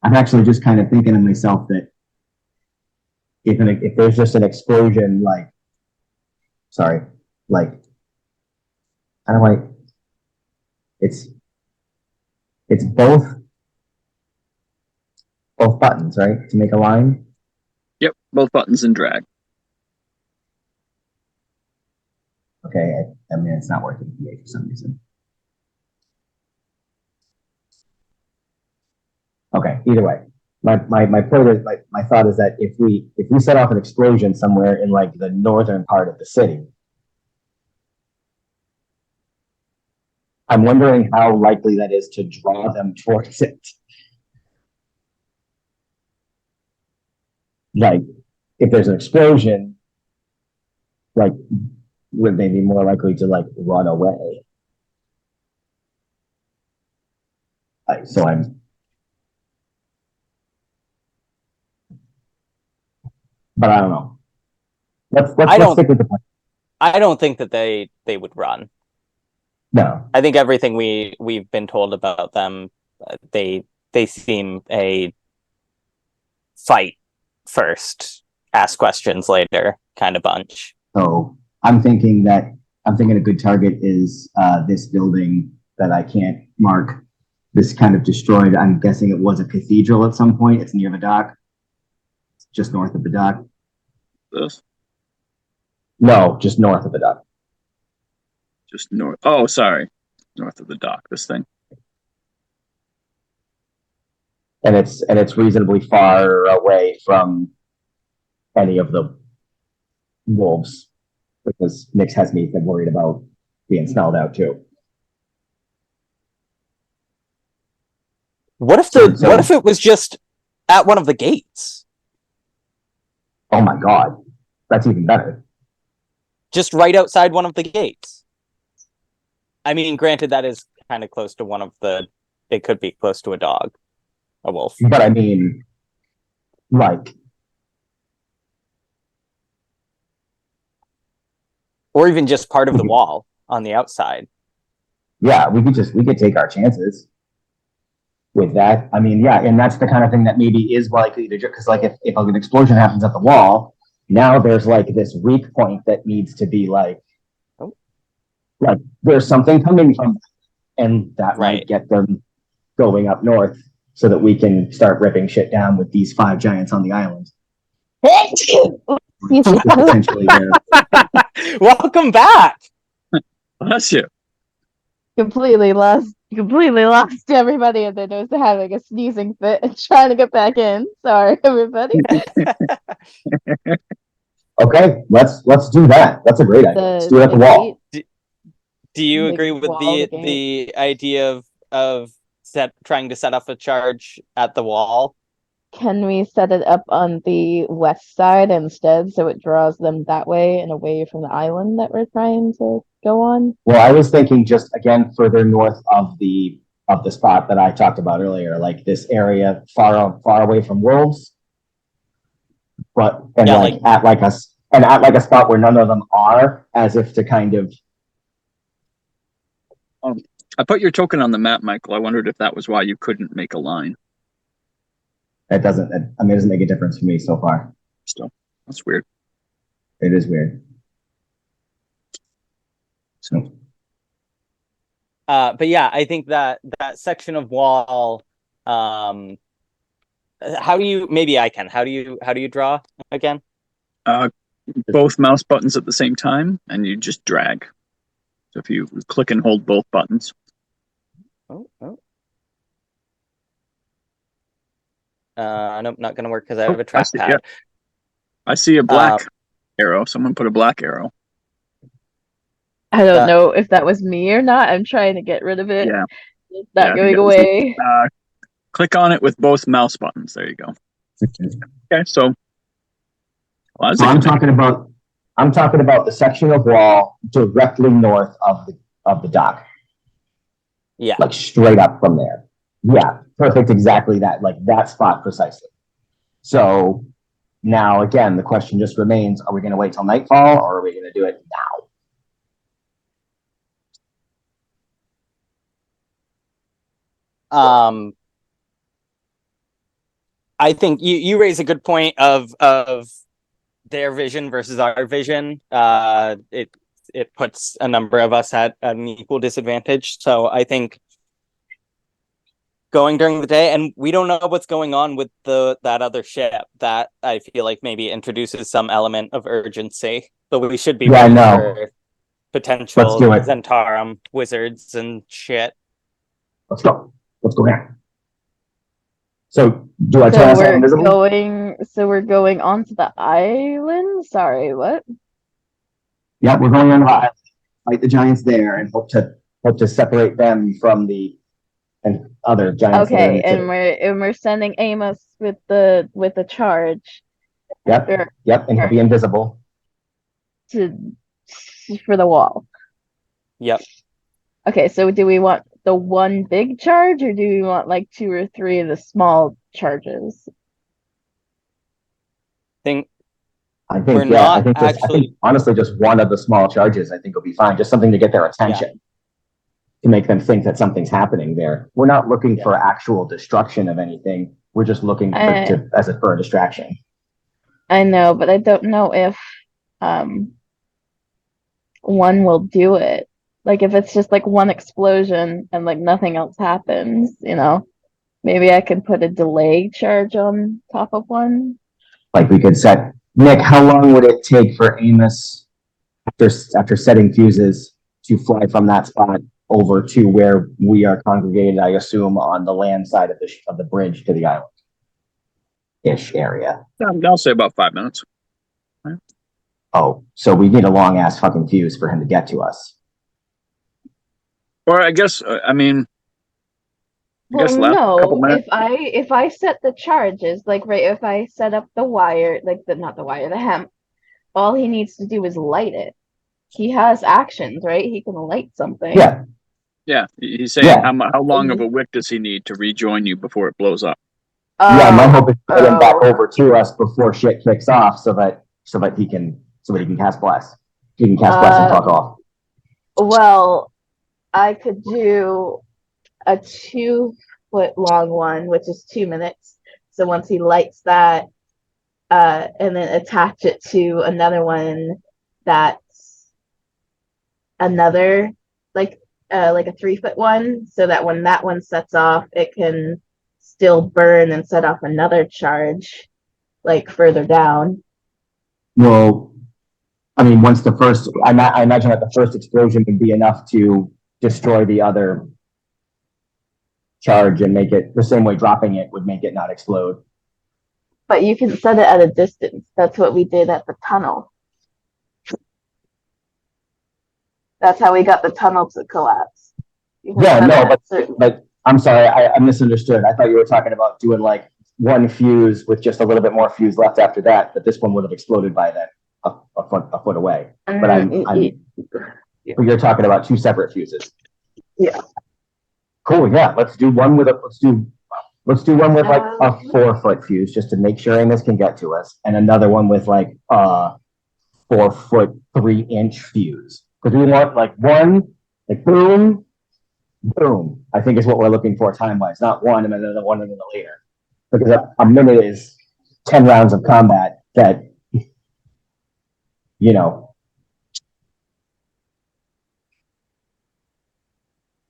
Speaker 3: I'm actually just kind of thinking to myself that if there's just an explosion, kind of like it's both buttons, right, to make a line.
Speaker 1: Yep, both buttons and drag.
Speaker 3: Okay, I mean it's not working for me for some reason. Okay, either way, my point is my thought is that if we set off an explosion somewhere in like the northern part of the city, I'm wondering how likely that is to draw them towards it. Like, if there's an explosion, like, would they be more likely to like run away? So but I don't know. Let's stick with the plan.
Speaker 5: I don't think that they would run.
Speaker 3: No.
Speaker 5: I think everything we've been told about them, they seem a fight first, ask questions later kind of bunch.
Speaker 3: So I'm thinking a good target is this building that I can't mark. This kind of destroyed. I'm guessing it was a cathedral at some point. It's near the dock, just north of the dock.
Speaker 1: This
Speaker 3: No, just north of the dock.
Speaker 1: just north. Oh, sorry, north of the dock. This thing.
Speaker 3: and it's reasonably far away from any of the wolves, because Nix has me worried about being smelled out too.
Speaker 6: What if what if it was just at one of the gates?
Speaker 3: Oh my god, that's even better.
Speaker 6: Just right outside one of the gates. I mean, granted, that is kind of close to one of the. It could be close to a dog, a wolf.
Speaker 3: But I mean, like,
Speaker 6: Or even just part of the wall on the outside.
Speaker 3: yeah, we could take our chances with that. I mean, yeah, and that's the kind of thing that maybe is likely to, because like if an explosion happens at the wall, now there's like this weak point that needs to be like there's something coming from, and that might get them going up north so that we can start ripping shit down with these 5 giants on the island. Potentially there.
Speaker 6: Welcome back.
Speaker 1: Bless you.
Speaker 4: completely lost everybody, and then was having a sneezing fit and trying to get back in. Sorry, everybody.
Speaker 3: Okay, let's do that. That's a great idea. Let's do it at the wall.
Speaker 6: Do you
Speaker 4: Like,
Speaker 6: agree with
Speaker 4: wall
Speaker 6: the idea of trying to set up a charge at the wall?
Speaker 4: Can we set it up on the west side instead, so it draws them that way and away from the island that we're trying to go on?
Speaker 3: Well, I was thinking just again further north of the spot that I talked about earlier, like this area far away from wolves, but at a spot where none of them are, as if to kind of.
Speaker 1: I put your token on the map, Michael. I wondered if that was why you couldn't make a line.
Speaker 3: It doesn't make a difference for me so far.
Speaker 1: Still, that's weird.
Speaker 3: It is weird. So.
Speaker 6: But yeah, I think that section of wall. How do you? Maybe I can. How do you draw again?
Speaker 1: Both mouse buttons at the same time, and you just drag. So if you click and hold both buttons.
Speaker 6: Nope, not gonna work because I have a trackpad.
Speaker 1: I see a black arrow. Someone put a black arrow.
Speaker 4: I don't know if that was me or not. I'm trying to get rid of it.
Speaker 1: Yeah.
Speaker 4: It's not going away.
Speaker 1: Click on it with both mouse buttons. There you go. Okay, so. Well,
Speaker 3: I'm talking about the section of wall directly north of the dock.
Speaker 6: Yeah.
Speaker 3: Like straight up from there. Yeah, perfect. Exactly that. Like that spot precisely. So now again, the question just remains: are we going to wait till nightfall, or are we going to do it
Speaker 6: now? I think you raise a good point of their vision versus our vision. It puts a number of us at an equal disadvantage. So I think going during the day, and we don't know what's going on with that other ship. That I feel like maybe introduces some element of urgency, but we should be ready for potential Zentarum wizards and shit.
Speaker 3: Let's go now. So do I tell us invisible?
Speaker 4: So we're going onto the island? Sorry, what?
Speaker 3: Yeah, we're going on the island, fight the giants there, and hope to separate them from the and other giants.
Speaker 4: Okay, and we're sending Amos with the charge.
Speaker 3: Yep, and he'll be invisible.
Speaker 4: For the wall.
Speaker 6: Yep.
Speaker 4: Okay, so do we want the one big charge, or do we want like 2 or 3 of the small charges?
Speaker 3: I think honestly just one of the small charges I think will be fine. Just something to get their attention. To make them think that something's happening there. We're not looking for actual destruction of anything. We're just looking for a distraction.
Speaker 4: I know, but I don't know if one will do it. Like if it's just like one explosion and like nothing else happens, maybe I can put a delay charge on top of one.
Speaker 3: Like we could set Nick, how long would it take for Amos after setting fuses to fly from that spot over to where we are congregated, I assume, on the land side of the bridge to the island-ish area.
Speaker 1: I'll say about 5 minutes.
Speaker 3: Oh, so we need a long-ass fucking fuse for him to get to us.
Speaker 1: Or I guess, I mean,
Speaker 4: Well,
Speaker 1: last couple
Speaker 4: no.
Speaker 1: minutes.
Speaker 4: If I set the charges, like right, if I set up the wire, like not the wire, the hemp, all he needs to do is light it. He has actions, right? He can light something.
Speaker 3: Yeah.
Speaker 1: Yeah, he's saying how long of a wick does he need to rejoin you before it blows up?
Speaker 3: Yeah, my hope is to get him back over to us before shit kicks off, so that he can cast bless. He can cast bless and fuck off.
Speaker 4: Well, I could do a 2-foot long one, which is 2 minutes. So once he lights that, and then attach it to another one that's another like a 3-foot one, so that when that one sets off, it can still burn and set off another charge, like further down.
Speaker 3: Well, I mean, once the first, I imagine that the first explosion would be enough to destroy the other charge and make it the same way dropping it would make it not explode.
Speaker 4: But you can set it at a distance. That's what we did at the tunnel. That's how we got the tunnel to collapse.
Speaker 3: Yeah, no, but I'm sorry, I misunderstood. I thought you were talking about doing like one fuse with just a little bit more fuse left after that, but this one would have exploded by then, a foot away. But but you're talking about 2 separate fuses.
Speaker 4: Yeah.
Speaker 3: Cool. Yeah, let's do one with like a 4-foot fuse just to make sure Amos can get to us, and another one with like 4-foot 3-inch fuse. Because we want like one, like boom, boom. I think is what we're looking for time wise, not one and then another one and then later. Because a minute is 10 rounds of combat that, you know.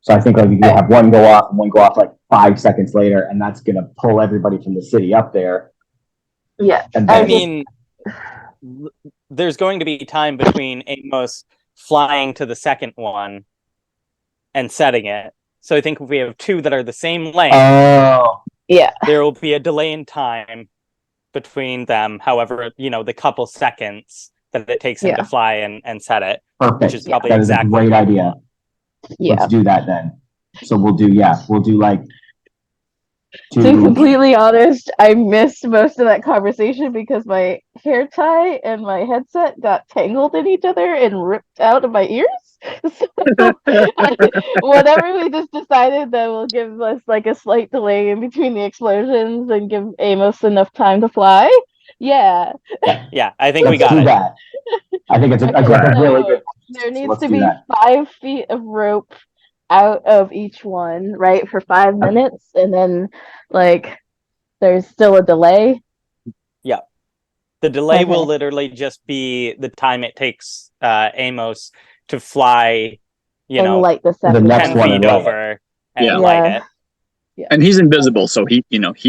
Speaker 3: So I think like you can have one go off and one go off like 5 seconds later, and that's gonna pull everybody from the city up there.
Speaker 4: Yeah.
Speaker 3: And
Speaker 6: I mean, there's going to be time between Amos flying to the second one and setting it. So I think if we have 2 that are the same length,
Speaker 4: yeah,
Speaker 6: there will be a delay in time between them. However, the couple seconds that it takes him to fly and set it.
Speaker 3: Perfect.
Speaker 6: Which is probably
Speaker 3: that is a great idea.
Speaker 4: Yeah.
Speaker 3: Let's do that then. So we'll do like 2.
Speaker 4: To be completely honest, I missed most of that conversation because my hair tie and my headset got tangled in each other and ripped out of my ears. So whatever we just decided that will give us like a slight delay in between the explosions and give Amos enough time to fly. Yeah.
Speaker 6: Yeah, I think we got it.
Speaker 3: That. I think it's a really good.
Speaker 4: There needs to be 5 feet of rope out of each one, right, for 5 minutes, and then like there's still a delay.
Speaker 6: Yeah, the delay will literally just be the time it takes Amos to fly, and
Speaker 4: light the
Speaker 6: 10 feet over and light it.
Speaker 4: Yeah.
Speaker 1: And he's invisible, so he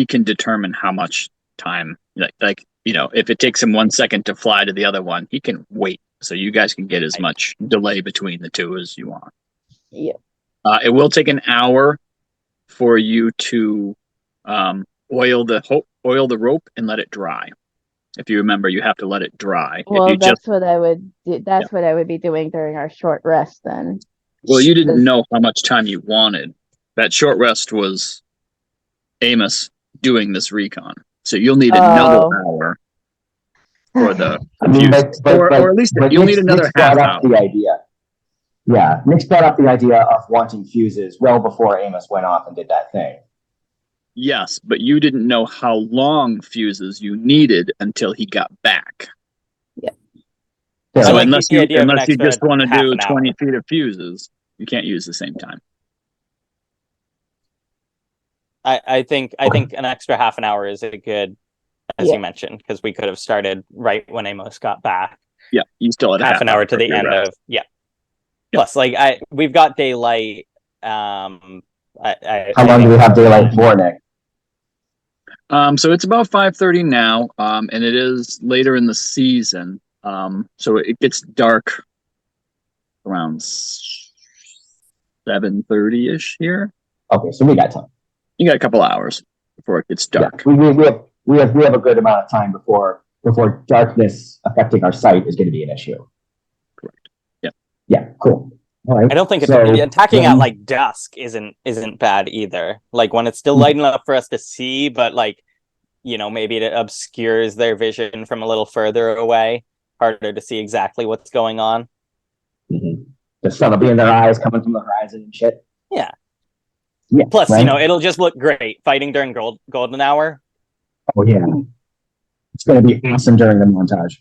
Speaker 1: can determine how much time, like if it takes him 1 second to fly to the other one, he can wait. So you guys can get as much delay between the 2 as you want.
Speaker 4: Yeah.
Speaker 1: It will take an hour for you to oil the rope and let it dry. If you remember, you have to let it dry.
Speaker 4: Well, that's what I would do. That's what I would be doing during our short rest then.
Speaker 1: Well, you didn't know how much time you wanted. That short rest was Amos doing this recon. So you'll need another hour for the fuse. Or at least you'll need another half hour.
Speaker 3: The idea. Yeah, Nick's brought up the idea of wanting fuses well before Amos went off and did that thing.
Speaker 1: Yes, but you didn't know how long fuses you needed until he got back.
Speaker 4: Yeah.
Speaker 1: So unless you just want to do 20 feet of fuses, you can't use the same time.
Speaker 6: I think an extra half an hour is a good, as you mentioned, because we could have started right when Amos got back.
Speaker 1: Yeah, you still had
Speaker 6: half an hour to the end of Plus, we've got daylight.
Speaker 3: How long do we have daylight for, Nick?
Speaker 1: So it's about 5:30 now, and it is later in the season. So it gets dark around 7:30-ish here.
Speaker 3: Okay, so we got time.
Speaker 1: You got a couple hours before it gets dark.
Speaker 3: Yeah, we have a good amount of time before darkness affecting our sight is going to be an issue.
Speaker 1: Correct. Yeah.
Speaker 3: Yeah. Cool. All right.
Speaker 6: I don't think
Speaker 3: So,
Speaker 6: attacking at like dusk isn't bad either. Like when it's still light enough for us to see, but like, you know, maybe it obscures their vision from a little further away, harder to see exactly what's going on.
Speaker 3: Mm-hmm. The sun will be in their eyes coming from the horizon and shit.
Speaker 6: Yeah.
Speaker 3: Yeah.
Speaker 6: Plus,
Speaker 3: right?
Speaker 6: you know, it'll just look great fighting during golden hour.
Speaker 3: Oh yeah. It's going to be awesome during the montage.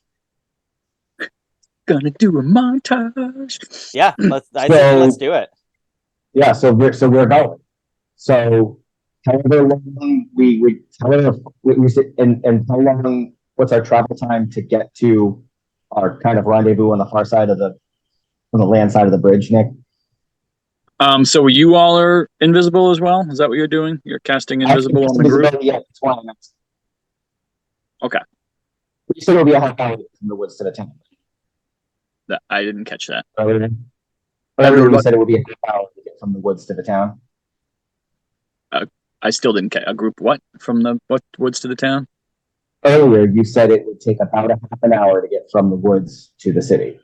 Speaker 1: Gonna do a montage.
Speaker 6: Yeah, let's do it.
Speaker 3: Yeah, so we're going. So however long we sit and how long, what's our travel time to get to our kind of rendezvous on the far side of on the land side of the bridge, Nick?
Speaker 1: So you all are invisible as well? Is that what you're doing? You're casting invisible on the group?
Speaker 3: Yeah, that's why I'm asking.
Speaker 1: Okay.
Speaker 3: You said it'll be a half hour from the woods to the town.
Speaker 1: I didn't catch that.
Speaker 3: Earlier you said it would be a half hour to get from the woods to the town.
Speaker 1: I still didn't catch a group what? From the woods to the town?
Speaker 3: Earlier you said it would take about a half an hour to get from the woods to the city.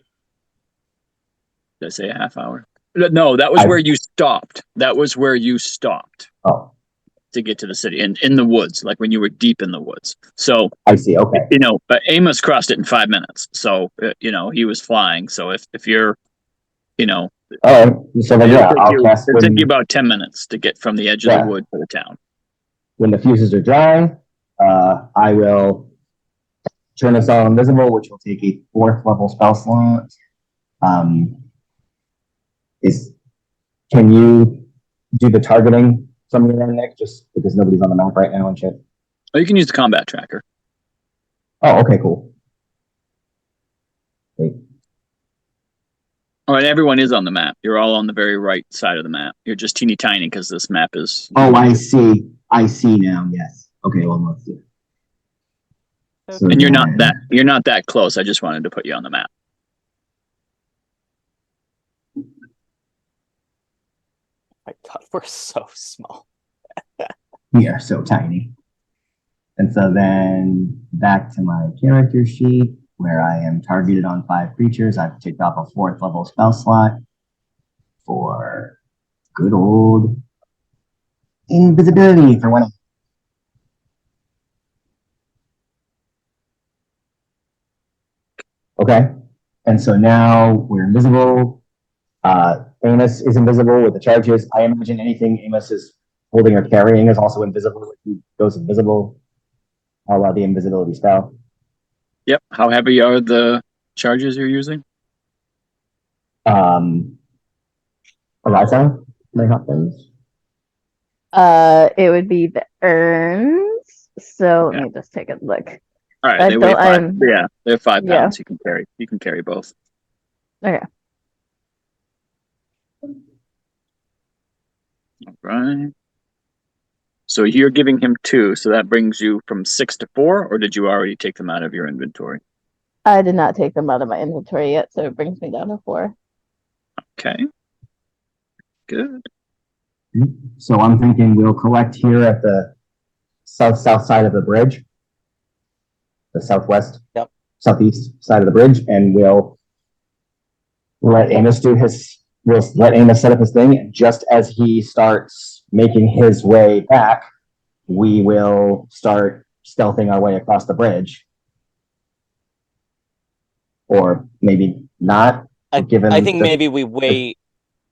Speaker 1: Did I say a half hour? No, that was where you stopped. That was where you stopped.
Speaker 3: Oh.
Speaker 1: To get to the city in the woods, like when you were deep in the woods. So
Speaker 3: I see. Okay.
Speaker 1: You know, but Amos crossed it in 5 minutes. So you know, he was flying. So if you're, you know,
Speaker 3: all right. So then, yeah, I'll cast.
Speaker 1: It'll take you about 10 minutes to get from the edge of the wood to the town.
Speaker 3: When the fuses are dry, I will turn us all invisible, which will take a 4th level spell slot. Can you do the targeting from your end, Nick? Just because nobody's on the map right now and shit.
Speaker 1: Oh, you can use the combat tracker.
Speaker 3: Oh, okay, cool. Great.
Speaker 1: All right, everyone is on the map. You're all on the very right side of the map. You're just teeny tiny because this map is.
Speaker 3: Oh, I see. I see now. Yes. Okay. Well, let's do it. So
Speaker 1: and you're not that close. I just wanted to put you on the map.
Speaker 6: My God, we're so small.
Speaker 3: We are so tiny. And so then back to my character sheet where I am targeted on 5 creatures. I've ticked off a 4th level spell slot for good old invisibility for when I... Okay. And so now we're invisible. Amos is invisible with the charges. I imagine anything Amos is holding or carrying is also invisible. If he goes invisible, I'll allow the invisibility spell.
Speaker 1: Yep. How heavy are the charges you're using?
Speaker 3: Eliza, can I help those?
Speaker 4: It would be the urns. So let me just take a look.
Speaker 1: All right, they weigh 5. Yeah, they're 5 pounds.
Speaker 4: Yeah.
Speaker 1: You can carry both.
Speaker 4: Okay.
Speaker 1: All right. So you're giving him 2, so that brings you from 6 to 4, or did you already take them out of your inventory?
Speaker 4: I did not take them out of my inventory yet, so it brings me down to 4.
Speaker 1: Okay. Good.
Speaker 3: So I'm thinking we'll collect here at the south side of the bridge, the southwest, southeast side of the bridge, and we'll let Amos set up his thing. And just as he starts making his way back, we will start stealthing our way across the bridge. Or maybe not.
Speaker 6: I think maybe we wait.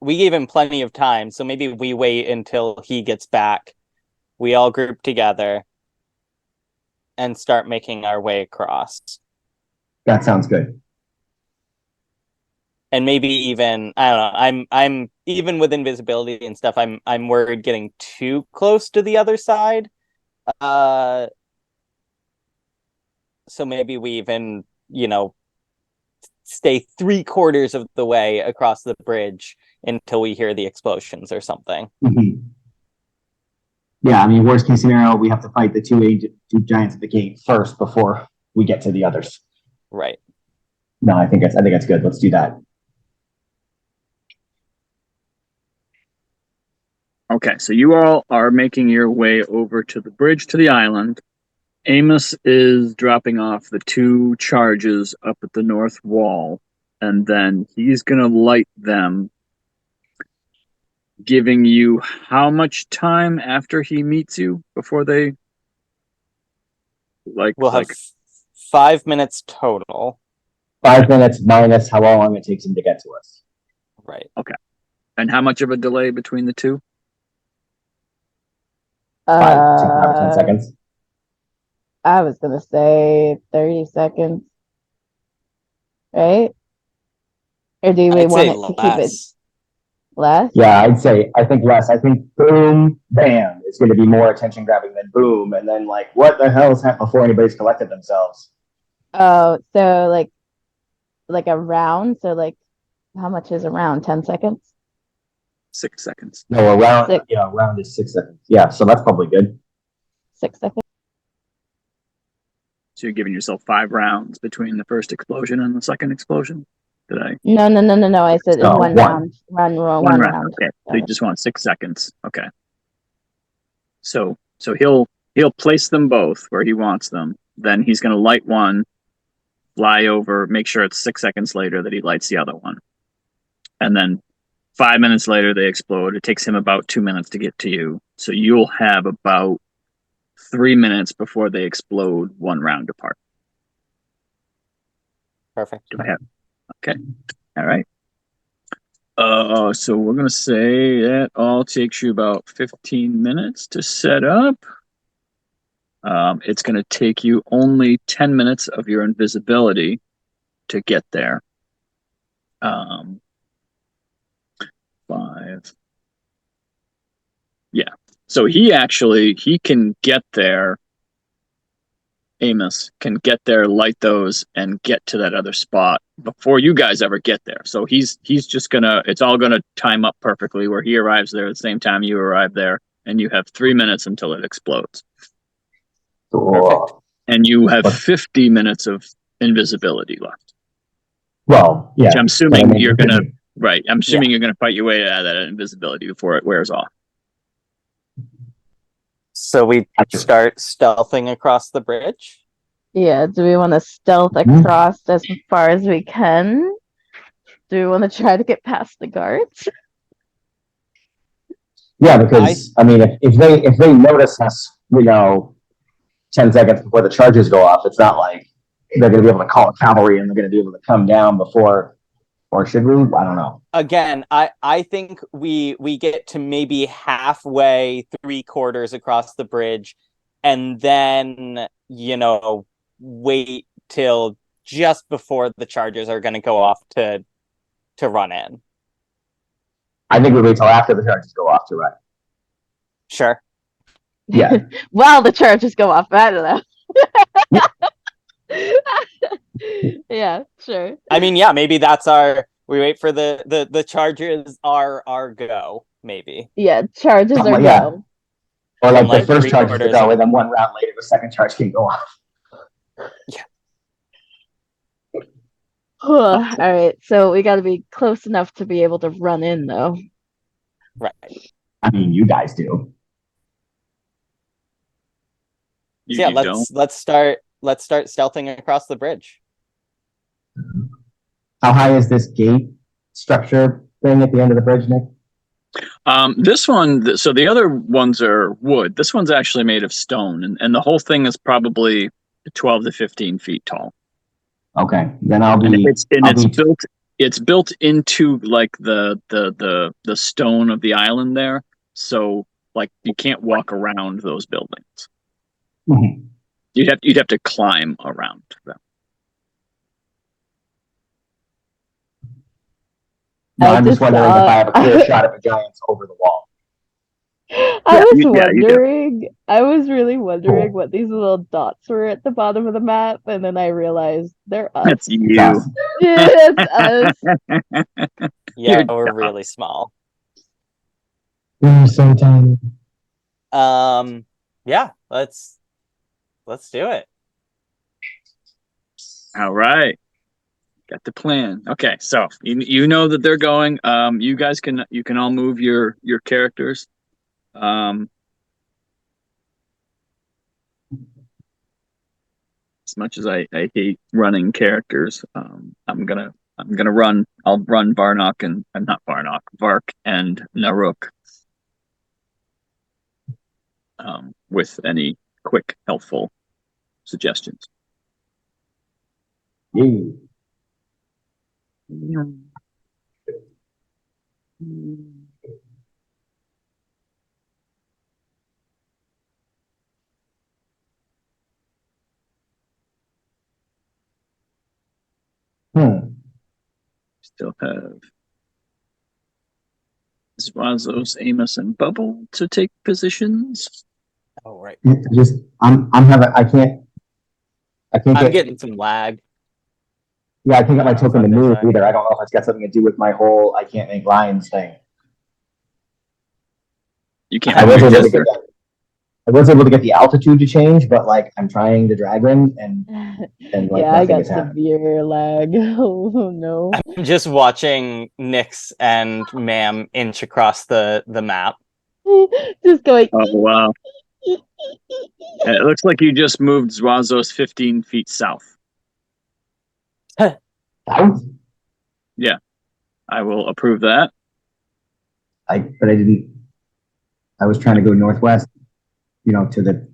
Speaker 6: We gave him plenty of time, so maybe we wait until he gets back. We all group together and start making our way across.
Speaker 3: That sounds good.
Speaker 6: And maybe even, I don't know, I'm even with invisibility and stuff, I'm worried getting too close to the other side. So maybe we even, you know, stay 3/4 of the way across the bridge until we hear the explosions or something.
Speaker 3: Mm-hmm. Yeah, I mean, worst case scenario, we have to fight the two giants at the gate first before we get to the others.
Speaker 6: Right.
Speaker 3: No, I think that's good. Let's do that.
Speaker 1: Okay, so you all are making your way over to the bridge to the island. Amos is dropping off the 2 charges up at the north wall, and then he's gonna light them, giving you how much time after he meets you before they
Speaker 6: We'll have 5 minutes total.
Speaker 3: 5 minutes minus how long it takes him to get to us.
Speaker 6: Right.
Speaker 1: Okay. And how much of a delay between the 2?
Speaker 3: 5 or 10 seconds.
Speaker 4: I was gonna say 30 seconds. Right? Or do we
Speaker 6: I'd
Speaker 4: want
Speaker 6: say
Speaker 4: it to keep it
Speaker 6: less.
Speaker 4: less?
Speaker 3: Yeah, I think less. I think boom, bam is going to be more attention grabbing than boom. And then like, what the hell's happened before anybody's collected themselves?
Speaker 4: Oh, so like a round. So like, how much is a round? 10 seconds?
Speaker 1: 6 seconds.
Speaker 3: No, a round,
Speaker 4: Six.
Speaker 3: a round is 6 seconds. Yeah, so that's probably good.
Speaker 4: 6 seconds.
Speaker 1: So you're giving yourself 5 rounds between the first explosion and the second explosion? Did I?
Speaker 4: No. I said
Speaker 3: No,
Speaker 4: one round. One round.
Speaker 1: Okay. So you just want 6 seconds. Okay. So he'll place them both where he wants them. Then he's going to light one, fly over, make sure it's 6 seconds later that he lights the other one. And then 5 minutes later they explode. It takes him about 2 minutes to get to you. So you'll have about 3 minutes before they explode, 1 round apart.
Speaker 6: Perfect.
Speaker 1: Do I have? Okay. All right. So we're gonna say that all takes you about 15 minutes to set up. It's gonna take you only 10 minutes of your invisibility to get there. 5. Yeah. So he can get there. Amos can get there, light those, and get to that other spot before you guys ever get there. So he's just it's all gonna time up perfectly where he arrives there at the same time you arrive there, and you have 3 minutes until it explodes.
Speaker 3: Cool.
Speaker 1: And you have 50 minutes of invisibility left.
Speaker 3: Well, yeah.
Speaker 1: Which I'm assuming you're gonna I'm assuming you're gonna fight your way out of that invisibility before it wears off.
Speaker 6: So we start stealthing across the bridge?
Speaker 4: Yeah, do we want to stealth across as far as we can? Do we want to try to get past the guards?
Speaker 3: Yeah, because I mean, if they notice us, 10 seconds before the charges go off, it's not like they're going to be able to call cavalry and they're going to be able to come down before, or should we? I don't know.
Speaker 6: Again, I think we get to maybe halfway, 3/4 across the bridge, and then wait till just before the charges are going to go off to run in.
Speaker 3: I think we wait till after the charges go off to run.
Speaker 6: Sure.
Speaker 3: Yeah.
Speaker 4: While the charges go off, I don't know. Yeah, sure.
Speaker 6: I mean, yeah, maybe that's we wait for the charges are our go, maybe.
Speaker 4: Yeah, charges are
Speaker 3: go. Or like the first charge to go,
Speaker 6: of...
Speaker 3: and then 1 round later, the second charge can go off.
Speaker 6: Yeah.
Speaker 4: All right, so we got to be close enough to be able to run in, though.
Speaker 6: Right.
Speaker 3: I mean, you guys do.
Speaker 6: Let's start stealthing across the bridge.
Speaker 3: How high is this gate structure thing at the end of the bridge, Nick?
Speaker 1: This one, so the other ones are wood. This one's actually made of stone, and the whole thing is probably 12 to 15 feet tall.
Speaker 3: Okay, then I'll be.
Speaker 1: It's built into like the stone of the island there, so like you can't walk around those buildings.
Speaker 3: Mm-hmm.
Speaker 1: You'd have to climb around them.
Speaker 3: I'm just wondering if I have a clear shot of the giants over the wall.
Speaker 4: I was really wondering what these little dots were at the bottom of the map, and then I realized they're us.
Speaker 1: That's you.
Speaker 4: Yeah, it's us.
Speaker 6: Yeah, we're really small.
Speaker 3: We're so tiny.
Speaker 6: Yeah, let's do it.
Speaker 1: All right. Got the plan. Okay, so you know that they're going. You guys can all move your characters. As much as I hate running characters, I'm gonna run. I'll run Varnock and not Varnock, Vark and Naruk. With any quick, helpful suggestions.
Speaker 3: Yeah.
Speaker 1: Still have Zwazos, Amos, and Bubble to take positions.
Speaker 6: Oh right. I'm getting some lag.
Speaker 3: Yeah, I can't get my token to move either. I don't know if it's got something to do with my whole I can't make lines thing.
Speaker 1: You can't.
Speaker 3: I was able to get the altitude to change, but like I'm trying to Dragon and like
Speaker 4: yeah, I got
Speaker 3: happening.
Speaker 4: severe lag. Oh no.
Speaker 6: I'm just watching Nyx and Mam inch across the map.
Speaker 4: Just going.
Speaker 1: Oh wow! It looks like you just moved Zwazos 15 feet south.
Speaker 3: South?
Speaker 1: Yeah, I will approve that.
Speaker 3: But I didn't. I was trying to go northwest. To the.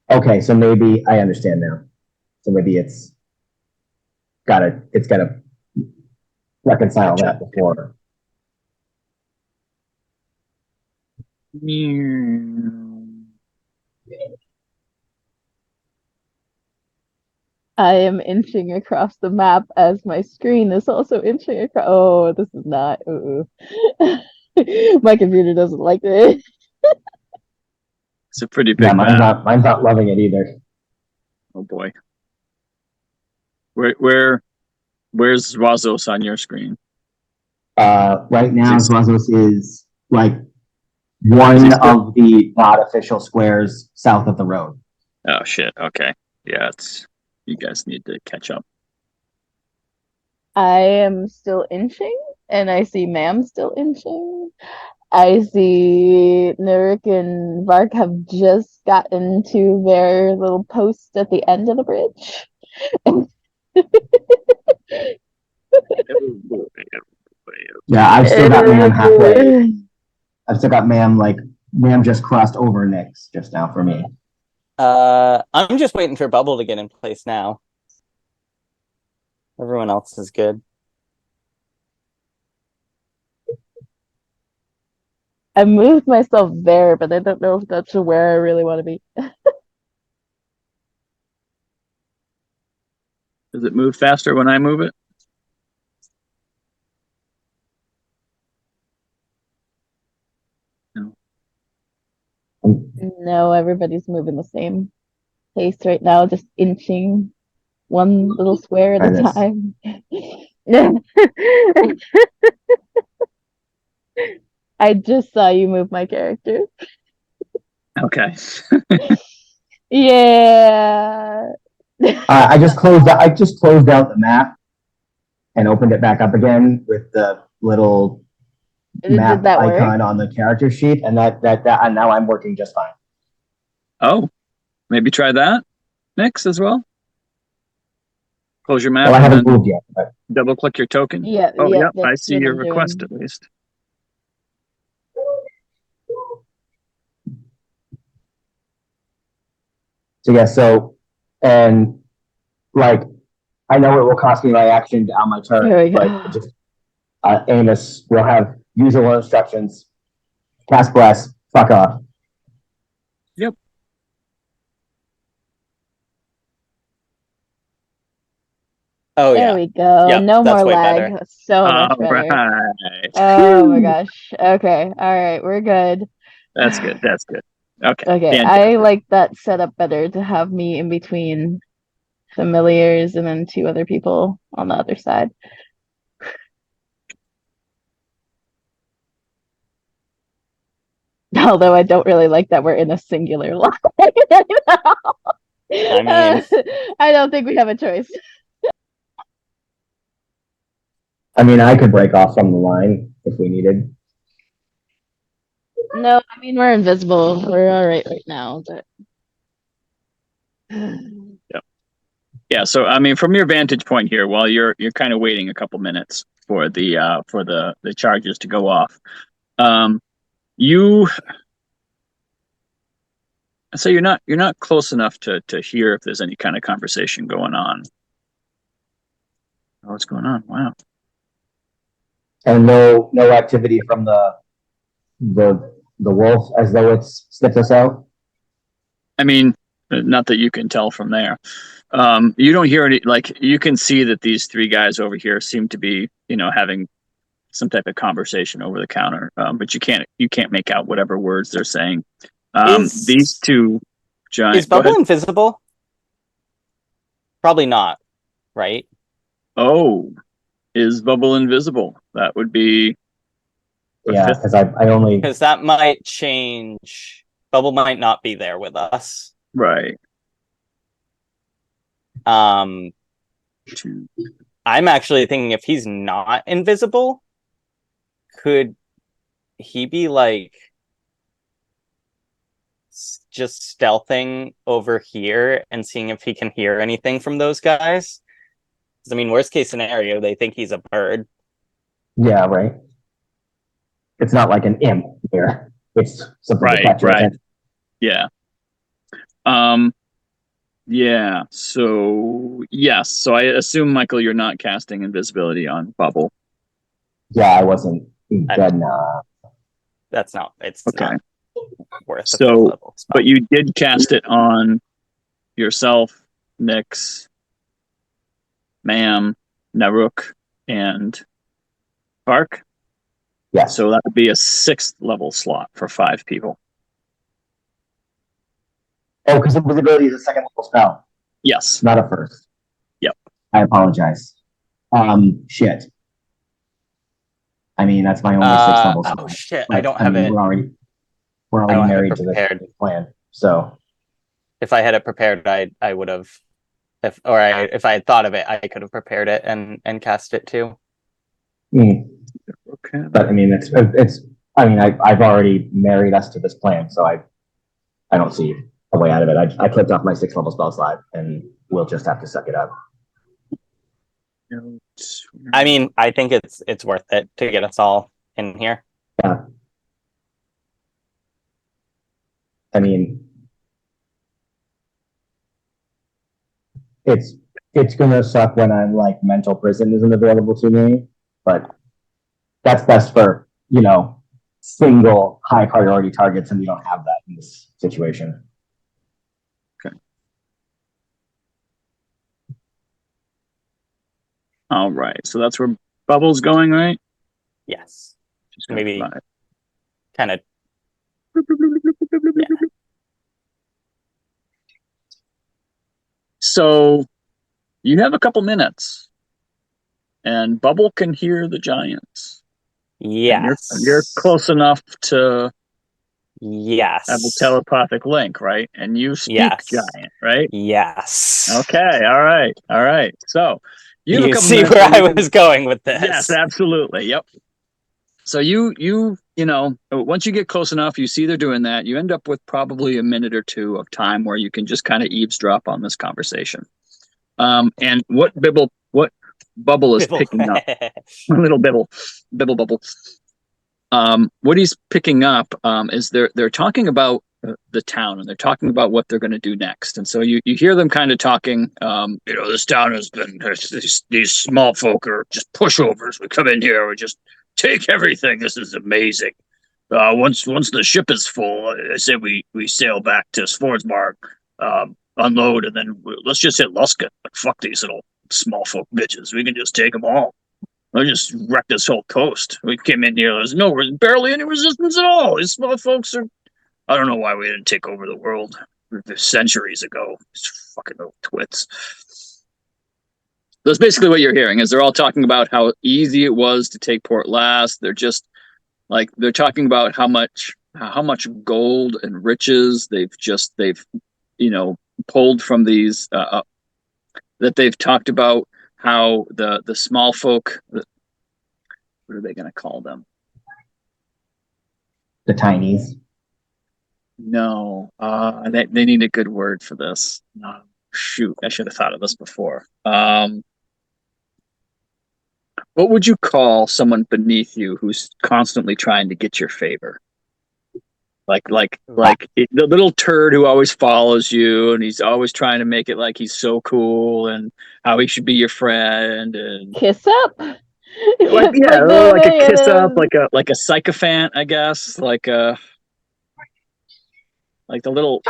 Speaker 3: Okay, so maybe I understand now. So maybe it's gotta reconcile that before.
Speaker 4: I am inching across the map as my screen is also inching across. Oh, this is not. My computer doesn't like it.
Speaker 1: It's a pretty big
Speaker 3: map. Mine's not loving it either.
Speaker 1: Oh boy. Where's Zwazos on your screen?
Speaker 3: Right now, Zwazos is like one of the not official squares south of the road.
Speaker 1: Oh shit! Okay, yeah, you guys need to catch up.
Speaker 4: I am still inching, and I see Mam still inching. I see Naruk and Vark have just gotten to their little post at the end of the bridge.
Speaker 3: Yeah, I've still got Mam halfway. I've still got Mam Mam just crossed over Nyx just now for me.
Speaker 6: I'm just waiting for Bubble to get in place now. Everyone else is good.
Speaker 4: I moved myself there, but I don't know if that's where I really want to be.
Speaker 1: Does it move faster when I move it? No.
Speaker 4: No, everybody's moving the same pace right now, just inching one little square at a time. I just saw you move my character.
Speaker 1: Okay.
Speaker 4: Yeah.
Speaker 3: I just closed out the map and opened it back up again with the little map icon on the character sheet, and that and now I'm working just fine.
Speaker 1: Oh, maybe try that next as well. Close your map.
Speaker 3: Well, I haven't moved yet. But...
Speaker 1: Double click your token.
Speaker 4: Yeah.
Speaker 1: Oh,
Speaker 4: yeah.
Speaker 1: I see your request at least.
Speaker 3: So yeah, and like I know it will cost me my action on my turn, but just Amos will have usual instructions. Cast bless, fuck off.
Speaker 1: Yep.
Speaker 6: Oh
Speaker 4: there we go.
Speaker 6: Yep,
Speaker 4: no more lag.
Speaker 6: Better.
Speaker 4: So much better.
Speaker 1: Right.
Speaker 4: Oh my gosh. Okay. All right. We're good.
Speaker 1: That's good. That's good. Okay.
Speaker 4: Okay.
Speaker 1: Fantastic.
Speaker 4: I like that setup better to have me in between familiars and then two other people on the other side. Although I don't really like that we're in a singular line.
Speaker 6: I mean,
Speaker 4: I don't think we have a choice.
Speaker 3: I mean, I could break off from the line if we needed.
Speaker 4: No, I mean we're invisible. We're all right now, but
Speaker 1: Yeah, so I mean, from your vantage point here, while you're kind of waiting a couple minutes for the charges to go off, you so you're not close enough to hear if there's any kind of conversation going on. Oh, what's going on? Wow.
Speaker 3: And no activity from the wolf as though it's sniffed us out.
Speaker 1: I mean, not that you can tell from there. You don't hear any, like, you can see that these three guys over here seem to be, having some type of conversation over the counter, but you can't make out whatever words they're saying. These two giant.
Speaker 6: Is Bubble invisible? Probably not, right?
Speaker 1: Oh, is Bubble invisible? That would be.
Speaker 3: Yeah, because I only.
Speaker 6: Because that might change. Bubble might not be there with us.
Speaker 1: Right.
Speaker 6: I'm actually thinking if he's not invisible, could he be like just stealthing over here and seeing if he can hear anything from those guys? Because I mean, worst case scenario, they think he's a bird.
Speaker 3: Yeah, right. It's not like an imp here. It's something to catch your attention.
Speaker 1: Yeah. Yeah. So yes. So I assume, Michael, you're not casting invisibility on Bubble.
Speaker 3: Yeah, I wasn't. Then
Speaker 6: that's not. It's
Speaker 1: okay.
Speaker 6: Not worth
Speaker 1: so, level but you did cast it on yourself, Nyx, Ma'am, Naruk, and Park.
Speaker 3: Yeah.
Speaker 1: So that would be a 6th level slot for 5 people.
Speaker 3: Oh, because invisibility is a 2nd level spell.
Speaker 1: Yes.
Speaker 3: Not a 1st.
Speaker 1: Yep.
Speaker 3: I apologize. Shit. I mean, that's my only 6th level spell.
Speaker 6: Oh shit! I don't have it.
Speaker 3: We're already married to this plan. So
Speaker 6: if I had it prepared, I would have. If I had thought of it, I could have prepared it and cast it too.
Speaker 3: Okay. But I mean, it's. I mean, I've already married us to this plan, so I don't see a way out of it. I clicked off my 6th level spell slot, and we'll just have to suck it up.
Speaker 6: I mean, I think it's worth it to get us all in here.
Speaker 3: Yeah. I mean, it's gonna suck when I'm like mental prison isn't available to me, but that's best for single high priority targets, and we don't have that in this situation.
Speaker 1: Okay. All right, so that's where Bubble's going, right?
Speaker 6: Yes. Maybe kind of.
Speaker 1: Yeah. So you have a couple minutes, and Bubble can hear the giants.
Speaker 6: Yes.
Speaker 1: And you're close enough to
Speaker 6: yes
Speaker 1: have a telepathic link, right? And you speak giant, right?
Speaker 6: Yes.
Speaker 1: Okay. All right. So
Speaker 6: you see where I was going with this.
Speaker 1: Yes, absolutely. Yep. So you once you get close enough, you see they're doing that. You end up with probably a minute or two of time where you can just kind of eavesdrop on this conversation. And what Bubble is picking up, little Bibble. What he's picking up is they're talking about the town, and they're talking about what they're going to do next. And so you hear them kind of talking. This town has been these small folk are just pushovers. We come in here, we just take everything. This is amazing. Once the ship is full, I say we sail back to Swordsmark, unload, and then let's just hit Luskin. Like, fuck these little small folk bitches. We can just take them all. I just wrecked this whole coast. We came in here. There's barely any resistance at all. These small folks are. I don't know why we didn't take over the world centuries ago. These fucking little twits. That's basically what you're hearing. Is they're all talking about how easy it was to take Port Llast. They're just they're talking about how much gold and riches they've pulled from these. That they've talked about how the small folk, what are they going to call them?
Speaker 3: The tinies.
Speaker 1: No, they need a good word for this. No, shoot, I should have thought of this before. What would you call someone beneath you who's constantly trying to get your favor? The little turd who always follows you, and he's always trying to make it like he's so cool and how he should be your friend, and
Speaker 4: Kiss up.
Speaker 1: like
Speaker 4: Like
Speaker 1: a kiss up, like a sycophant, I guess, like the little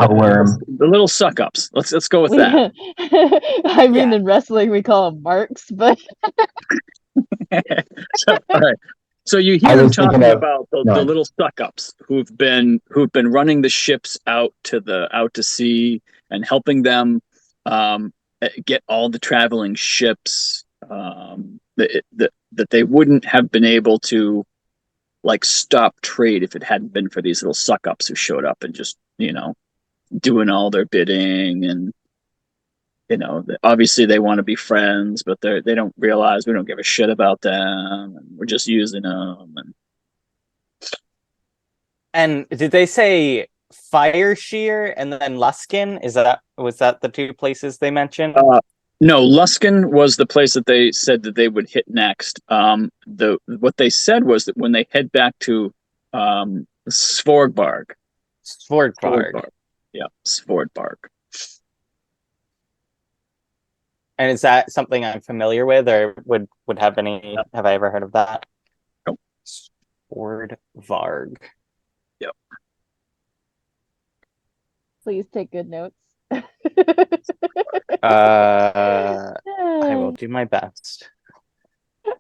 Speaker 1: suck ups. Let's go with that.
Speaker 4: I mean, in wrestling we call them marks, but
Speaker 1: All right. So you hear him talking about the little suck ups who've been running the ships out to sea and helping them get all the traveling ships that they wouldn't have been able to like stop trade if it hadn't been for these little suck ups who showed up and just doing all their bidding. And obviously they want to be friends, but they don't realize we don't give a shit about them and we're just using them.
Speaker 6: And did they say Fire Shear and then Luskin? Was that the two places they mentioned?
Speaker 1: No, Luskin was the place that they said that they would hit next. What they said was that when they head back to Svorgbarg. Yeah, Svorgbarg.
Speaker 6: And is that something I'm familiar with, or would have any? Yep. Have I ever heard of that?
Speaker 1: Nope.
Speaker 6: Svorgbarg.
Speaker 1: Yep.
Speaker 4: Please take good notes.
Speaker 6: I will do my best.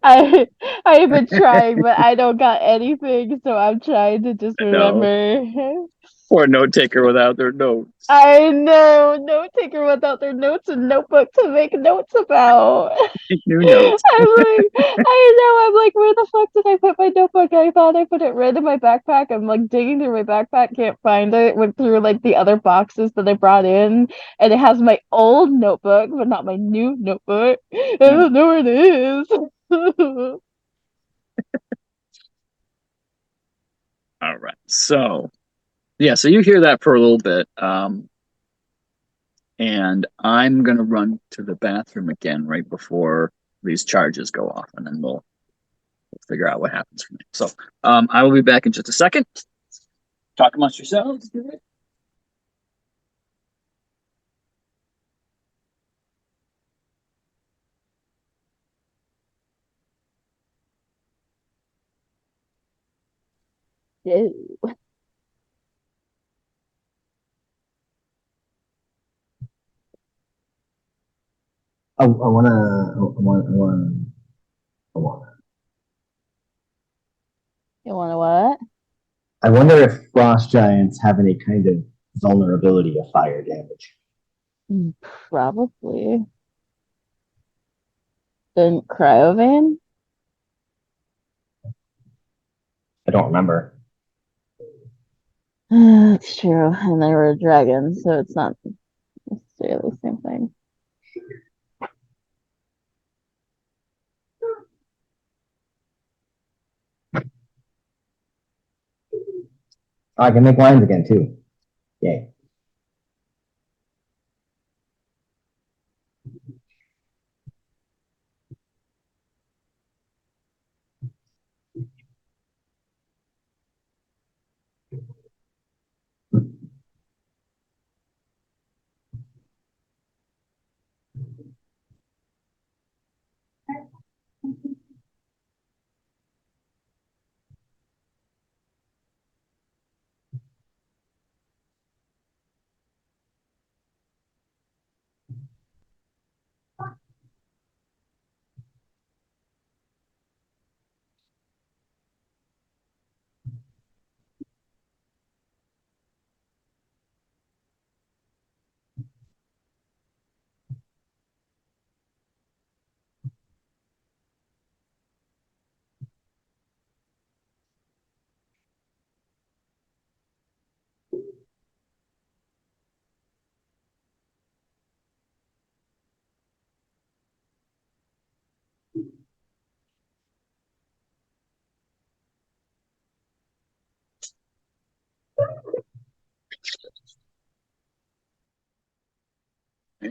Speaker 4: I've been trying, but I don't got anything, so I'm trying to just remember.
Speaker 1: Or a note taker without their notes.
Speaker 4: I know, note taker without their notes and notebook to make notes about.
Speaker 1: New notes.
Speaker 4: I'm like, where the fuck did I put my notebook? I thought I put it right in my backpack. I'm like digging through my backpack, can't find it. Went through like the other boxes that I brought in, and it has my old notebook, but not my new notebook. I don't know where it is.
Speaker 1: All right. So you hear that for a little bit. And I'm gonna run to the bathroom again right before these charges go off, and then we'll figure out what happens from there. So I will be back in just a second. Talk amongst yourselves.
Speaker 4: Ew.
Speaker 3: I wanna.
Speaker 4: You want to what?
Speaker 3: I wonder if frost giants have any kind of vulnerability to fire damage.
Speaker 4: Probably. Then Cryovan?
Speaker 3: I don't remember.
Speaker 4: That's true. And they were dragons, so it's not necessarily the same thing.
Speaker 3: Oh, I can make lines again too. Yay.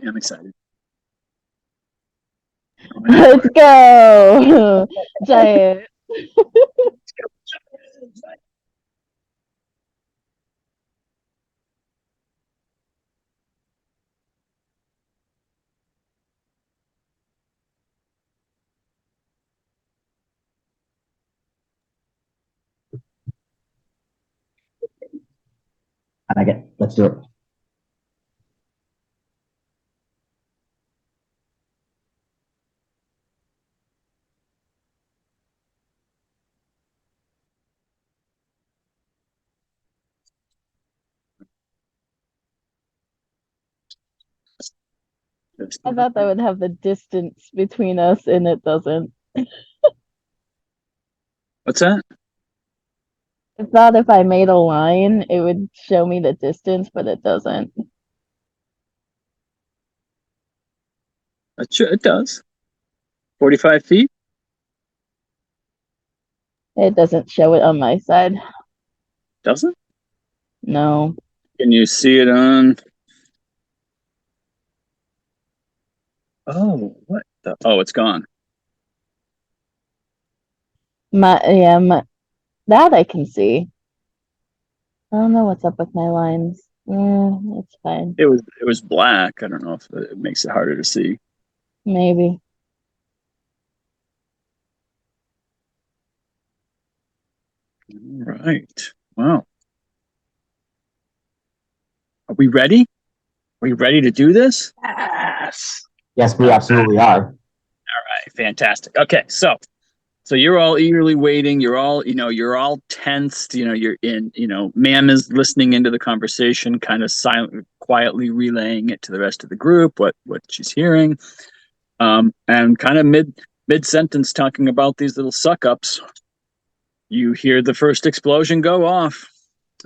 Speaker 1: I'm excited.
Speaker 4: Let's go! Giant.
Speaker 3: I like it. Let's do it.
Speaker 4: I thought that would have the distance between us, and it doesn't.
Speaker 1: What's that?
Speaker 4: I thought if I made a line, it would show me the distance, but it doesn't.
Speaker 1: It does. 45 feet?
Speaker 4: It doesn't show it on my side.
Speaker 1: Doesn't?
Speaker 4: No.
Speaker 1: Can you see it on? Oh, what the? Oh, it's gone.
Speaker 4: That I can see. I don't know what's up with my lines. It's fine.
Speaker 1: It was black. I don't know if it makes it harder to see.
Speaker 4: Maybe.
Speaker 1: All right. Wow. Are we ready? Are we ready to do this?
Speaker 2: Yes.
Speaker 3: Yes, we absolutely are.
Speaker 1: All right. Fantastic. Okay. So you're all eagerly waiting. You're all tensed. You're in, Ma'am is listening into the conversation, kind of silent, quietly relaying it to the rest of the group, what she's hearing. And kind of mid sentence talking about these little suck ups, you hear the first explosion go off.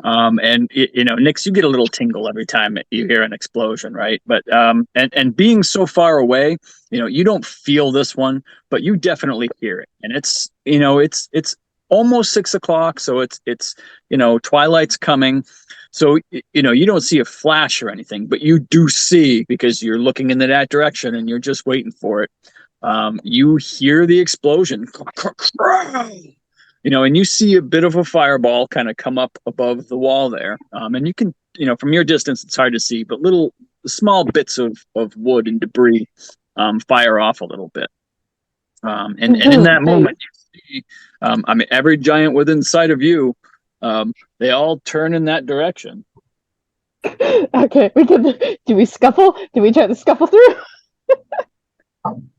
Speaker 1: And Nix, you get a little tingle every time you hear an explosion, right? But and being so far away, you don't feel this one, but you definitely hear it. And it's almost 6 o'clock, so it's twilight's coming. So you don't see a flash or anything, but you do see, because you're looking in that direction and you're just waiting for it. You hear the explosion. And you see a bit of a fireball kind of come up above the wall there. And you can, from your distance, it's hard to see, but little small bits of wood and debris fire off a little bit. And in that moment, you see, every giant within sight of you, they all turn in that direction.
Speaker 4: Okay, do we scuffle? Do we try to scuffle through?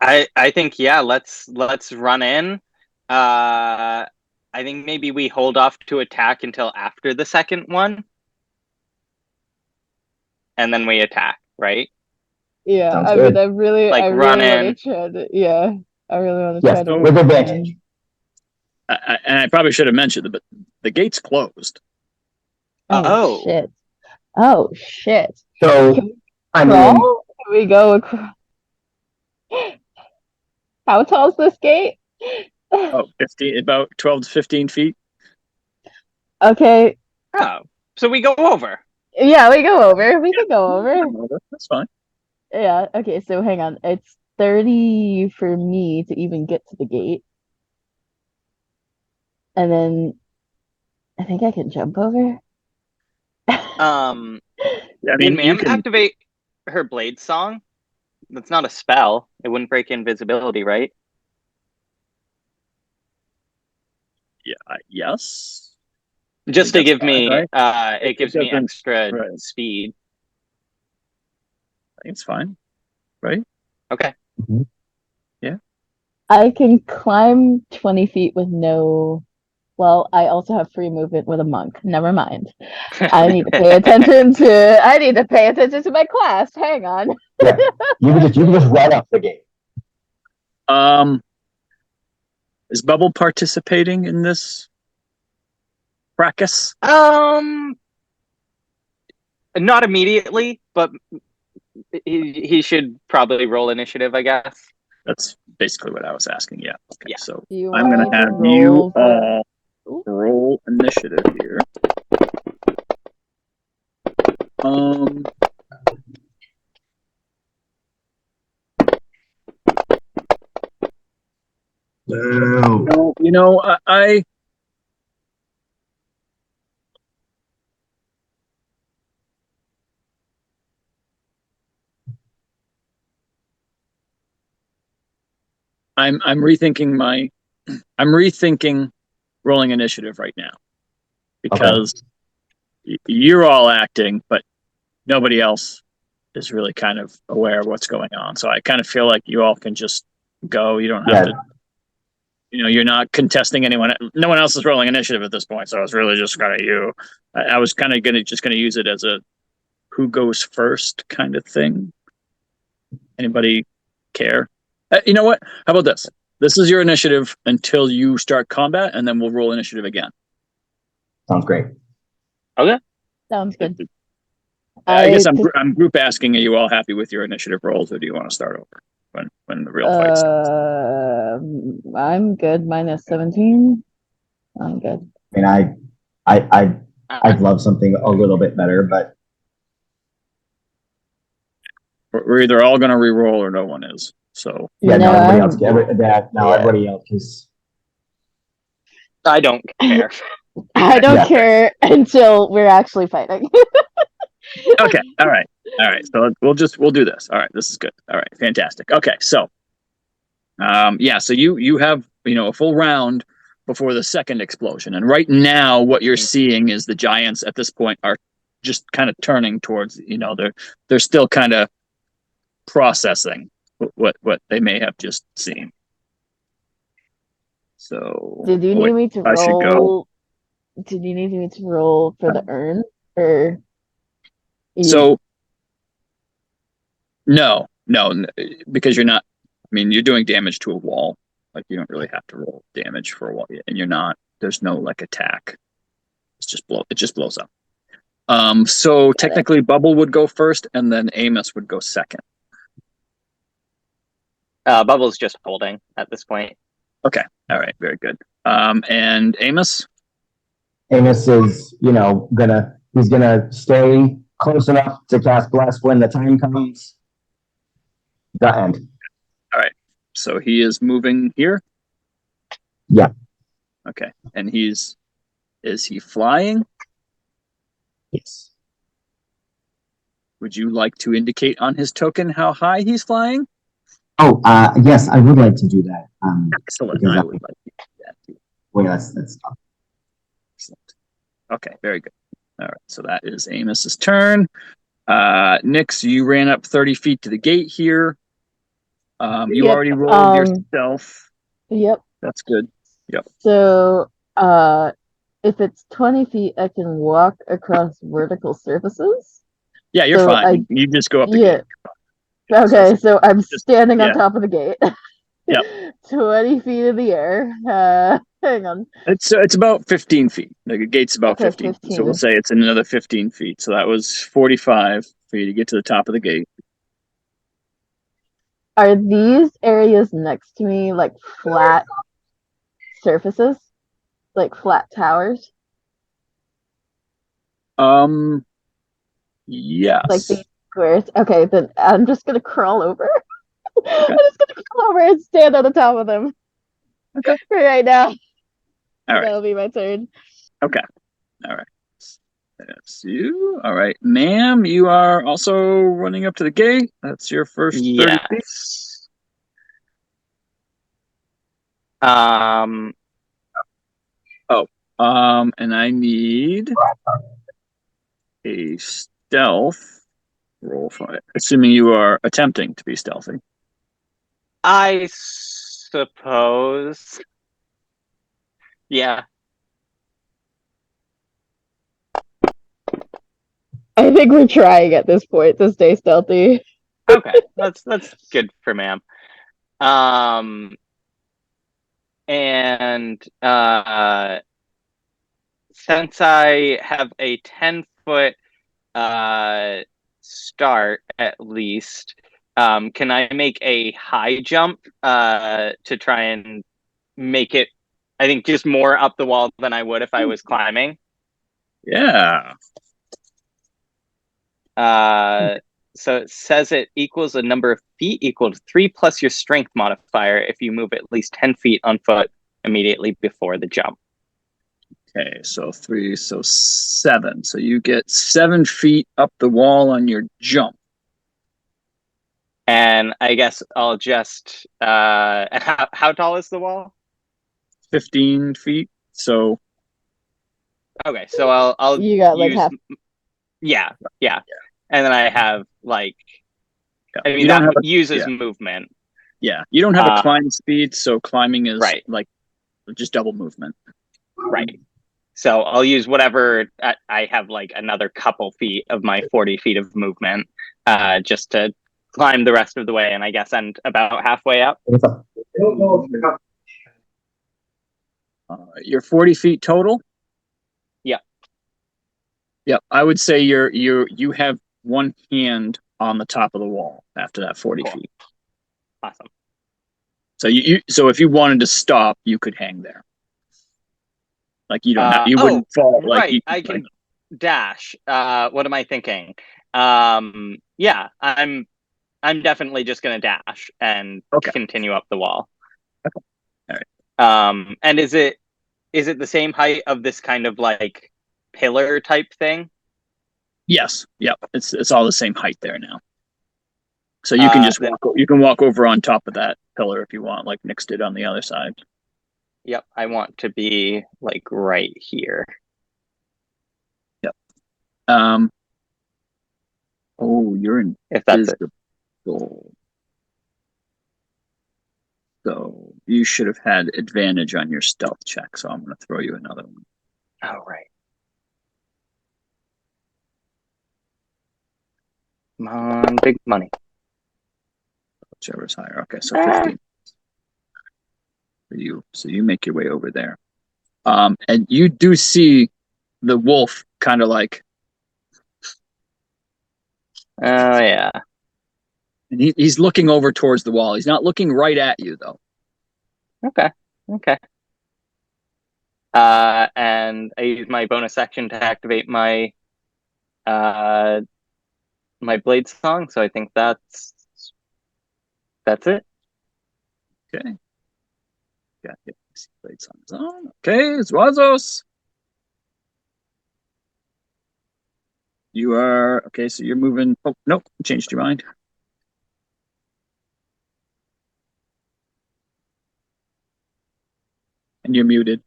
Speaker 2: I think, yeah, let's run in. I think maybe we hold off to attack until after the second one, and then we attack, right?
Speaker 4: Yeah,
Speaker 3: Sounds
Speaker 4: I
Speaker 3: good.
Speaker 4: mean, I really
Speaker 2: Run in.
Speaker 4: want to try to. Yeah, I really want to
Speaker 3: Yes,
Speaker 4: try to.
Speaker 3: with advantage.
Speaker 1: And I probably should have mentioned it, but the gate's closed.
Speaker 4: Oh shit! Oh shit!
Speaker 3: So,
Speaker 4: Can we
Speaker 3: I mean,
Speaker 4: crawl? Can we go across? How tall is this gate?
Speaker 1: Oh, 15, about 12 to 15 feet.
Speaker 4: Okay.
Speaker 2: Oh, so we go over.
Speaker 4: Yeah, we go over. We can go over.
Speaker 1: That's fine.
Speaker 4: Yeah. Okay. So hang on. It's 30 for me to even get to the gate, and then I think I can jump over.
Speaker 1: I
Speaker 2: Can
Speaker 1: mean,
Speaker 2: Ma'am activate her blade song? That's not a spell. It wouldn't break invisibility, right?
Speaker 1: Yeah. Yes.
Speaker 2: Just to give me,
Speaker 1: right?
Speaker 2: it gives me extra
Speaker 1: right.
Speaker 2: speed.
Speaker 1: I think it's fine, right?
Speaker 2: Okay.
Speaker 3: Mhm.
Speaker 1: Yeah.
Speaker 4: I can climb 20 feet with no. Well, I also have free movement with a monk. Never mind. I need to pay attention to my class. Hang on.
Speaker 3: Yeah, you can just run up the gate.
Speaker 1: Is Bubble participating in this fracas?
Speaker 2: Not immediately, but he should probably roll initiative, I guess.
Speaker 1: That's basically what I was asking. Yeah. Okay.
Speaker 2: Yeah.
Speaker 1: So
Speaker 4: You
Speaker 1: I'm
Speaker 4: want
Speaker 1: gonna
Speaker 4: me to
Speaker 1: have
Speaker 4: roll
Speaker 1: you
Speaker 4: for-
Speaker 1: roll initiative here. You know, I'm rethinking rolling initiative right now because you're all acting, but nobody else is really kind of aware of what's going on. So I kind of feel like you all can just go. You don't have to. You're not contesting anyone. No one else is rolling initiative at this point, so it's really just kind of you. I was kind of gonna use it as a who goes first kind of thing. Anybody care? You know what? How about this? This is your initiative until you start combat, and then we'll roll initiative again.
Speaker 3: Sounds great.
Speaker 2: Okay.
Speaker 4: Sounds good.
Speaker 1: I guess I'm group asking, are you all happy with your initiative rolls, or do you want to start over when the real fight starts?
Speaker 4: I'm good. Minus 17. I'm good.
Speaker 3: I mean, I'd love something a little bit better, but
Speaker 1: We're either all going to re-roll or no one is. So
Speaker 3: yeah, no, everybody else is.
Speaker 2: I don't care.
Speaker 4: I don't care until we're actually fighting.
Speaker 1: Okay. All right. So we'll do this. All right. This is good. All right. Fantastic. Okay. So, so you have, a full round before the second explosion. And right now what you're seeing is the giants at this point are just kind of turning towards, they're still kind of processing what they may have just seen. So
Speaker 4: Did you need me to
Speaker 1: I should go.
Speaker 4: Did you need me to roll for the urn or?
Speaker 1: So no, because you're not. I mean, you're doing damage to a wall. Like you don't really have to roll damage for a wall, and you're not. There's no like attack. It just blows up. So technically, Bubble would go first, and then Amos would go second.
Speaker 2: Bubble's just holding at this point.
Speaker 1: Okay. All right. Very good. And Amos?
Speaker 3: Amos is, he's gonna stay close enough to cast Bless when the time comes. The end.
Speaker 1: All right. So he is moving here?
Speaker 3: Yeah.
Speaker 1: Okay. And is he flying?
Speaker 3: Yes.
Speaker 1: Would you like to indicate on his token how high he's flying?
Speaker 3: Oh, yes, I would like to do that.
Speaker 1: Excellent. I would like to do that too.
Speaker 3: Wait, that's tough.
Speaker 1: Excellent. Okay, very good. All right, so that is Amos's turn. Nyx, you ran up 30 feet to the gate here. You already rolled your stealth.
Speaker 4: Yep.
Speaker 1: That's good. Yep.
Speaker 4: So, if it's 20 feet, I can walk across vertical surfaces.
Speaker 1: Yeah, you're fine. You just go up the gate.
Speaker 4: Okay, so I'm standing on top of the gate.
Speaker 1: Yep.
Speaker 4: 20 feet in the air. Hang on.
Speaker 1: It's about 15 feet. The gate's about 15.
Speaker 4: 15.
Speaker 1: So we'll say it's another 15 feet. So that was 45 for you to get to the top of the gate.
Speaker 4: Are these areas next to me like flat surfaces? Like flat towers?
Speaker 1: Yes.
Speaker 4: Like these squares? Okay, then I'm just gonna crawl over. Okay. I'm just gonna crawl over and stand on the top of them.
Speaker 1: Okay.
Speaker 4: Right now.
Speaker 1: All right.
Speaker 4: That'll be my turn.
Speaker 1: Okay. All right. That's you. All right. Ma'am, you are also running up to the gate. That's your first 30 feet. And I need a stealth roll for it, assuming you are attempting to be stealthy.
Speaker 2: I suppose. Yeah.
Speaker 4: I think we're trying at this point to stay stealthy.
Speaker 2: Okay, that's good for ma'am. And since I have a 10-foot start at least, can I make a high jump to try and make it, I think, just more up the wall than I would if I was climbing?
Speaker 1: Yeah.
Speaker 2: So it says it equals a number of feet equal to 3 plus your strength modifier if you move at least 10 feet on foot immediately before the jump.
Speaker 1: Okay, so 3, so 7. So you get 7 feet up the wall on your jump.
Speaker 2: And I guess I'll just and how tall is the wall?
Speaker 1: 15 feet. So
Speaker 2: Okay, so I'll
Speaker 7: You got like
Speaker 2: use
Speaker 7: half.
Speaker 2: yeah. And then I have like I mean
Speaker 1: you don't
Speaker 2: that
Speaker 1: have
Speaker 2: uses movement.
Speaker 1: you don't have a climb speed, so climbing is
Speaker 2: right.
Speaker 1: like just double movement.
Speaker 2: Right. So I'll use whatever I have, like another couple feet of my 40 feet of movement, just to climb the rest of the way, and I guess end about halfway up.
Speaker 1: You're 40 feet total.
Speaker 2: Yep.
Speaker 1: Yep. I would say you have one hand on the top of the wall after that 40 feet.
Speaker 2: Awesome.
Speaker 1: So so if you wanted to stop, you could hang there. Like you don't have, you wouldn't fall. Like
Speaker 2: right. I can dash. What am I thinking? Yeah, I'm definitely just gonna dash and continue up the wall.
Speaker 1: Okay. All right.
Speaker 2: And is it the same height of this kind of like pillar type thing?
Speaker 1: Yes. Yep. It's all the same height there now. So you can just walk over on top of that pillar if you want, like Nick's did on the other side.
Speaker 2: Yep, I want to be like right here.
Speaker 1: Yep. Oh, you're in.
Speaker 2: If that's it.
Speaker 1: So you should have had advantage on your stealth check. So I'm going to throw you another one.
Speaker 2: Oh, right. Come on, big money.
Speaker 1: Whichever's higher. Okay, so 15. For you. So you make your way over there. And you do see the wolf kind of like.
Speaker 2: Oh, yeah.
Speaker 1: And he's looking over towards the wall. He's not looking right at you, though.
Speaker 2: Okay. And I use my bonus action to activate my my blade song, so I think that's it.
Speaker 1: Okay. Got it. Blade song's on. Okay, Zwazos. You are okay, so you're moving. Oh, nope, changed your mind. And you're muted.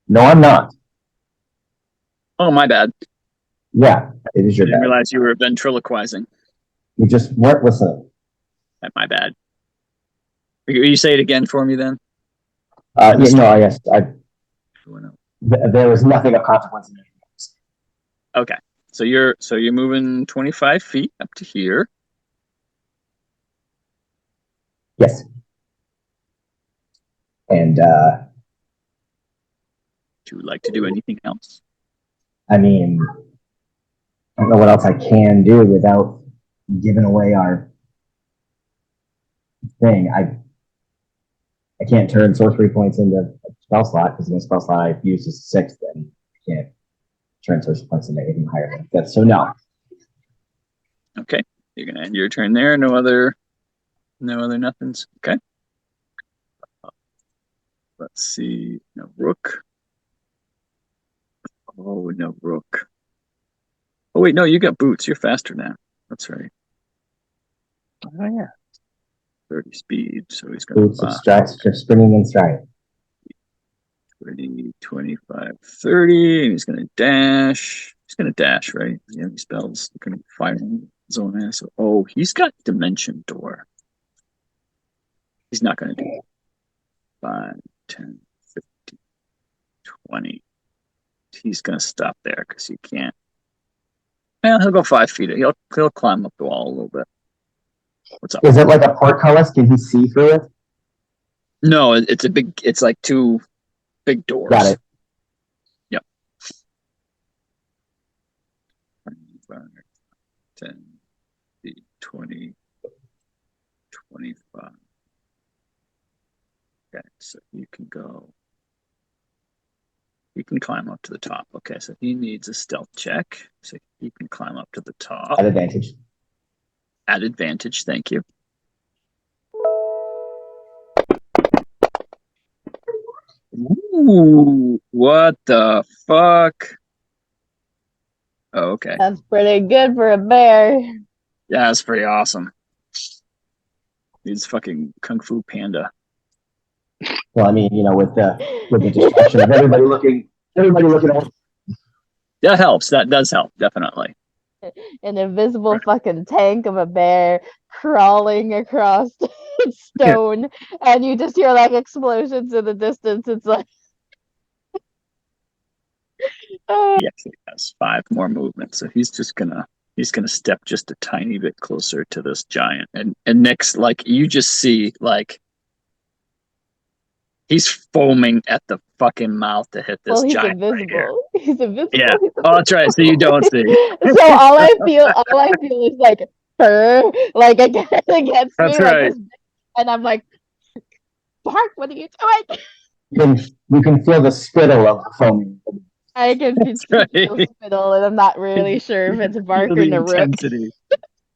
Speaker 3: No, I'm not.
Speaker 1: Oh, my bad.
Speaker 3: Yeah, it is your
Speaker 1: I
Speaker 3: bad.
Speaker 1: didn't realize you were ventriloquizing.
Speaker 3: You just weren't listening.
Speaker 1: My bad. Will you say it again for me then?
Speaker 3: Yes. There was nothing of consequence in it.
Speaker 1: Okay. So you're moving 25 feet up to here.
Speaker 3: Yes. And
Speaker 1: would you like to do anything else?
Speaker 3: I mean, I don't know what else I can do without giving away our thing. I can't turn sorcery points into a spell slot because the spell slot I've used is 6th, and I can't turn sorcery points into anything higher than 5th. So no.
Speaker 1: Okay. You're gonna end your turn there. No other nothings. Okay. Let's see. No rook. Oh, no rook. Oh wait, no, you got boots. You're faster now. That's right.
Speaker 2: Oh yeah.
Speaker 1: 30 speed, so he's gonna
Speaker 3: Boots of strikes for springing and stride.
Speaker 1: 20, 25, 30, and he's gonna dash. He's gonna dash, right? Yeah, he spells. He's gonna fire his own ass. Oh, he's got dimension door. He's not gonna do it. 5, 10, 15, 20. He's gonna stop there because he can't. Well, he'll go 5 feet. He'll climb up the wall a little bit. What's up?
Speaker 3: Is it like a portcullis? Can he see through it?
Speaker 1: No, it's like 2 big doors.
Speaker 3: Got it.
Speaker 1: Yep. 10, 20, 25. Okay, so you can go. You can climb up to the top. Okay, so he needs a stealth check. So he can climb up to the top.
Speaker 3: At advantage.
Speaker 1: At advantage, thank you. Ooh, what the fuck? Oh, okay.
Speaker 4: That's pretty good for a bear.
Speaker 1: Yeah, that's pretty awesome. He's fucking Kung Fu Panda.
Speaker 3: Well, I mean, with the distraction of everybody looking at
Speaker 1: That helps. That does help, definitely.
Speaker 4: An invisible fucking tank of a bear crawling across stone, and you just hear like explosions in the distance. It's like
Speaker 1: He actually has 5 more movements, so he's gonna step just a tiny bit closer to this giant. And next, like, you just see, like, he's foaming at the fucking mouth to hit this
Speaker 4: well, he's
Speaker 1: giant right here.
Speaker 4: invisible. He's invisible.
Speaker 1: Yeah.
Speaker 4: He's
Speaker 1: Oh, that's right. So you don't see.
Speaker 4: So all I feel is like fur, like against
Speaker 1: That's
Speaker 4: me,
Speaker 1: right.
Speaker 4: like this, and I'm like, Bark, what are you doing?
Speaker 3: you can feel the spittle of the foaming.
Speaker 4: I can
Speaker 1: That's right.
Speaker 4: feel spittle, and I'm not really sure if it's Bark
Speaker 1: Feel
Speaker 4: or
Speaker 1: the
Speaker 4: Narook.
Speaker 1: intensity.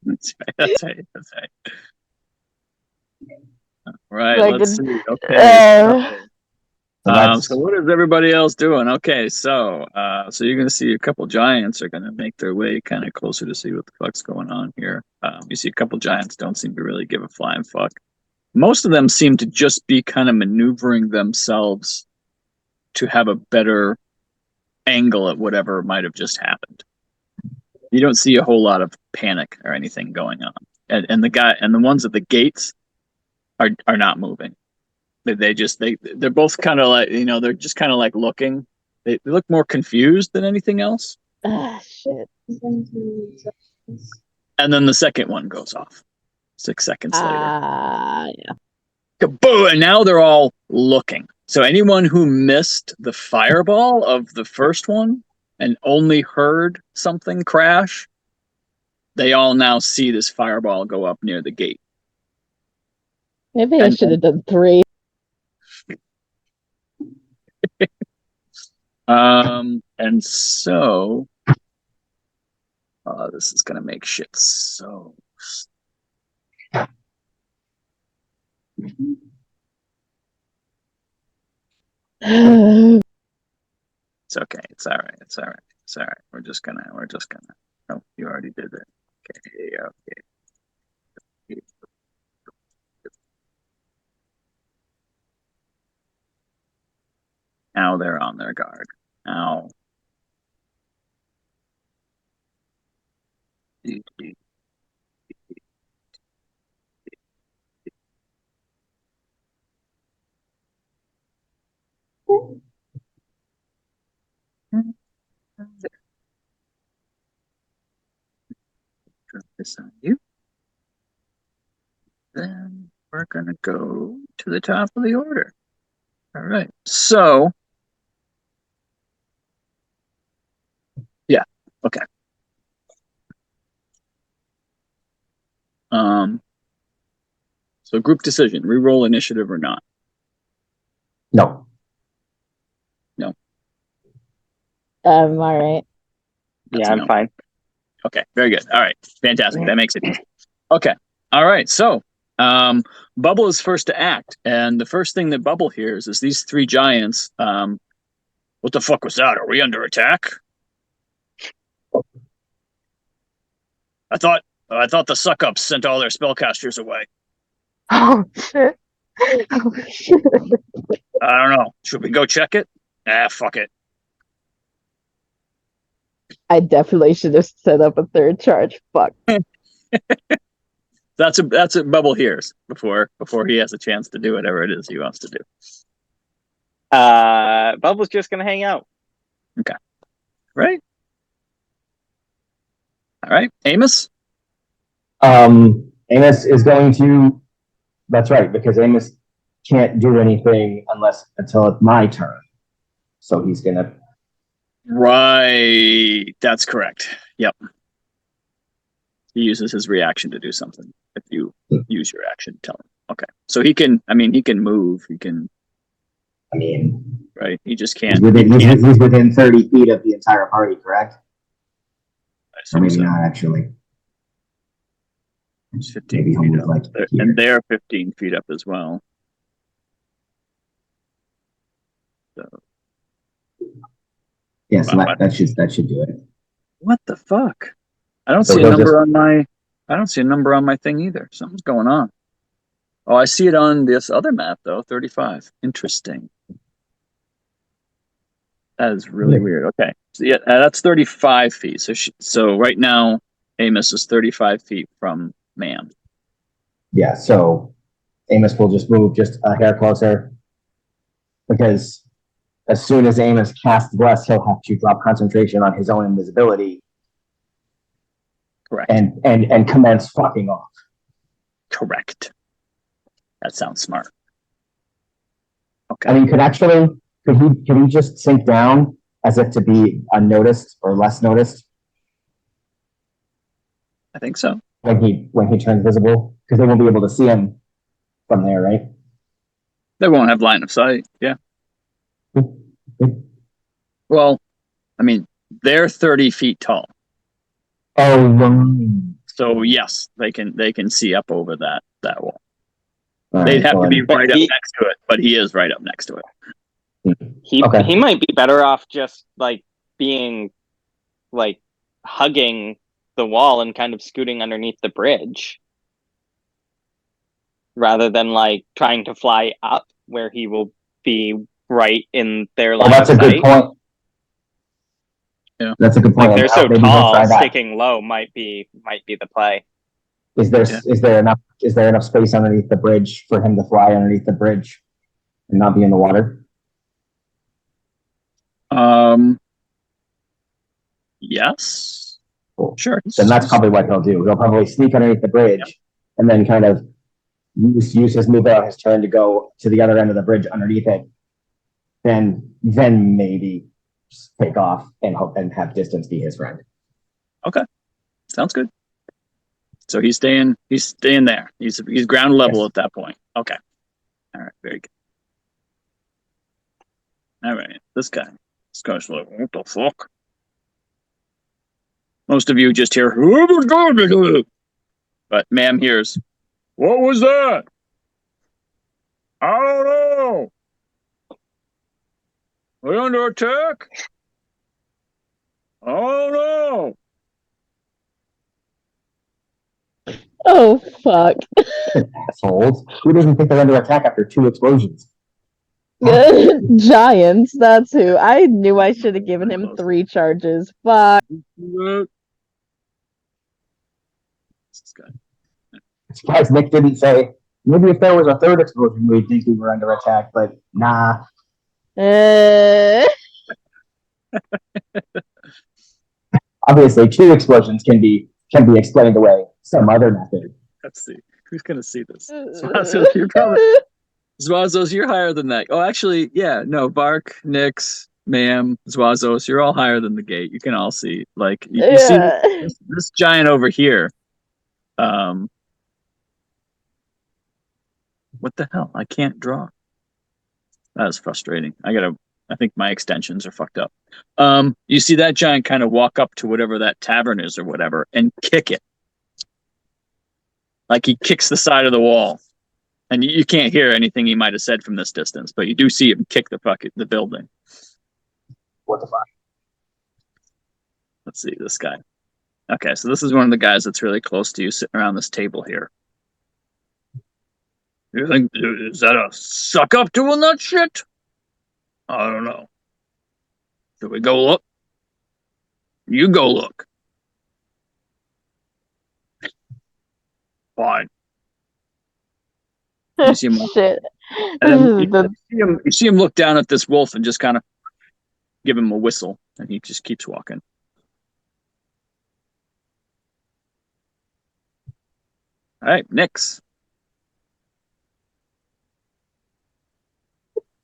Speaker 1: That's right. That's right. That's right. Right.
Speaker 4: Like
Speaker 1: Let's see. Okay.
Speaker 3: So
Speaker 1: So what is everybody else doing? Okay, so you're gonna see a couple giants are gonna make their way kind of closer to see what the fuck's going on here. You see a couple giants don't seem to really give a flying fuck. Most of them seem to just be kind of maneuvering themselves to have a better angle at whatever might have just happened. You don't see a whole lot of panic or anything going on, and the ones at the gates are not moving. They're both kind of like, they're just kind of like looking. They look more confused than anything else.
Speaker 4: Ah, shit.
Speaker 1: And then the second one goes off 6 seconds later.
Speaker 4: Yeah.
Speaker 1: Kaboo! And now they're all looking. So anyone who missed the fireball of the first one and only heard something crash, they all now see this fireball go up near the gate.
Speaker 4: Maybe I should have done 3.
Speaker 1: And so this is gonna make shit so it's okay. It's all right. It's all right. It's all right. We're just gonna oh, you already did it. Okay. Now they're on their guard. Now drop this on you. Then we're gonna go to the top of the order. All right. So yeah. Okay. So group decision, reroll initiative or not?
Speaker 3: No.
Speaker 4: All right.
Speaker 1: That's
Speaker 2: Yeah, I'm fine.
Speaker 1: Okay, very good. All right, fantastic. That makes it easy. Okay, all right. So, Bubble is first to act, and the first thing that Bubble hears is these 3 giants. What the fuck was that? Are we under attack? I thought the suck-ups sent all their spellcasters away.
Speaker 4: Oh shit. Oh shit.
Speaker 1: I don't know. Should we go check it? Fuck it.
Speaker 4: I definitely should have set up a 3rd charge. Fuck.
Speaker 1: That's what Bubble hears before he has a chance to do whatever it is he wants to do.
Speaker 2: Bubble's just gonna hang out.
Speaker 1: Okay. Right. All right, Amos.
Speaker 3: Amos is going to. That's right, because Amos can't do anything until it's my turn. So he's gonna.
Speaker 1: Right. That's correct. Yep. He uses his reaction to do something. If you use your action, tell him. Okay. So he can move. He can. Right. He just can't.
Speaker 3: He's within 30 feet of the entire party, correct? Or maybe not, actually.
Speaker 1: He's 15
Speaker 3: maybe
Speaker 1: feet
Speaker 3: he'll
Speaker 1: up.
Speaker 3: like
Speaker 1: And they're 15 feet up as well.
Speaker 3: Yeah, so that should do it.
Speaker 1: What the fuck? I don't
Speaker 3: So
Speaker 1: see a
Speaker 3: he'll
Speaker 1: number
Speaker 3: just-
Speaker 1: on my. I don't see a number on my thing either. Something's going on. Oh, I see it on this other map though. 35. Interesting. That is really weird. Okay, so yeah, that's 35 feet. So right now, Amos is 35 feet from Man.
Speaker 3: Yeah, so Amos will just move just a hair closer because as soon as Amos casts Bless, he'll have to drop concentration on his own invisibility.
Speaker 1: Correct.
Speaker 3: And commence fucking off.
Speaker 1: Correct. That sounds smart. Okay.
Speaker 3: I mean, could he just sink down as if to be unnoticed or less noticed
Speaker 1: I think so.
Speaker 3: when he turns visible? Because they won't be able to see him from there, right?
Speaker 1: They won't have line of sight. Yeah. Well, I mean, they're 30 feet tall.
Speaker 3: Oh, right.
Speaker 1: So yes, they can see up over that wall.
Speaker 3: All
Speaker 1: They'd have to be right up
Speaker 6: he-
Speaker 1: next to it, but he is right up next to it.
Speaker 6: He might be better off just like being like hugging the wall and kind of scooting underneath the bridge rather than like trying to fly up where he will be right in their line
Speaker 3: That's
Speaker 6: of
Speaker 3: a good
Speaker 6: sight.
Speaker 3: point.
Speaker 1: Yeah.
Speaker 3: That's a good point.
Speaker 6: Like they're so
Speaker 3: Maybe he'll
Speaker 6: tall,
Speaker 3: try that.
Speaker 6: sticking low might be the play.
Speaker 3: Is there enough space underneath the bridge for him to fly underneath the bridge and not be in the water?
Speaker 1: Yes.
Speaker 3: Cool.
Speaker 1: Sure.
Speaker 3: Then that's probably what he'll do. He'll probably sneak underneath the bridge and then kind of use his move out his turn to go to the other end of the bridge underneath it. Then maybe just take off and hope and have distance be his friend.
Speaker 1: Okay. Sounds good. So he's staying there. He's ground level at that point. Okay. All right, very good. All right. This guy's like, what the fuck? Most of you just hear, but ma'am hears, what was that? I don't know. We under attack? Oh no.
Speaker 4: Oh fuck.
Speaker 3: Assholes. Who doesn't think they're under attack after 2 explosions?
Speaker 4: Giants, that's who. I knew I should have given him 3 charges. Fuck.
Speaker 3: Surprised Nick didn't say, maybe if there was a 3rd explosion, we'd think we were under attack, but nah. Obviously, 2 explosions can be explained away some other method.
Speaker 1: Let's see. Who's going to see this? Zwazos, you're higher than that. Oh, actually, yeah. No, Bark, Nix, Ma'am, Zwazos, you're all higher than the gate. You can all see. Like, you see this giant over here. What the hell? I can't draw. That is frustrating. I think my extensions are fucked up. You see that giant kind of walk up to whatever that tavern is or whatever and kick it. Like he kicks the side of the wall. And you can't hear anything he might have said from this distance, but you do see him kick the building.
Speaker 3: What the fuck?
Speaker 1: Let's see, this guy. Okay, so this is one of the guys that's really close to you sitting around this table here. You think, is that a suck up doing that shit? I don't know. Should we go look? You go look. Fine. You see him,
Speaker 4: Shit.
Speaker 1: and then you see him look down at this wolf and just kind of give him a whistle, and he just keeps walking. All right, Nix.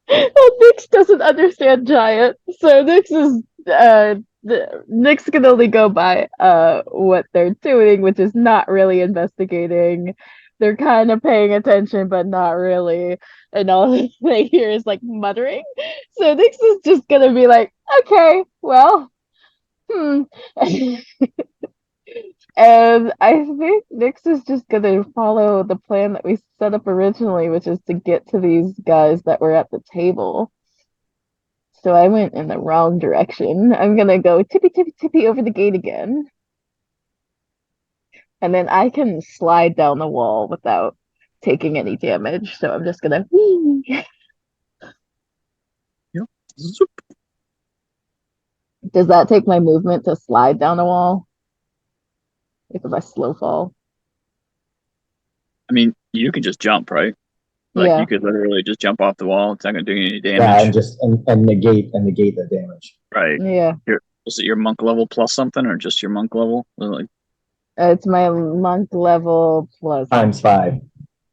Speaker 4: Well, Nix doesn't understand giant, so Nix can only go by what they're doing, which is not really investigating. They're kind of paying attention, but not really. And all they hear is like muttering. So Nix is just gonna be like, okay, well, And I think Nix is just gonna follow the plan that we set up originally, which is to get to these guys that were at the table. So I went in the wrong direction. I'm gonna go tippy tippy tippy over the gate again. And then I can slide down the wall without taking any damage. So I'm just gonna whee.
Speaker 1: Zoop.
Speaker 4: Does that take my movement to slide down the wall? If I slow fall.
Speaker 1: I mean, you can just jump, right? Like
Speaker 4: Yeah.
Speaker 1: you could literally just jump off the wall. It's not going to do you any damage.
Speaker 3: Yeah, and just and negate the damage.
Speaker 1: Right.
Speaker 4: Yeah.
Speaker 1: Is it your monk level plus something, or just your monk level? Like,
Speaker 4: It's my monk level plus.
Speaker 3: Times 5.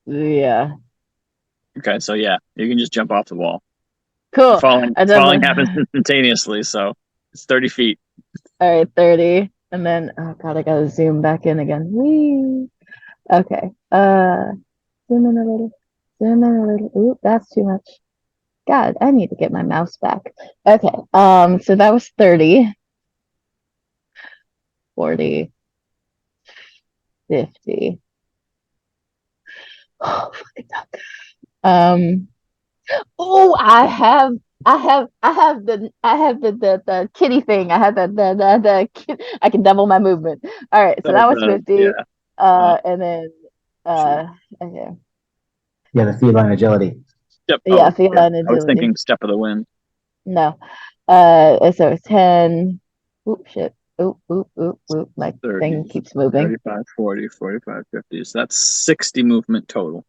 Speaker 4: Yeah.
Speaker 1: okay, so yeah, you can just jump off the wall.
Speaker 4: Cool.
Speaker 1: Falling
Speaker 4: And then
Speaker 1: happens instantaneously, so it's 30 feet.
Speaker 4: All right, 30. And then, oh God, I gotta zoom back in again. Whee! Okay. Zoom in a little. Zoom in a little. Ooh, that's too much. God, I need to get my mouse back. Okay. So that was 30, 40, 50. Oh, fucking duck. Oh, I have the kitty thing. I have the I can double my movement. All right, so that was 50.
Speaker 1: Yeah.
Speaker 4: And then okay.
Speaker 3: Yeah, the feline agility.
Speaker 1: Yep.
Speaker 4: Yeah, feline
Speaker 1: I was
Speaker 4: agility.
Speaker 1: thinking step of the wind.
Speaker 4: No. So it's 10. Oop, shit. Oop, oop, oop, oop. My
Speaker 1: 30,
Speaker 4: thing keeps moving.
Speaker 1: 35, 40, 45, 50. So that's 60 movement total.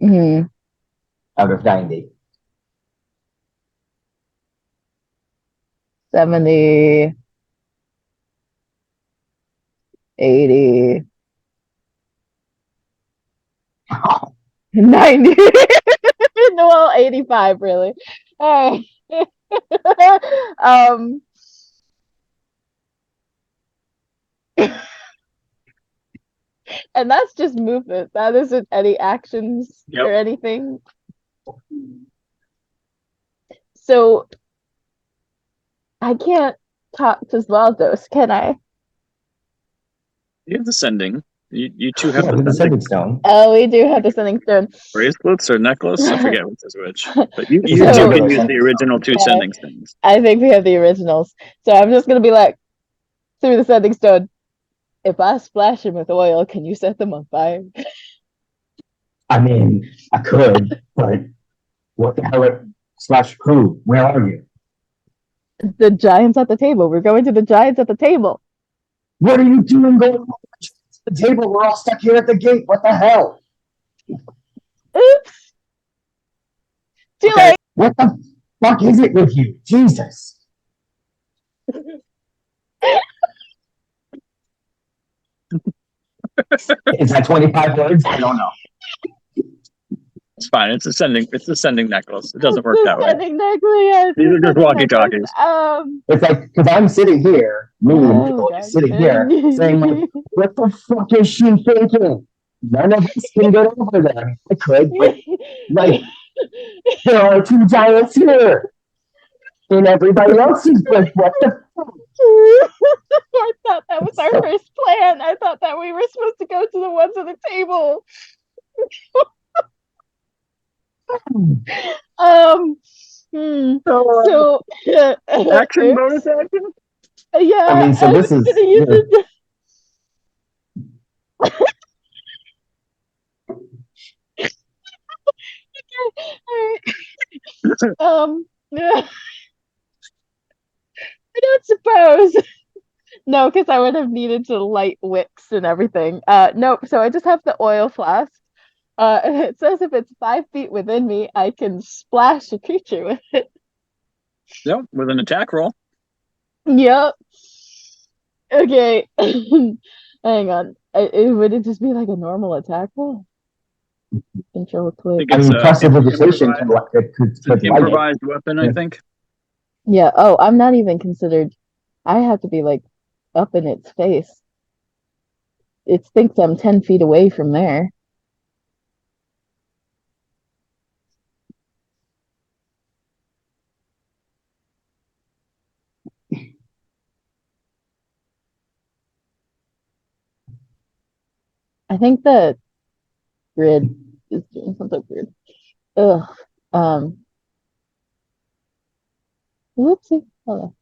Speaker 4: Mm-hmm.
Speaker 3: Out of 90.
Speaker 4: 70, 80, 90. Well, 85 really. All right. And that's just movement. That isn't any actions or anything. So I can't talk to Zvaldos, can I?
Speaker 1: You have the sending. You two have
Speaker 3: Yeah, with the sending stone.
Speaker 4: Oh, we do have the sending stone.
Speaker 1: Bracelets or necklace? I forget which is which. But you
Speaker 4: So-
Speaker 1: two can use the original two
Speaker 4: Okay.
Speaker 1: sending stones.
Speaker 4: I think we have the originals. So I'm just gonna be like, through the sending stone, if I splash him with oil, can you set them on fire?
Speaker 3: I mean, I could, but what the hell? Slash who? Where are you?
Speaker 4: The giants at the table. We're going to the giants at the table.
Speaker 3: What are you doing going to the table? We're all stuck here at the gate. What the hell?
Speaker 4: Oops. Too
Speaker 3: Okay,
Speaker 4: late.
Speaker 3: what the fuck is it with you? Jesus. Is that 25 words? I don't know.
Speaker 1: It's fine. It's a sending necklace. It doesn't work that way.
Speaker 4: Sending necklace.
Speaker 1: These are just walkie-talkies.
Speaker 3: It's like, because I'm sitting here, me and Michael is sitting here, saying, like, what the fuck is she thinking? None of us can get over there. I could, but, like, there are two giants here. And everybody else is like, what the fuck?
Speaker 4: I thought that was our first plan. I thought that we were supposed to go to the ones at the table. So
Speaker 1: action bonus action?
Speaker 4: Yeah.
Speaker 3: I mean, so this is.
Speaker 4: Yeah. I don't suppose. No, because I would have needed to light wicks and everything. Nope. So I just have the oil flask. And it says if it's 5 feet within me, I can splash a creature with it.
Speaker 1: Yep, with an attack roll.
Speaker 4: Yep. Okay. Hang on. Would it just be like a normal attack roll? Control click.
Speaker 3: I mean, prestidigitation could light it.
Speaker 1: Improvised weapon, I think.
Speaker 4: Yeah. Oh, I'm not even considered. I have to be like up in its face. It thinks I'm 10 feet away from there. I think the grid is doing something weird. Ugh. Whoopsie. Hold on.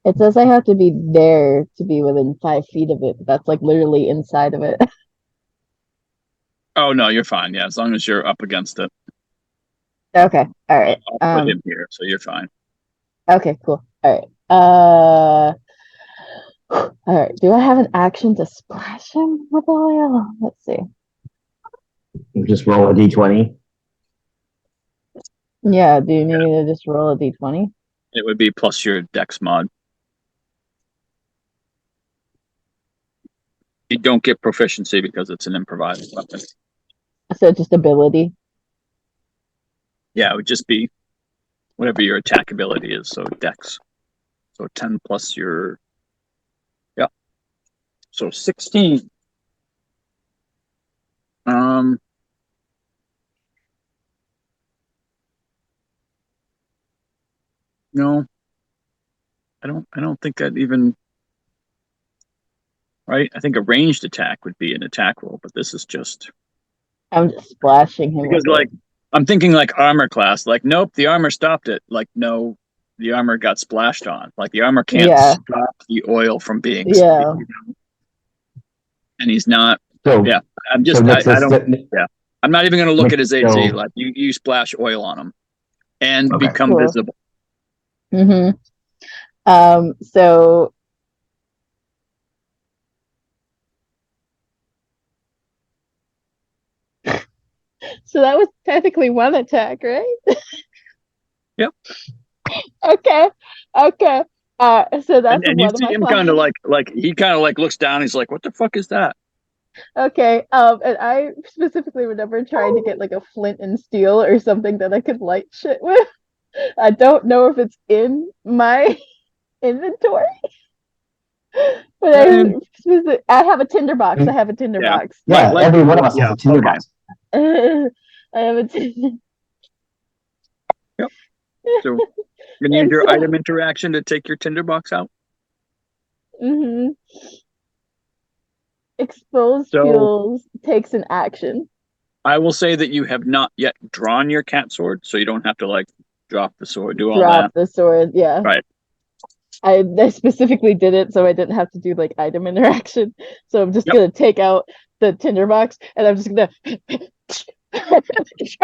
Speaker 4: It says I have to be there to be within 5 feet of it. But that's like literally inside of it.
Speaker 1: Oh no, you're fine. Yeah, as long as you're up against it.
Speaker 4: Okay. All right.
Speaker 1: I'll put him here, so you're fine.
Speaker 4: Okay. Cool. All right. All right. Do I have an action to splash him with oil? Let's see.
Speaker 3: Just roll a d20.
Speaker 4: Yeah. Do you need me to just roll a d20?
Speaker 1: It would be plus your dex mod. You don't get proficiency because it's an improvised weapon.
Speaker 4: So just ability.
Speaker 1: Yeah, it would just be whatever your attack ability is. So dex. So 10 plus your. Yeah. So 16. No. I don't think that even. Right? I think a ranged attack would be an attack roll, but this is just.
Speaker 4: I'm just splashing him
Speaker 1: Because,
Speaker 4: with
Speaker 1: like, I'm thinking like armor class. Like, nope, the armor stopped it. Like, no, the armor got splashed on. Like, the armor can't stop the oil from being.
Speaker 4: Yeah.
Speaker 1: And he's not.
Speaker 3: So
Speaker 1: yeah, I'm just.
Speaker 3: so
Speaker 1: I don't. Yeah, I'm not even going to look at his AC. Like, you splash oil on him, and become visible.
Speaker 4: Mm-hmm. So. So that was technically one attack, right?
Speaker 1: Yep.
Speaker 4: Okay. So that's
Speaker 1: and you see him kind of like he kind of like looks down. He's like, "What the fuck is that?"
Speaker 4: Okay. And I specifically remember trying to get like a flint and steel or something that I could light shit with. I don't know if it's in my inventory. But I have a tinderbox. I have a tinderbox.
Speaker 3: Yeah, every one of us has a tinderbox.
Speaker 4: I have a tinder.
Speaker 1: Yep. So you can use your item interaction to take your tinderbox out.
Speaker 4: Mm-hmm. Exposed fuels takes an action.
Speaker 1: I will say that you have not yet drawn your cat sword, so you don't have to like drop the sword, do all that.
Speaker 4: Drop the sword, yeah.
Speaker 1: Right.
Speaker 4: I specifically did it so I didn't have to do like item interaction. So I'm just gonna take out the tinderbox and I'm just gonna try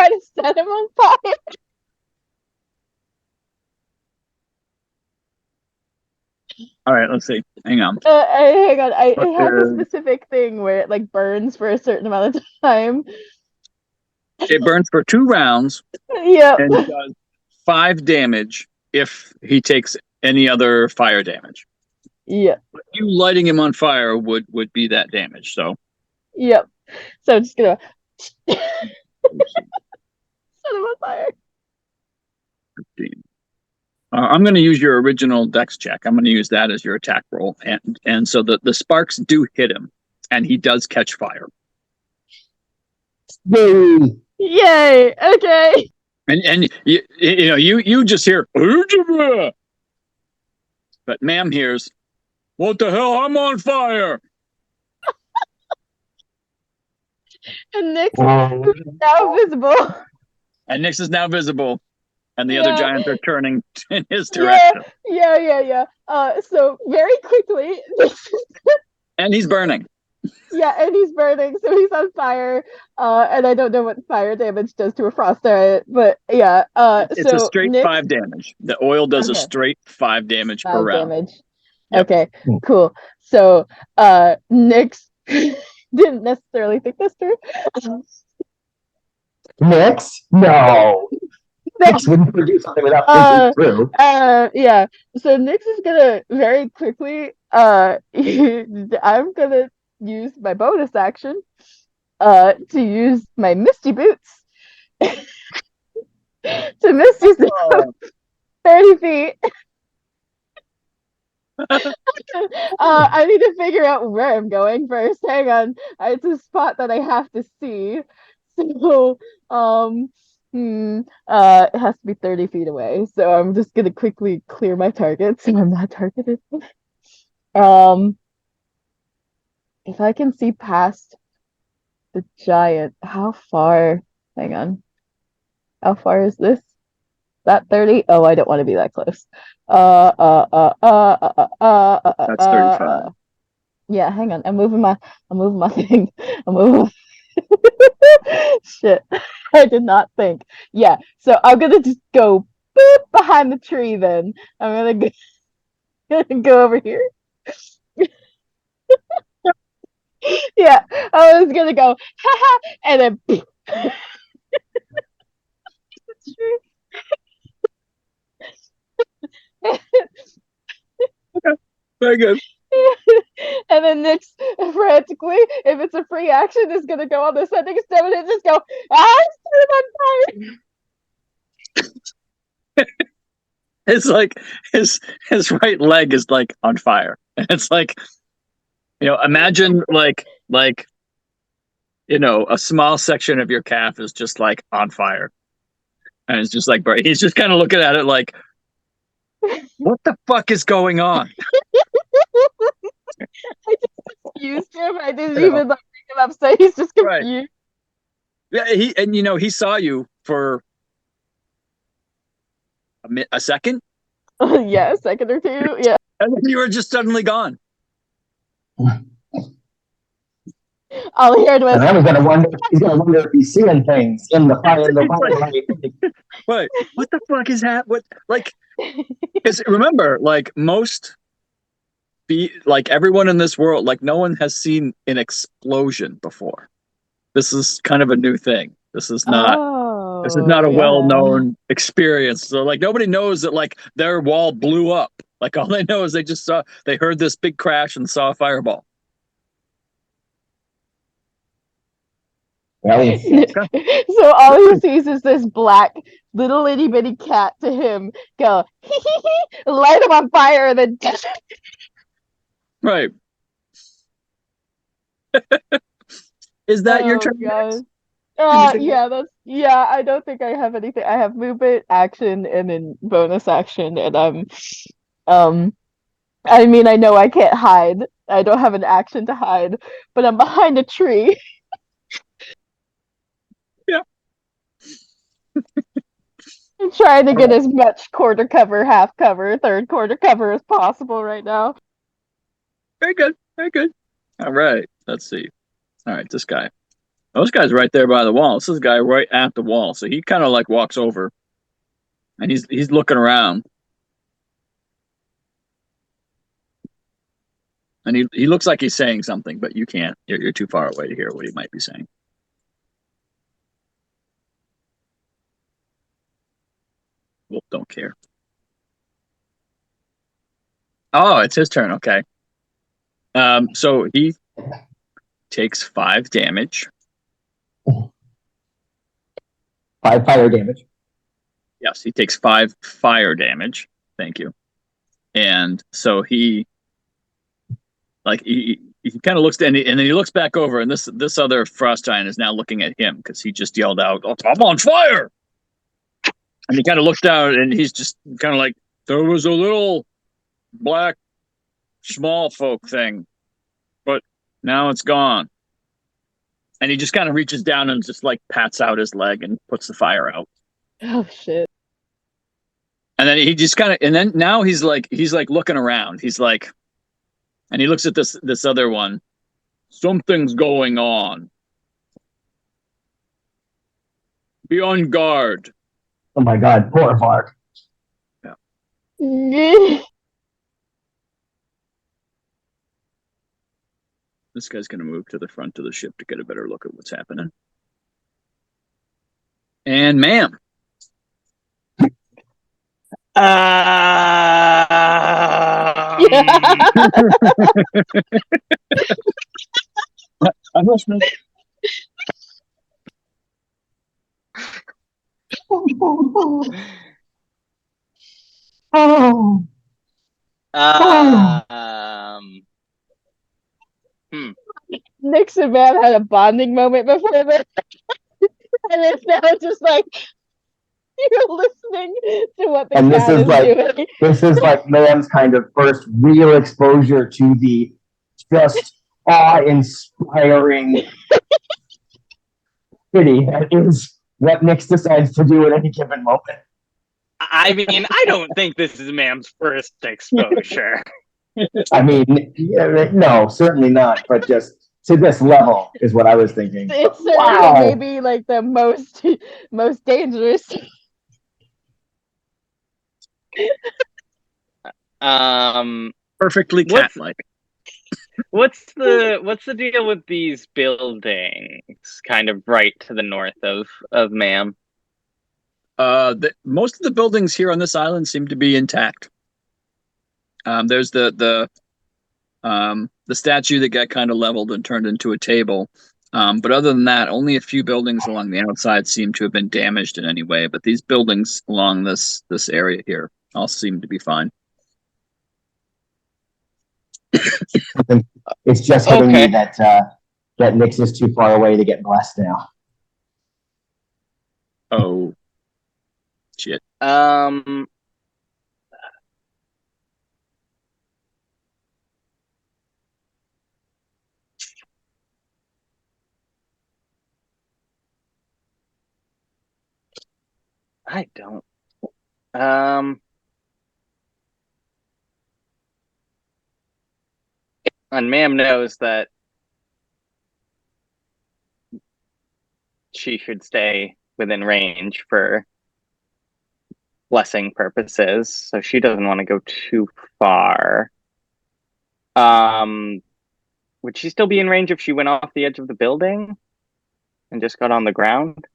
Speaker 4: to set him on fire.
Speaker 1: All right, let's see. Hang on.
Speaker 4: Hang on. I have a specific thing where it like burns for a certain amount of time.
Speaker 1: It burns for 2 rounds.
Speaker 4: Yeah.
Speaker 1: And does 5 damage if he takes any other fire damage.
Speaker 4: Yeah.
Speaker 1: But you lighting him on fire would be that damage. So.
Speaker 4: Yep. So I'm just gonna set him on fire.
Speaker 1: 15. I'm going to use your original dex check. I'm going to use that as your attack roll, and so the sparks do hit him, and he does catch fire.
Speaker 4: Yay! Okay.
Speaker 1: And you just hear, but Ma'am hears, "What the hell? I'm on fire!"
Speaker 4: And Nick is now visible.
Speaker 1: And Nyx is now visible. And the other giants are turning in his direction.
Speaker 4: Yeah. So very quickly.
Speaker 1: And he's burning.
Speaker 4: Yeah, and he's burning, so he's on fire. And I don't know what fire damage does to a frost giant, but yeah.
Speaker 1: It's a straight 5 damage. The oil does a straight 5 damage per round.
Speaker 4: Yep. Okay, cool. So Nyx didn't necessarily think this through.
Speaker 3: Nyx? No. Nyx wouldn't produce something without thinking through.
Speaker 4: Yeah. So Nyx is gonna very quickly. I'm gonna use my bonus action. To use my Misty Boots. To Misty 30 feet. I need to figure out where I'm going first. Hang on. It's a spot that I have to see. So it has to be 30 feet away. So I'm just gonna quickly clear my target so I'm not targeted. If I can see past the giant, how far? Hang on. How far is this? that 30? Oh, I don't want to be that close.
Speaker 1: That's 35.
Speaker 4: Yeah, hang on. I'm moving my thing. I'm moving. Shit. I did not think. Yeah, so I'm gonna just go boop behind the tree then. I'm gonna go over here. Yeah, I was gonna go, haha, and then
Speaker 1: Very good.
Speaker 4: and then Nick's frantically, if it's a free action, is gonna go on the sending stone and just go, I'm on fire.
Speaker 1: It's like his right leg is like on fire. It's like, imagine like a small section of your calf is just like on fire, and it's just like he's just kind of looking at it like, what the fuck is going on?
Speaker 4: I just confused him. I didn't even like pick him up, so he's just confused.
Speaker 1: Right. Yeah, he saw you for a second.
Speaker 4: Yeah, a second or two. Yeah.
Speaker 1: And then you were just suddenly gone.
Speaker 4: All he heard was.
Speaker 3: And I was gonna wonder. He's gonna wonder if he's seeing things in the fire.
Speaker 1: Wait, what the fuck is that? What, like? Because remember, like like everyone in this world, like no one has seen an explosion before. This is kind of a new thing. This is not a well-known experience. So like nobody knows that like their wall blew up. Like all they know is they heard this big crash and saw a fireball.
Speaker 4: So all he sees is this black little itty bitty cat to him go hee hee hee, light him on fire, and then
Speaker 1: right. Is that your turn?
Speaker 4: Yeah, I don't think I have anything. I have movement, action, and then bonus action, and I mean, I know I can't hide. I don't have an action to hide, but I'm behind a tree.
Speaker 1: Yeah.
Speaker 4: I'm trying to get as much quarter cover, half cover, third quarter cover as possible right now.
Speaker 1: Very good. Very good. All right. Let's see. All right, this guy. This guy's right there by the wall. This is a guy right at the wall. So he kind of like walks over and he's looking around. And he looks like he's saying something, but you can't. You're too far away to hear what he might be saying. Wolf don't care. Oh, it's his turn. Okay. So he takes 5 damage.
Speaker 3: 5 fire damage.
Speaker 1: Yes, he takes 5 fire damage. Thank you. And so he kind of looks and then he looks back over, and this other frost giant is now looking at him because he just yelled out, "Oh, I'm on fire!" And he kind of looks down, and he's just kind of like, there was a little black small folk thing, but now it's gone. And he just kind of reaches down and just like pats out his leg and puts the fire out.
Speaker 4: Oh shit.
Speaker 1: And then he just kind of, and then now he's like looking around. He's like, and he looks at this other one. Something's going on. Be on guard.
Speaker 3: Oh my god, poor Mark.
Speaker 1: Yeah. This guy's going to move to the front of the ship to get a better look at what's happening. And ma'am. I'm listening.
Speaker 4: Nix and Matt had a bonding moment before this, and it's now just like you're listening to what the cat is doing.
Speaker 3: This is like Mam's kind of first real exposure to the just awe-inspiring pity that is what Nix decides to do at any given moment.
Speaker 2: I mean, I don't think this is Mam's first exposure.
Speaker 3: I mean, no, certainly not. But just to this level is what I was thinking.
Speaker 4: It's certainly
Speaker 3: Wow.
Speaker 4: maybe like the most dangerous.
Speaker 1: Perfectly cat-like.
Speaker 2: What's the deal with these buildings kind of right to the north of Mam?
Speaker 1: Most of the buildings here on this island seem to be intact. There's the statue that got kind of leveled and turned into a table. But other than that, only a few buildings along the outside seem to have been damaged in any way. But these buildings along this area here all seem to be fine.
Speaker 3: It's just hitting me that Nyx is too far away to get blessed now.
Speaker 1: Oh, shit.
Speaker 2: I don't. And Mam knows that she should stay within range for blessing purposes, so she doesn't want to go too far. Would she still be in range if she went off the edge of the building and just got on the ground?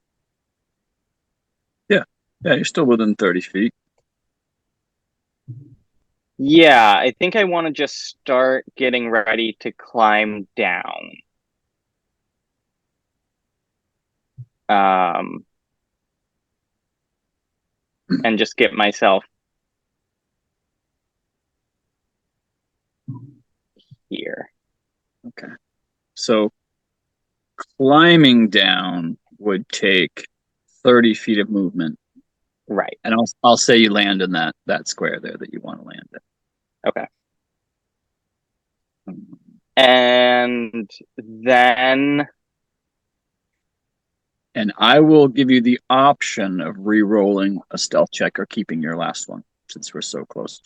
Speaker 1: Yeah, you're still within 30 feet.
Speaker 2: Yeah, I think I want to just start getting ready to climb down. And just get myself here.
Speaker 1: Okay. So climbing down would take 30 feet of movement.
Speaker 2: Right.
Speaker 1: And I'll say you land in that square there that you want to land in.
Speaker 2: Okay. And then...
Speaker 1: And I will give you the option of re-rolling a stealth check or keeping your last one, since we're so close.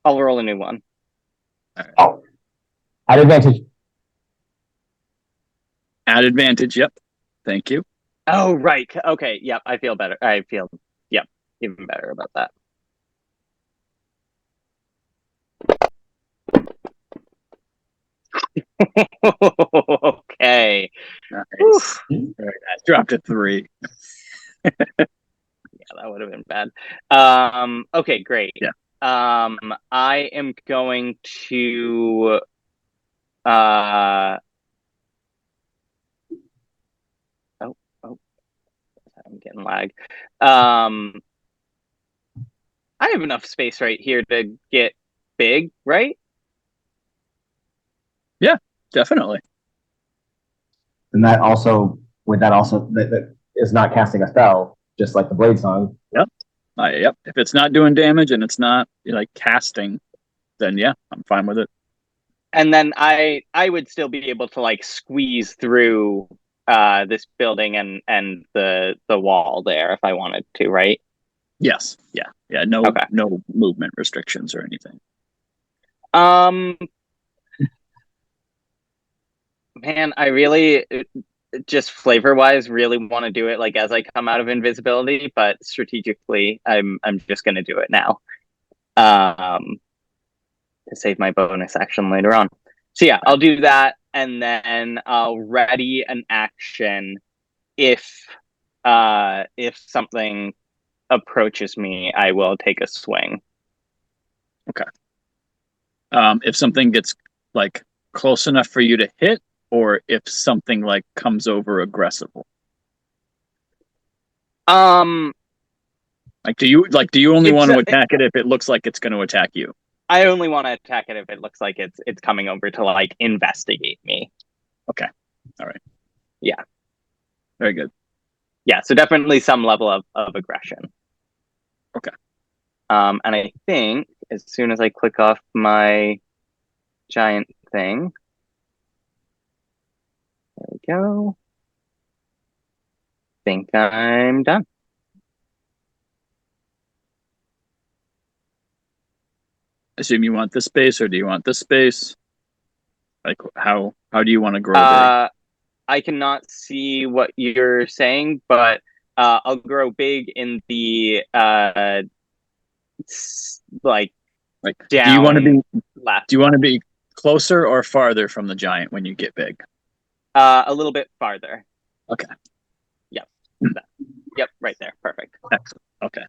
Speaker 2: I'll roll a new one.
Speaker 1: Right.
Speaker 3: Oh, at advantage.
Speaker 1: At advantage, yep. Thank you.
Speaker 2: Oh, right. Okay, yep, I feel better. Yep, even better about that. Okay.
Speaker 1: Nice. Very nice. Dropped to 3.
Speaker 2: Yeah, that would have been bad. Okay, great.
Speaker 1: Yeah.
Speaker 2: I am going to I'm getting lag. I have enough space right here to get big, right?
Speaker 1: Yeah, definitely.
Speaker 3: And that is not casting a spell, just like the Blade Song.
Speaker 1: Yep. Yep. If it's not doing damage and it's not like casting, then yeah, I'm fine with it.
Speaker 2: And then I would still be able to like squeeze through this building and the wall there if I wanted to, right?
Speaker 1: Yes. Yeah. No movement restrictions or anything.
Speaker 2: Man, I really just flavor-wise really want to do it like as I come out of invisibility, but strategically I'm just gonna do it now. To save my bonus action later on. So yeah, I'll do that, and then I'll ready an action if something approaches me, I will take a swing.
Speaker 1: Okay. If something gets like close enough for you to hit, or if something like comes over aggressive. Like do you only want to attack it if it looks like it's going to attack you?
Speaker 2: I only want to attack it if it looks like it's coming over to like investigate me.
Speaker 1: Okay. All right.
Speaker 2: Yeah.
Speaker 1: Very good.
Speaker 2: Yeah, so definitely some level of aggression.
Speaker 1: Okay.
Speaker 2: And I think as soon as I click off my giant thing. There we go. Think I'm done.
Speaker 1: Assume you want this space, or do you want this space? Like, how do you want to grow big?
Speaker 2: I cannot see what you're saying, but I'll grow big in the like down.
Speaker 1: Do you want to be
Speaker 2: left?
Speaker 1: Do you want to be closer or farther from the giant when you get big?
Speaker 2: A little bit farther.
Speaker 1: Okay.
Speaker 2: Yep. Yep. Right there. Perfect.
Speaker 1: Excellent. Okay.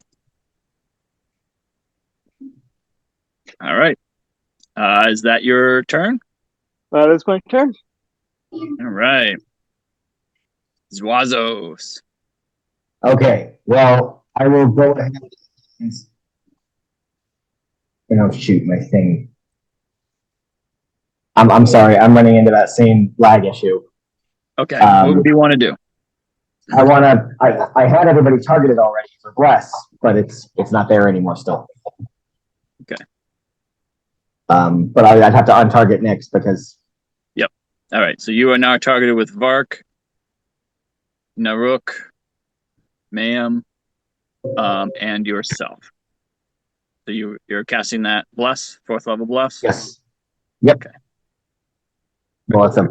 Speaker 1: All right. Is that your turn?
Speaker 2: That is my turn.
Speaker 1: All right. Zwazos.
Speaker 3: Okay, well, I will go ahead and shoot my thing. I'm sorry, I'm running into that same lag issue.
Speaker 1: Okay. What do you want to do?
Speaker 3: I had everybody targeted already for Bless, but it's not there anymore still.
Speaker 1: Okay.
Speaker 3: But I'd have to untarget next because.
Speaker 1: Yep. All right. So you are now targeted with Vark, Naruk, Mayhem, and yourself. So you're casting that Bless, 4th level Bless?
Speaker 3: Yes. Yep.
Speaker 1: Okay.
Speaker 3: Well, it's a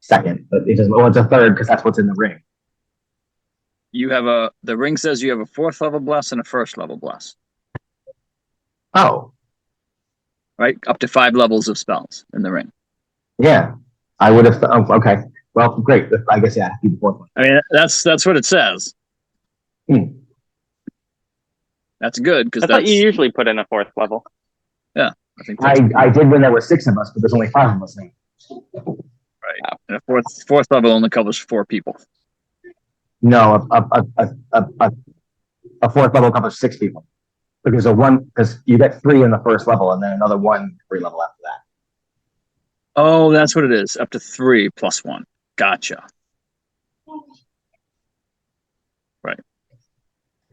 Speaker 3: second, but it doesn't. Well, it's a third because that's what's in the ring.
Speaker 1: You have the ring says you have a 4th level Bless and a 1st level Bless.
Speaker 3: Oh.
Speaker 1: Right? Up to 5 levels of spells in the ring.
Speaker 3: Yeah. I would have. Okay. Well, great. I guess, yeah, be the 4th one.
Speaker 1: I mean, that's what it says. That's good because
Speaker 2: I thought you usually put in a 4th level.
Speaker 1: Yeah, I think
Speaker 3: I did when there were 6 of us, but there's only 5 of us now.
Speaker 1: Right. And a 4th level only covers 4 people.
Speaker 3: No, a 4th level covers 6 people. Because because you get 3 in the 1st level and then another 1 every level after that.
Speaker 1: Oh, that's what it is. Up to 3 plus 1. Gotcha. Right.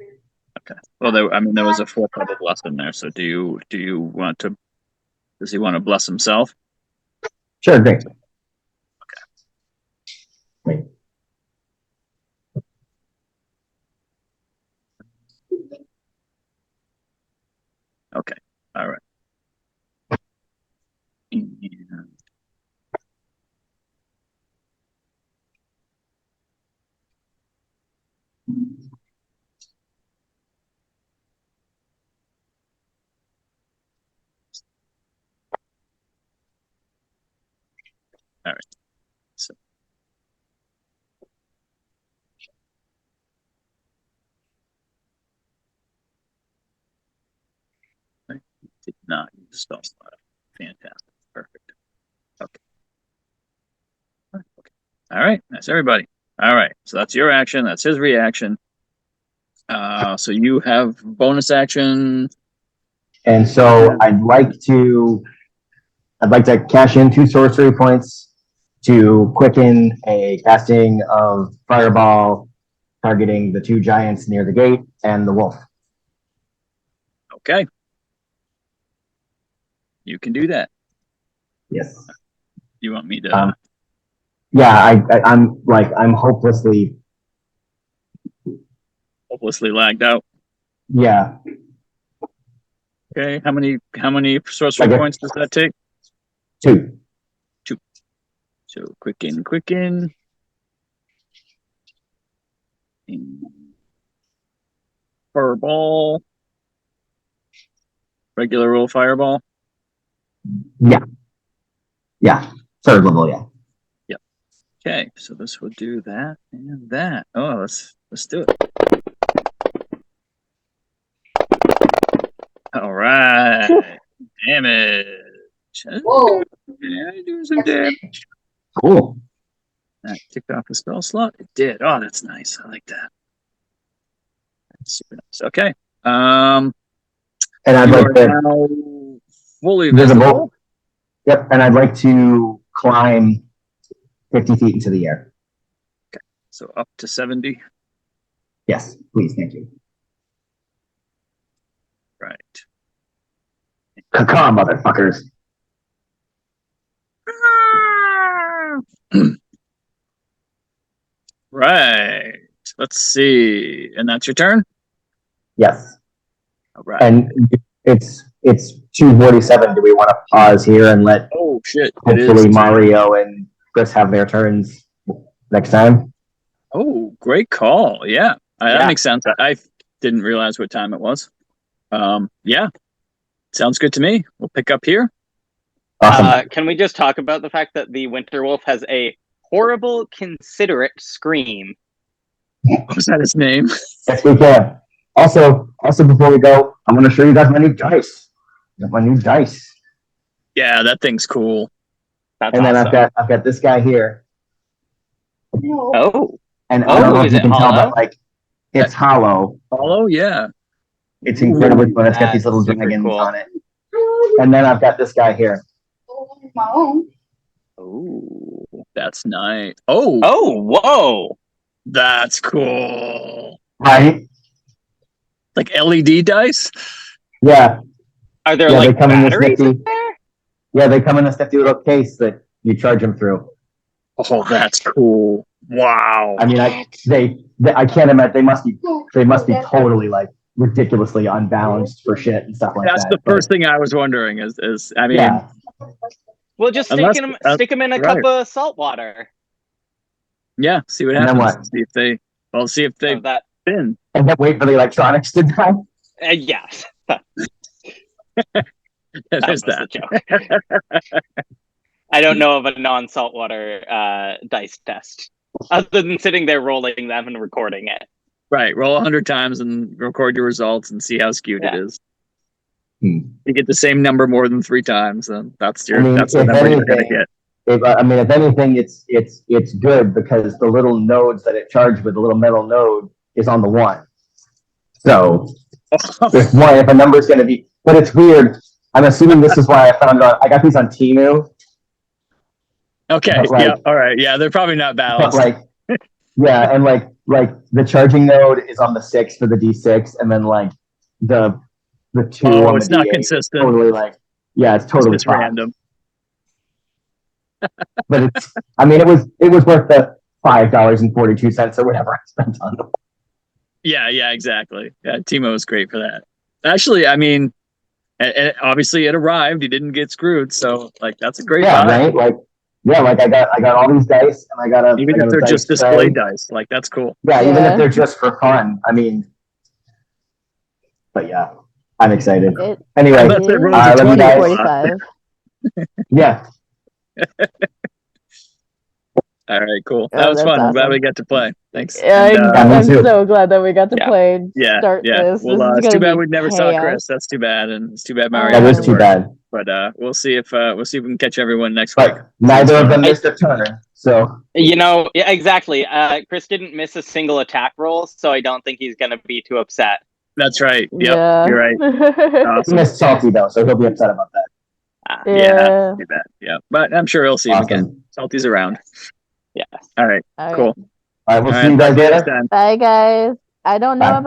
Speaker 1: Okay. Well, there was a 4th level bless in there. So do you want to? Does he want to bless himself?
Speaker 3: Sure, great. Okay. Wait.
Speaker 1: Okay. All right. And all right. So I did not use the spell slot. Fantastic. Perfect. Okay. All right. That's everybody. All right. So that's your action. That's his reaction. So you have bonus action.
Speaker 3: And so I'd like to cash in 2 sorcery points to quicken a casting of Fireball targeting the 2 giants near the gate and the wolf.
Speaker 1: Okay. You can do that.
Speaker 3: Yes.
Speaker 1: You want me to?
Speaker 3: Yeah, I'm hopelessly
Speaker 1: lagged out.
Speaker 3: Yeah.
Speaker 1: Okay. How many sorcery points does that take?
Speaker 3: 2.
Speaker 1: So quicken. Fireball. Regular roll fireball.
Speaker 3: Yeah. 3rd level, yeah.
Speaker 1: Yep. Okay, so this will do that and that. Oh, let's do it. All right. Damage.
Speaker 3: Whoa.
Speaker 1: Yeah, doing some damage.
Speaker 3: Cool.
Speaker 1: That kicked off the spell slot. It did. Oh, that's nice. I like that. That's super nice. Okay.
Speaker 3: And I'd
Speaker 1: you
Speaker 3: like
Speaker 1: are
Speaker 3: to
Speaker 1: now fully
Speaker 3: visible.
Speaker 1: visible.
Speaker 3: Yep, and I'd like to climb 50 feet into the air.
Speaker 1: Okay, so up to 70.
Speaker 3: Yes, please, thank you.
Speaker 1: Right.
Speaker 3: Caw, motherfuckers.
Speaker 1: Right. Let's see. And that's your turn?
Speaker 3: Yes.
Speaker 1: All right.
Speaker 3: And it's 2:47. Do we want to pause here and let
Speaker 1: Oh shit.
Speaker 3: hopefully Mario and Chris have their turns next time?
Speaker 1: Oh, great call. Yeah. That
Speaker 2: Yeah.
Speaker 1: makes sense. I didn't realize what time it was. Yeah. Sounds good to me. We'll pick up here.
Speaker 3: Awesome.
Speaker 2: Can we just talk about the fact that the Winter Wolf has a horrible, considerate scream?
Speaker 1: Was that his name?
Speaker 3: Yes, we can. Also, before we go, I'm going to show you guys my new dice. My new dice.
Speaker 1: Yeah, that thing's cool.
Speaker 2: That's
Speaker 3: And then
Speaker 2: awesome.
Speaker 3: I've got this guy here.
Speaker 2: Oh,
Speaker 3: And I don't know if
Speaker 2: is
Speaker 3: you
Speaker 2: it
Speaker 3: can tell,
Speaker 2: hollow?
Speaker 3: but like it's hollow.
Speaker 1: Follow? Yeah.
Speaker 3: It's incredibly fun. It's got
Speaker 2: That's
Speaker 3: these little
Speaker 2: super
Speaker 3: dragons
Speaker 2: cool.
Speaker 3: on it. And then I've got this guy here.
Speaker 1: Oh, that's nice. Oh,
Speaker 2: Whoa!
Speaker 1: that's cool.
Speaker 3: Right?
Speaker 1: Like LED dice?
Speaker 3: Yeah.
Speaker 2: Are there
Speaker 3: Yeah,
Speaker 2: like
Speaker 3: they come in this
Speaker 2: batteries
Speaker 3: nifty.
Speaker 2: in there?
Speaker 3: Yeah, they come in this nifty little case that you charge them through.
Speaker 1: Oh, that's cool. Wow.
Speaker 3: I mean, I can't imagine they must be totally like ridiculously unbalanced for shit and stuff like
Speaker 1: That's
Speaker 3: that.
Speaker 1: the first thing I was wondering is I mean,
Speaker 3: Yeah.
Speaker 2: Well, just
Speaker 1: Unless-
Speaker 2: stick them in a cup of salt water.
Speaker 1: yeah, see what
Speaker 3: And then
Speaker 1: happens.
Speaker 3: what?
Speaker 1: See if they
Speaker 2: Oh, that.
Speaker 1: spin.
Speaker 3: And then wait for the electronics to die.
Speaker 2: Yes. That
Speaker 1: There's
Speaker 2: was the
Speaker 1: that.
Speaker 2: joke. I don't know of a non-saltwater dice test, other than sitting there rolling them and recording it.
Speaker 1: Right. Roll 100 times and record your results and see how skewed it
Speaker 2: Yeah.
Speaker 1: is. You get the same number more than 3 times, then that's the
Speaker 3: if
Speaker 1: number you're gonna
Speaker 3: anything,
Speaker 1: get.
Speaker 3: if anything, it's good because the little nodes that it charged with, the little metal node, is on the 1. So if a number's going to be, but it's weird. I'm assuming this is why I found it. I got these on Temu.
Speaker 1: Okay.
Speaker 3: But, like-
Speaker 1: Yeah. All right. Yeah, they're probably not
Speaker 3: But
Speaker 1: balanced.
Speaker 3: like, yeah, and like the charging node is on the 6 for the D6, and then like the 2 on
Speaker 1: it's
Speaker 3: the
Speaker 1: not
Speaker 3: D8
Speaker 1: consistent.
Speaker 3: Totally like, yeah, it's totally
Speaker 1: It's just
Speaker 3: fucked.
Speaker 1: random.
Speaker 3: But it's, I mean, it was worth the $5.42 or whatever I spent on them.
Speaker 1: Yeah. Yeah. Exactly. Yeah. Timo was great for that. Actually, I mean, obviously it arrived. He didn't get screwed, so like that's a great
Speaker 3: Yeah,
Speaker 1: buy.
Speaker 3: right. Like, yeah, like I got all these dice, and I got a
Speaker 1: Even
Speaker 3: I got
Speaker 1: if
Speaker 3: a
Speaker 1: they're
Speaker 3: dice
Speaker 1: just
Speaker 3: tray.
Speaker 1: display dice, like that's cool.
Speaker 3: Yeah, even
Speaker 4: Yeah.
Speaker 3: if they're just for fun. I mean, but yeah, I'm excited.
Speaker 4: It
Speaker 3: Anyway,
Speaker 1: Unless it rolls
Speaker 3: I
Speaker 1: a
Speaker 3: love you
Speaker 1: 20
Speaker 3: guys.
Speaker 4: 45.
Speaker 3: Yeah,
Speaker 1: All right, cool.
Speaker 4: Oh,
Speaker 1: That was
Speaker 4: that's
Speaker 1: fun. I'm glad
Speaker 4: awesome.
Speaker 1: we got to play. Thanks.
Speaker 4: Yeah,
Speaker 1: And,
Speaker 3: Yeah, me
Speaker 4: I'm
Speaker 3: too.
Speaker 4: so glad that we got to
Speaker 2: Yeah.
Speaker 4: play and
Speaker 1: yeah,
Speaker 4: start
Speaker 1: yeah.
Speaker 4: this.
Speaker 1: Well,
Speaker 4: This is
Speaker 1: it's
Speaker 4: gonna
Speaker 1: too bad
Speaker 4: be
Speaker 1: we never saw
Speaker 4: chaos.
Speaker 1: Chris. That's too bad, and it's too bad Mario.
Speaker 3: that
Speaker 1: had
Speaker 3: is
Speaker 1: to
Speaker 3: too
Speaker 1: work.
Speaker 3: bad.
Speaker 1: But we'll see if we can catch everyone next week.
Speaker 3: But neither of them missed a turn, so
Speaker 2: You know, yeah, exactly. Chris didn't miss a single attack roll, so I don't think he's going to be too upset.
Speaker 1: That's right. Yep,
Speaker 4: Yeah.
Speaker 1: you're right.
Speaker 3: he
Speaker 1: Awesome.
Speaker 3: missed Salty though, so he'll be upset about that.
Speaker 1: Yeah, too bad. Yeah, but I'm sure he'll see him again.
Speaker 3: Awesome.
Speaker 1: Salty's around.
Speaker 2: Yes.
Speaker 1: All right,
Speaker 4: Okay.
Speaker 1: cool.
Speaker 3: All right, we'll
Speaker 1: All
Speaker 3: see you
Speaker 1: right,
Speaker 3: guys
Speaker 1: talk to
Speaker 3: later.
Speaker 1: next time.
Speaker 4: Bye, guys. I don't know
Speaker 3: Bye.
Speaker 4: about